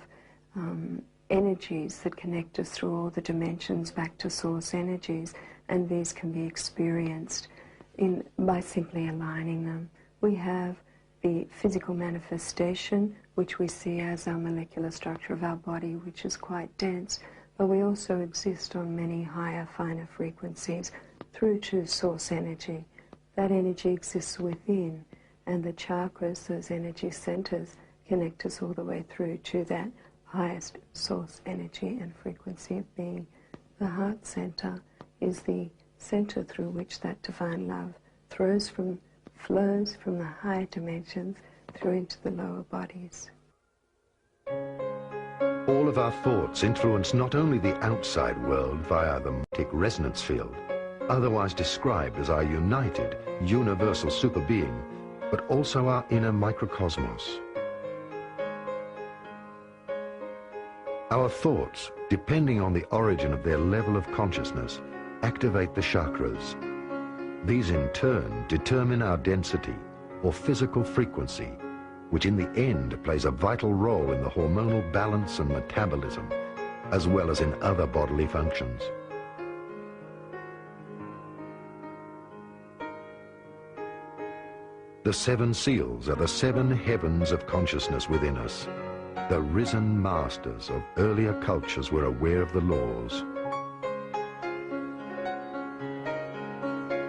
energies that connect us through all the dimensions back to source energies, and these can be experienced by simply aligning them. We have the physical manifestation, which we see as our molecular structure of our body, which is quite dense, but we also exist on many higher, finer frequencies through to source energy. That energy exists within, and the chakras, those energy centers, connect us all the way through to that highest source energy and frequency of being. The heart center is the center through which that divine love flows from the higher dimensions through into the lower bodies. All of our thoughts influence not only the outside world via the magnetic resonance field, otherwise described as our united, universal superbeing, but also our inner microcosmos. Our thoughts, depending on the origin of their level of consciousness, activate the chakras. These in turn determine our density, or physical frequency, which in the end plays a vital role in the hormonal balance and metabolism, as well as in other bodily functions. The seven seals are the seven heavens of consciousness within us. The risen masters of earlier cultures were aware of the laws.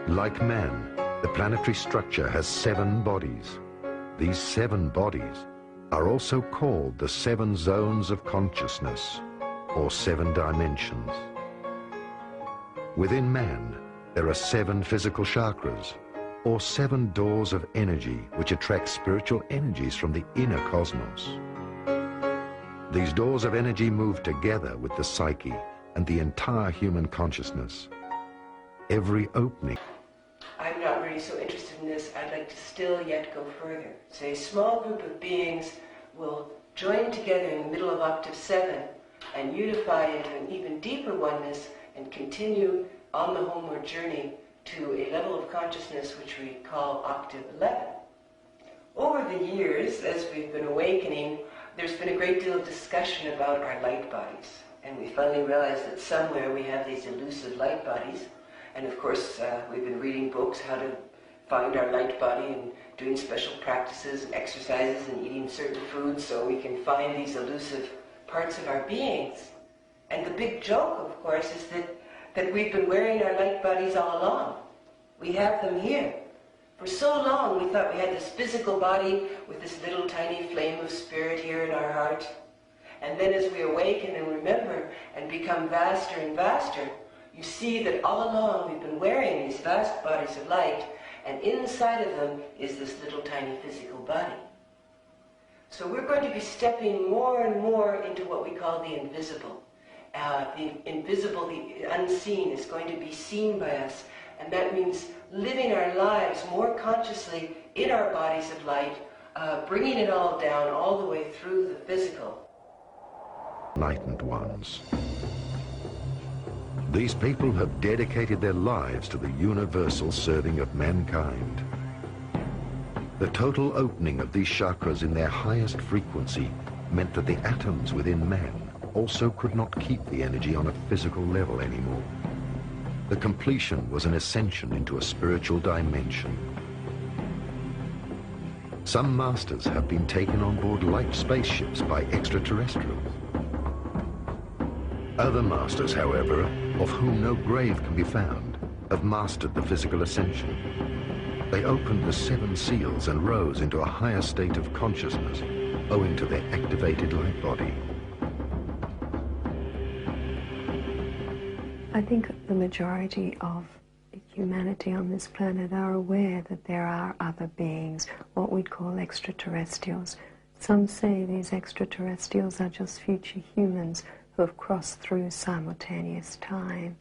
Like man, the planetary structure has 7 bodies. These 7 bodies are also called the 7 zones of consciousness, or 7 dimensions. Within man, there are 7 physical chakras, or 7 doors of energy which attract spiritual energies from the inner cosmos. These doors of energy move together with the psyche and the entire human consciousness. Every opening... I'm not really so interested in this. I'd like to still yet go further. Say a small group of beings will join together in the middle of octave 7 and unify into an even deeper oneness and continue on the homeward journey to a level of consciousness which we call octave 11. Over the years, as we've been awakening, there's been a great deal of discussion about our light bodies. And we finally realized that somewhere we have these elusive light bodies. And of course, we've been reading books how to find our light body and doing special practices and exercises and eating certain foods so we can find these elusive parts of our beings. And the big joke, of course, is that we've been wearing our light bodies all along. We have them here. For so long we thought we had this physical body with this little tiny flame of spirit here in our heart. And then as we awaken and remember and become vaster and vaster, you see that all along we've been wearing these vast bodies of light, and inside of them is this little tiny physical body. So we're going to be stepping more and more into what we call the invisible. The invisible, the unseen, is going to be seen by us, and that means living our lives more consciously in our bodies of light, bringing it all down all the way through the physical. Enlightened ones. These people have dedicated their lives to the universal serving of mankind. The total opening of these chakras in their highest frequency meant that the atoms within man also could not keep the energy on a physical level anymore. The completion was an ascension into a spiritual dimension. Some masters have been taken on board light spaceships by extraterrestrials. Other masters, however, of whom no grave can be found, have mastered the physical ascension. They opened the 7 seals and rose into a higher state of consciousness owing to their activated light body. I think the majority of humanity on this planet are aware that there are other beings, what we'd call extraterrestrials. Some say these extraterrestrials are just future humans who have crossed through simultaneous time,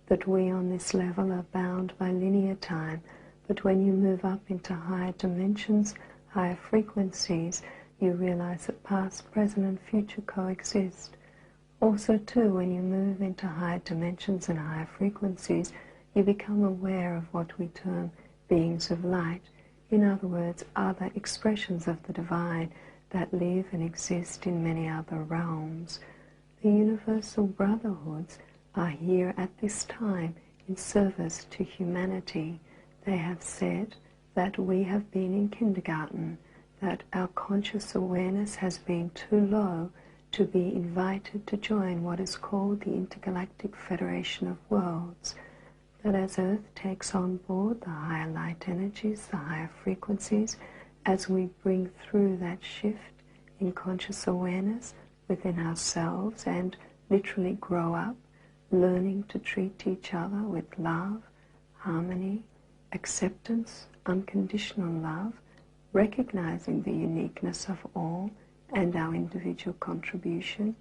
that we on this level are bound by linear time, but when you move up into higher dimensions, higher frequencies, you realize that past, present and future coexist. Also too, when you move into higher dimensions and higher frequencies, you become aware of what we term beings of light. In other words, other expressions of the divine that live and exist in many other realms. The universal brotherhoods are here at this time in service to humanity. They have said that we have been in kindergarten, that our conscious awareness has been too low to be invited to join what is called the Intergalactic Federation of Worlds, that as Earth takes on board the higher light energies, the higher frequencies, as we bring through that shift in conscious awareness within ourselves and literally grow up, learning to treat each other with love, harmony, acceptance, unconditional love, recognizing the uniqueness of all and our individual contribution.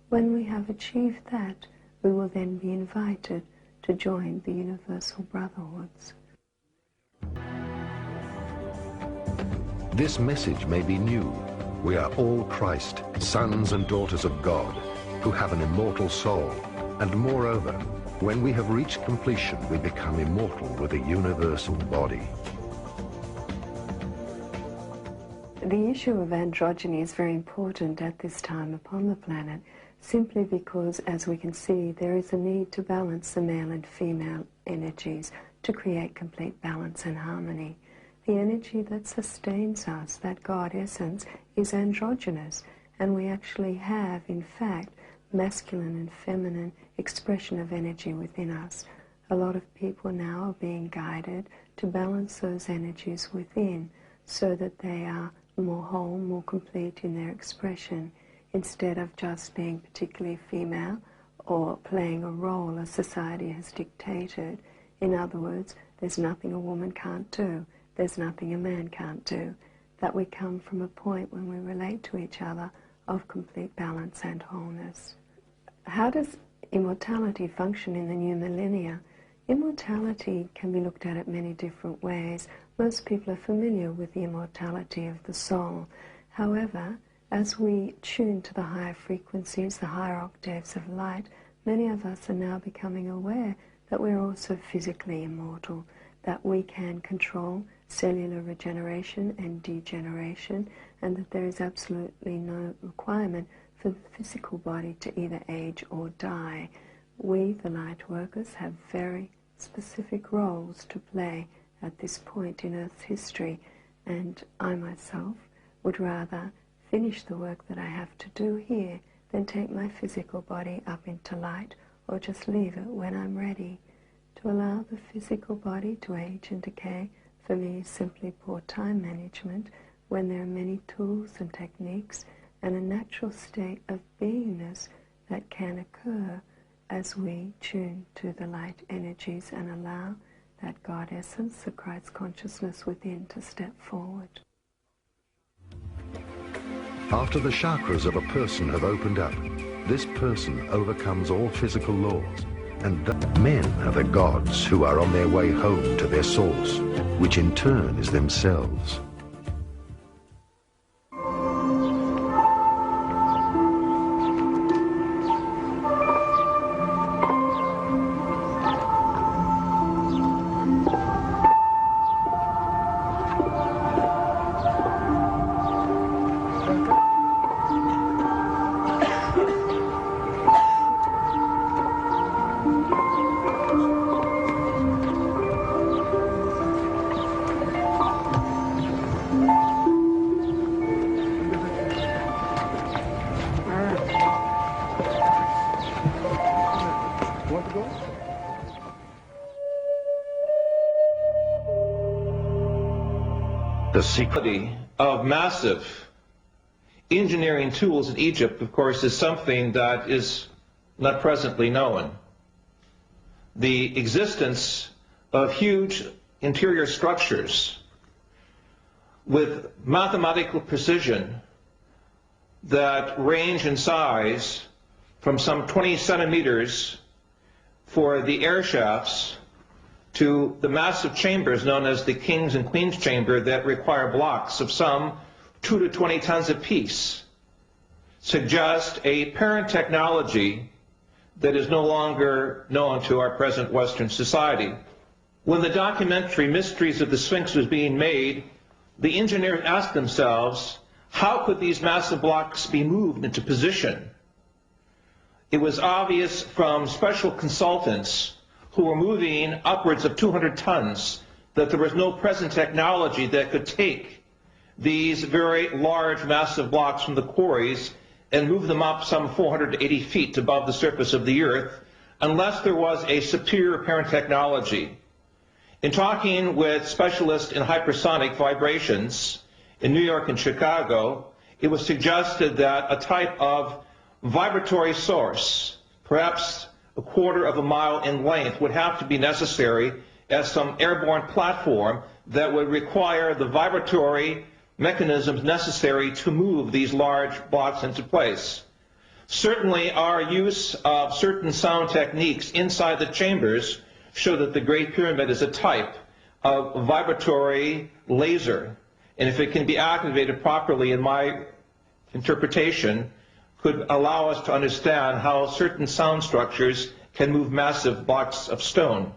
When we have achieved that, we will then be invited to join the universal brotherhoods. This message may be new. We are all Christ, sons and daughters of God, who have an immortal soul, and moreover, when we have reached completion, we become immortal with a universal body. The issue of androgyny is very important at this time upon the planet, simply because, as we can see, there is a need to balance the male and female energies to create complete balance and harmony. The energy that sustains us, that God essence, is androgynous, and we actually have, in fact, masculine and feminine expression of energy within us. A lot of people now are being guided to balance those energies within so that they are more whole, more complete in their expression, instead of just being particularly female or playing a role as society has dictated. In other words, there's nothing a woman can't do, there's nothing a man can't do, that we come from a point when we relate to each other of complete balance and wholeness. How does immortality function in the new millennia? Immortality can be looked at many different ways. Most people are familiar with the immortality of the soul. However, as we tune to the higher frequencies, the higher octaves of light, many of us are now becoming aware that we're also physically immortal, that we can control cellular regeneration and degeneration, and that there is absolutely no requirement for the physical body to either age or die. We, the light workers, have very specific roles to play at this point in Earth's history, and I myself would rather finish the work that I have to do here than take my physical body up into light, or just leave it when I'm ready. To allow the physical body to age and decay, for me, is simply poor time management, when there are many tools and techniques and a natural state of beingness that can occur as we tune to the light energies and allow that God essence, the Christ consciousness within, to step forward. After the chakras of a person have opened up, this person overcomes all physical laws, and the men are the gods who are on their way home to their source, which in turn is themselves. The secret of massive engineering tools in Egypt, of course, is something that is not presently known. The existence of huge interior structures with mathematical precision that range in size from some 20 centimeters for the air shafts to the massive chambers known as the King's and Queen's Chamber that require blocks of some 2 to 20 tons apiece, suggest a parent technology that is no longer known to our present Western society. When the documentary Mysteries of the Sphinx was being made, the engineers asked themselves, how could these massive blocks be moved into position? It was obvious from special consultants who were moving upwards of 200 tons that there was no present technology that could take these very large, massive blocks from the quarries and move them up some 480 feet above the surface of the earth unless there was a superior parent technology. In talking with specialists in hypersonic vibrations in New York and Chicago, it was suggested that a type of vibratory source, perhaps a quarter of a mile in length, would have to be necessary as some airborne platform that would require the vibratory mechanisms necessary to move these large blocks into place. Certainly our use of certain sound techniques inside the chambers show that the Great Pyramid is a type of vibratory laser, and if it can be activated properly, in my interpretation, could allow us to understand how certain sound structures can move massive blocks of stone.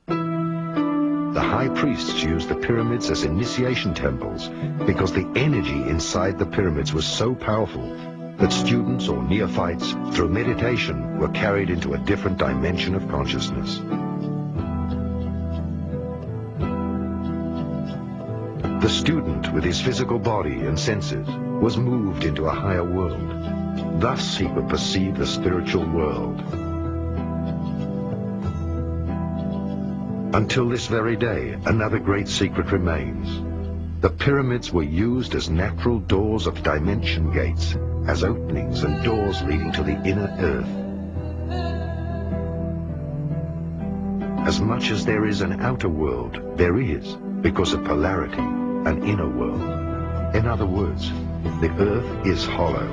The high priests used the pyramids as initiation temples because the energy inside the pyramids was so powerful that students or neophytes, through meditation, were carried into a different dimension of consciousness. The student, with his physical body and senses, was moved into a higher world. Thus he could perceive the spiritual world. Until this very day, another great secret remains. The pyramids were used as natural doors of dimension gates, as openings and doors leading to the inner earth. As much as there is an outer world, there is, because of polarity, an inner world. In other words, the earth is hollow.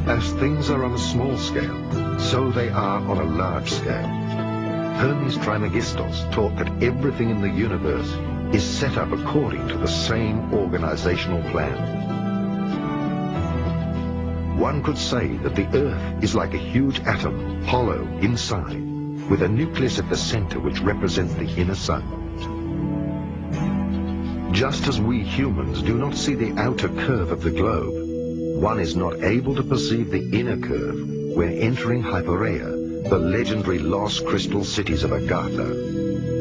As things are on a small scale, so they are on a large scale. Hermes Trismegistos taught that everything in the universe is set up according to the same organizational plan. One could say that the Earth is like a huge atom, hollow inside, with a nucleus at the center which represents the inner sun. Just as we humans do not see the outer curve of the globe, one is not able to perceive the inner curve when entering Hypereia, the legendary lost crystal cities of Agartha.